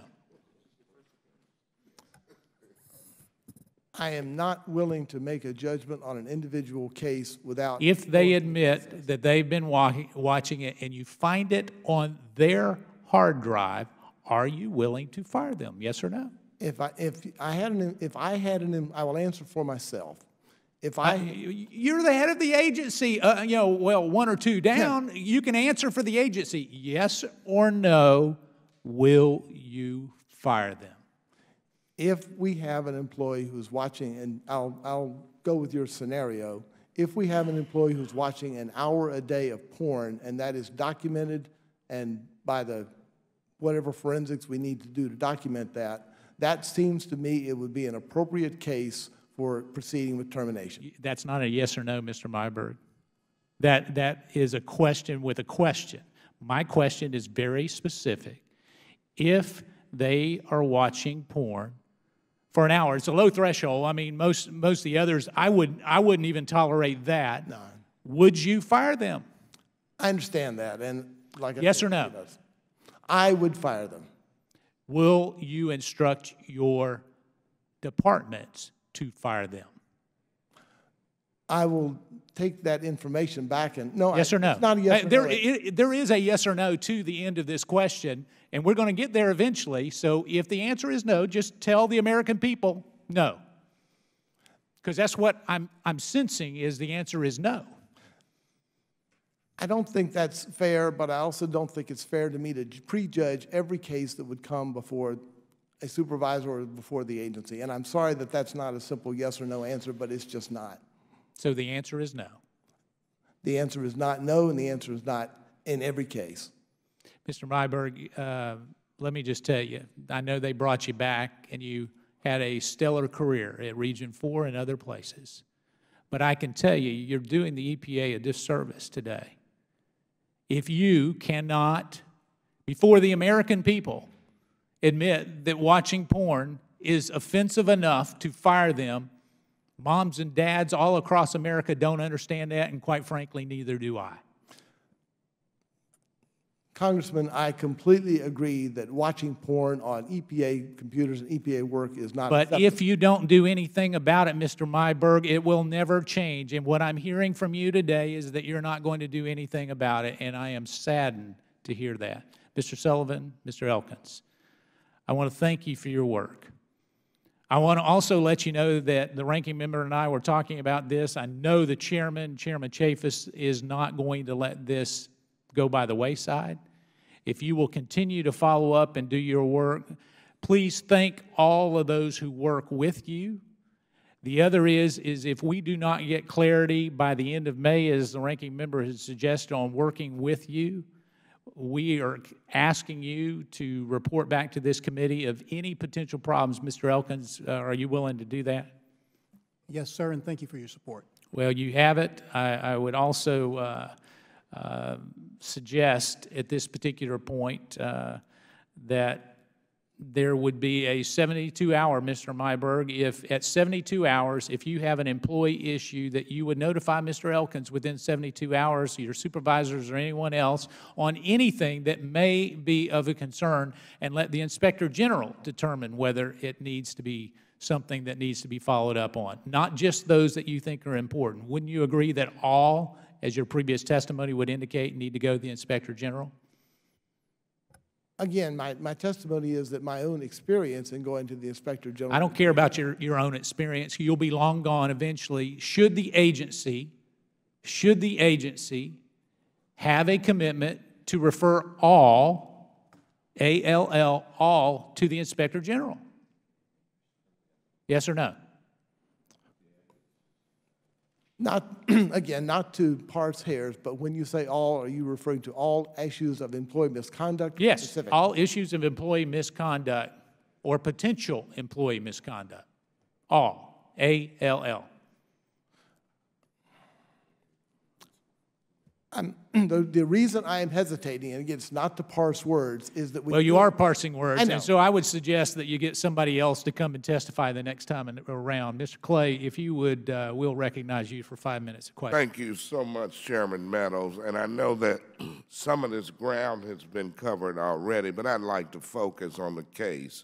I am not willing to make a judgment on an individual case without. If they admit that they've been watching it and you find it on their hard drive, are you willing to fire them? Yes or no? I will answer for myself. You're the head of the agency, well, one or two down. Yeah. You can answer for the agency. Yes or no, will you fire them? If we have an employee who's watching, and I'll go with your scenario, if we have an employee who's watching an hour a day of porn, and that is documented, and by the whatever forensics we need to do to document that, that seems to me it would be an appropriate case for proceeding with termination. That's not a yes or no, Mr. Myberg. That is a question with a question. My question is very specific. If they are watching porn for an hour, it's a low threshold. I mean, most of the others, I wouldn't even tolerate that. No. Would you fire them? I understand that, and like I yes said, or no? I would fire them. Will you instruct your departments to fire them? I will take that information back and no. Yes or no? It's not a yes or no. There is a yes or no to the end of this question, and we're going to get there eventually. So if the answer is no, just tell the American people no, because that's what I'm sensing is the answer is no. I don't think that's fair, but I also don't think it's fair to me to prejudge every case that would come before a supervisor or before the agency. And I'm sorry that that's not a simple yes or no answer, but it's just not. So the answer is no. The answer is not no, and the answer is not in every case. Mr. Myberg, let me just tell you, I know they brought you back and you had a stellar career at Region 4 and other places. But I can tell you, you're doing the EPA a disservice today. If you cannot, before the American people, admit that watching porn is offensive enough to fire them, moms and dads all across America don't understand that, and quite frankly, neither do I. Congressman, I completely agree that watching porn on EPA computers and EPA work is not acceptable. But if you don't do anything about it, Mr. Myberg, it will never change. And what I'm hearing from you today is that you're not going to do anything about it, and I am saddened to hear that. Mr. Sullivan, Mr. Elkins, I want to thank you for your work. I want to also let you know that the ranking member and I were talking about this. I know the chairman, Chairman Chaffetz, is not going to let this go by the wayside. If you will continue to follow up and do your work, please thank all of those who work with you. The other is if we do not get clarity by the end of May, as the ranking member has suggested, on working with you, we are asking you to report back to this committee of any potential problems. Mr. Elkins, are you willing to do that? Yes, sir, and thank you for your support. Well, you have it. I would also suggest at this particular point that there would be a 72-hour, Mr. Myberg, if at 72 hours, if you have an employee issue, that you would notify Mr. Elkins within 72 hours, your supervisors or anyone else, on anything that may be of a concern, and let the Inspector General determine whether it needs to be something that needs to be followed up on, not just those that you think are important. Wouldn't you agree that all, as your previous testimony would indicate, need to go to the Inspector General? Again, my testimony is that my own experience in going to the Inspector General. I don't care about your own experience. You'll be long gone eventually. Should the agency have a commitment to refer all, A-L-L, all, to the Inspector General? Yes or no? Not, again, not to parse hairs, but when you say all, are you referring to all issues of employee misconduct? Yes, specific? all issues of employee misconduct or potential employee misconduct. All, A-L-L. The reason I am hesitating, and again, it's not to parse words, is that Well, you are parsing words, I know. and so I would suggest that you get somebody else to come and testify the next time around. Mr. Clay, if you would, we'll recognize you for 5 minutes of questions. Thank you so much, Chairman Meadows. And I know that some of this ground has been covered already, but I'd like to focus on the case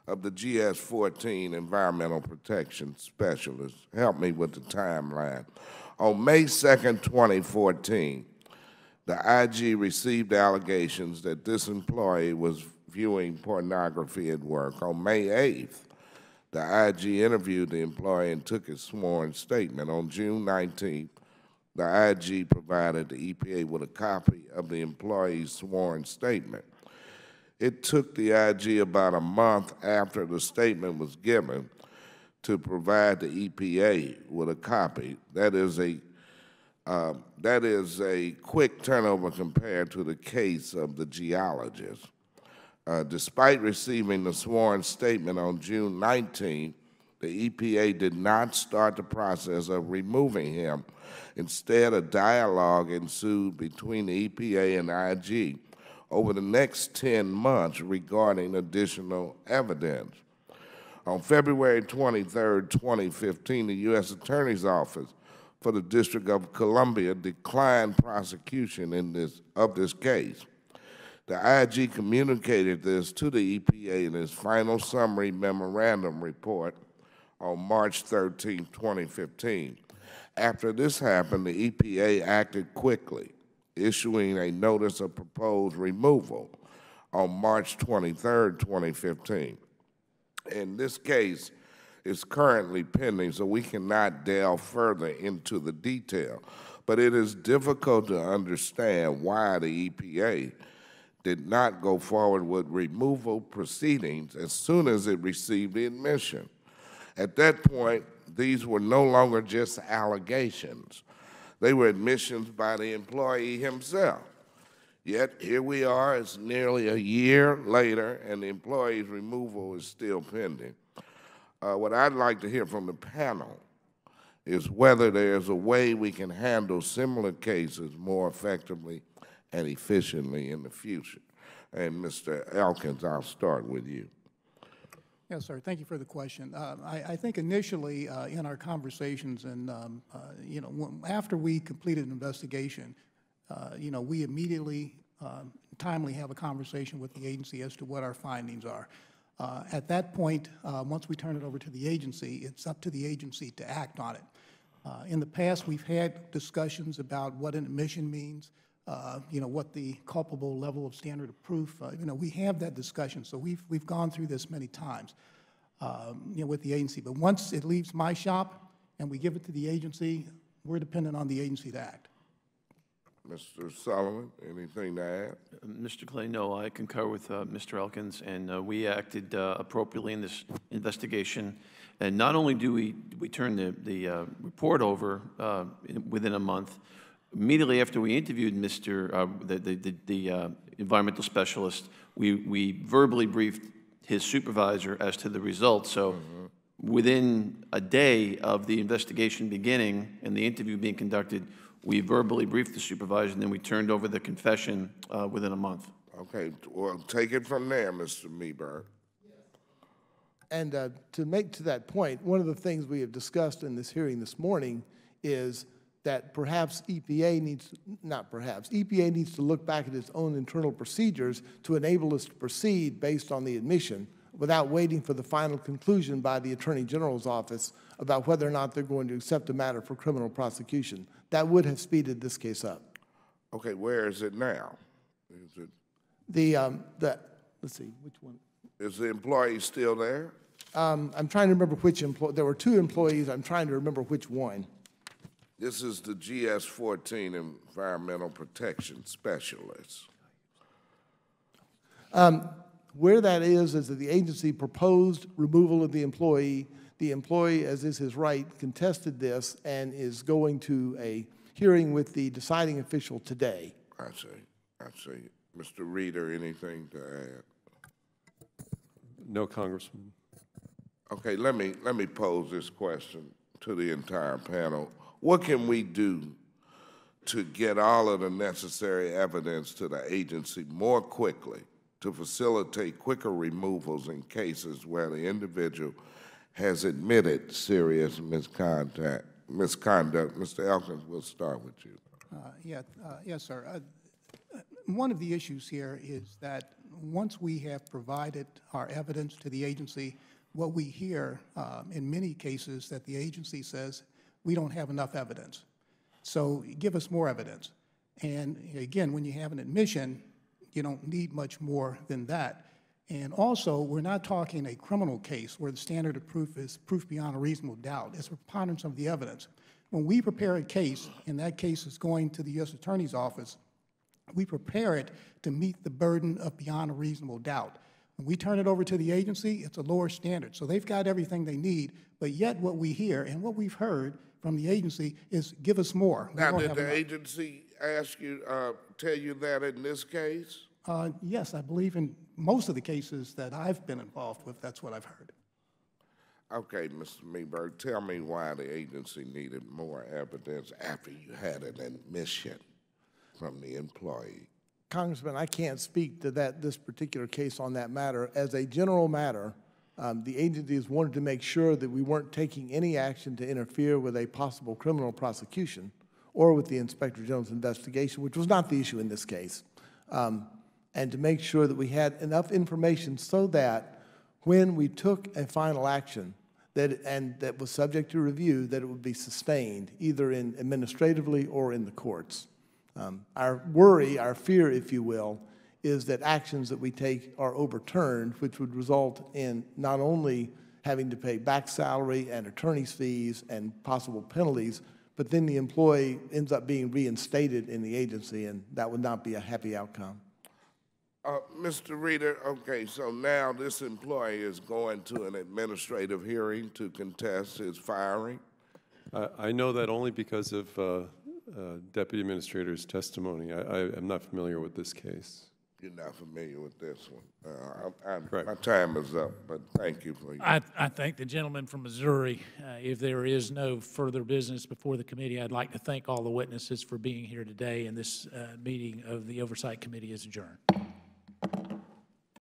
of the GS-14 Environmental Protection Specialist. Help me with the timeline. On May 2nd, 2014, the IG received allegations that this employee was viewing pornography at work. On May 8th, the IG interviewed the employee and took his sworn statement. On June 19th, the IG provided the EPA with a copy of the employee's sworn statement. It took the IG about a month after the statement was given to provide the EPA with a copy. That is a quick turnover compared to the case of the geologist. Despite receiving the sworn statement on June 19th, the EPA did not start the process of removing him. Instead, a dialogue ensued between the EPA and IG over the next 10 months regarding additional evidence. On February 23, 2015, the U.S. Attorney's Office for the District of Columbia declined prosecution of this case. The IG communicated this to the EPA in its final summary memorandum report on March 13, 2015. After this happened, the EPA acted quickly, issuing a notice of proposed removal on March 23, 2015. And this case is currently pending, so we cannot delve further into the detail. But it is difficult to understand why the EPA did not go forward with removal proceedings as soon as it received the admission. At that point, these were no longer just allegations. They were admissions by the employee himself. Yet, here we are, it's nearly a year later, and the employee's removal is still pending. What I'd like to hear from the panel is whether there's a way we can handle similar cases more effectively and efficiently in the future. And Mr. Elkins, I'll start with you. Yes, sir. Thank you for the question. I think initially in our conversations and, after we completed an investigation, we immediately, timely have a conversation with the agency as to what our findings are. At that point, once we turn it over to the agency, it's up to the agency to act on it. In the past, we've had discussions about what an admission means, what the culpable level of standard of proof. We have that discussion, so we've gone through this many times, with the agency. But once it leaves my shop and we give it to the agency, we're dependent on the agency to act. Mr. Sullivan, anything to add? Mr. Clay, no, I concur with Mr. Elkins, and we acted appropriately in this investigation. And not only do we turn the report over within a month, Immediately after we interviewed the environmental specialist, we verbally briefed his supervisor as to the results. So within a day of the investigation beginning and the interview being conducted, we verbally briefed the supervisor, and then we turned over the confession within a month. Okay, well, take it from there, Mr. Meeberg. And to make to that point, one of the things we have discussed in this hearing this morning is that perhaps EPA needs, not perhaps, EPA needs to look back at its own internal procedures to enable us to proceed based on the admission without waiting for the final conclusion by the Attorney General's office about whether or not they're going to accept a matter for criminal prosecution. That would have speeded this case up. Okay, where is it now? Is it, let's see, which one? is the employee still there? I'm trying to remember which employee. There were 2 employees. I'm trying to remember which one. This is the GS-14 Environmental Protection Specialist. Where that is that the agency proposed removal of the employee. The employee, as is his right, contested this and is going to a hearing with the deciding official today. I see. Mr. Reeder, anything to add? No, Congressman. Okay, let me pose this question to the entire panel. What can we do to get all of the necessary evidence to the agency more quickly to facilitate quicker removals in cases where the individual has admitted serious misconduct? Mr. Elkins, we'll start with you. Yes, sir. One of the issues here is that once we have provided our evidence to the agency, what we hear in many cases that the agency says, we don't have enough evidence. So give us more evidence. And again, when you have an admission, you don't need much more than that. And also, we're not talking a criminal case where the standard of proof is proof beyond a reasonable doubt. It's a preponderance of the evidence. When we prepare a case, and that case is going to the U.S. Attorney's Office, we prepare it to meet the burden of beyond a reasonable doubt. When we turn it over to the agency, it's a lower standard. So they've got everything they need, but yet what we hear and what we've heard from the agency is give us more. Now, did the agency ask you, tell you that in this case? Yes, I believe in most of the cases that I've been involved with, that's what I've heard. Okay, Mr. Meeberg, tell me why the agency needed more evidence after you had an admission from the employee. Congressman, I can't speak to this particular case on that matter. As a general matter, the agency has wanted to make sure that we weren't taking any action to interfere with a possible criminal prosecution or with the Inspector General's investigation, which was not the issue in this case, and to make sure that we had enough information so that when we took a final action that was subject to review, that it would be sustained either administratively or in the courts. Our worry, our fear, if you will, is that actions that we take are overturned, which would result in not only having to pay back salary and attorney's fees and possible penalties, but then the employee ends up being reinstated in the agency, and that would not be a happy outcome. Mr. Reeder, okay, so now this employee is going to an administrative hearing to contest his firing? I know that only because of Deputy Administrator's testimony. I am not familiar with this case. You're not familiar with this one. My time is up, but thank you for your... I thank the gentleman from Missouri. If there is no further business before the committee, I'd like to thank all the witnesses for being here today, and this meeting of the Oversight Committee is adjourned.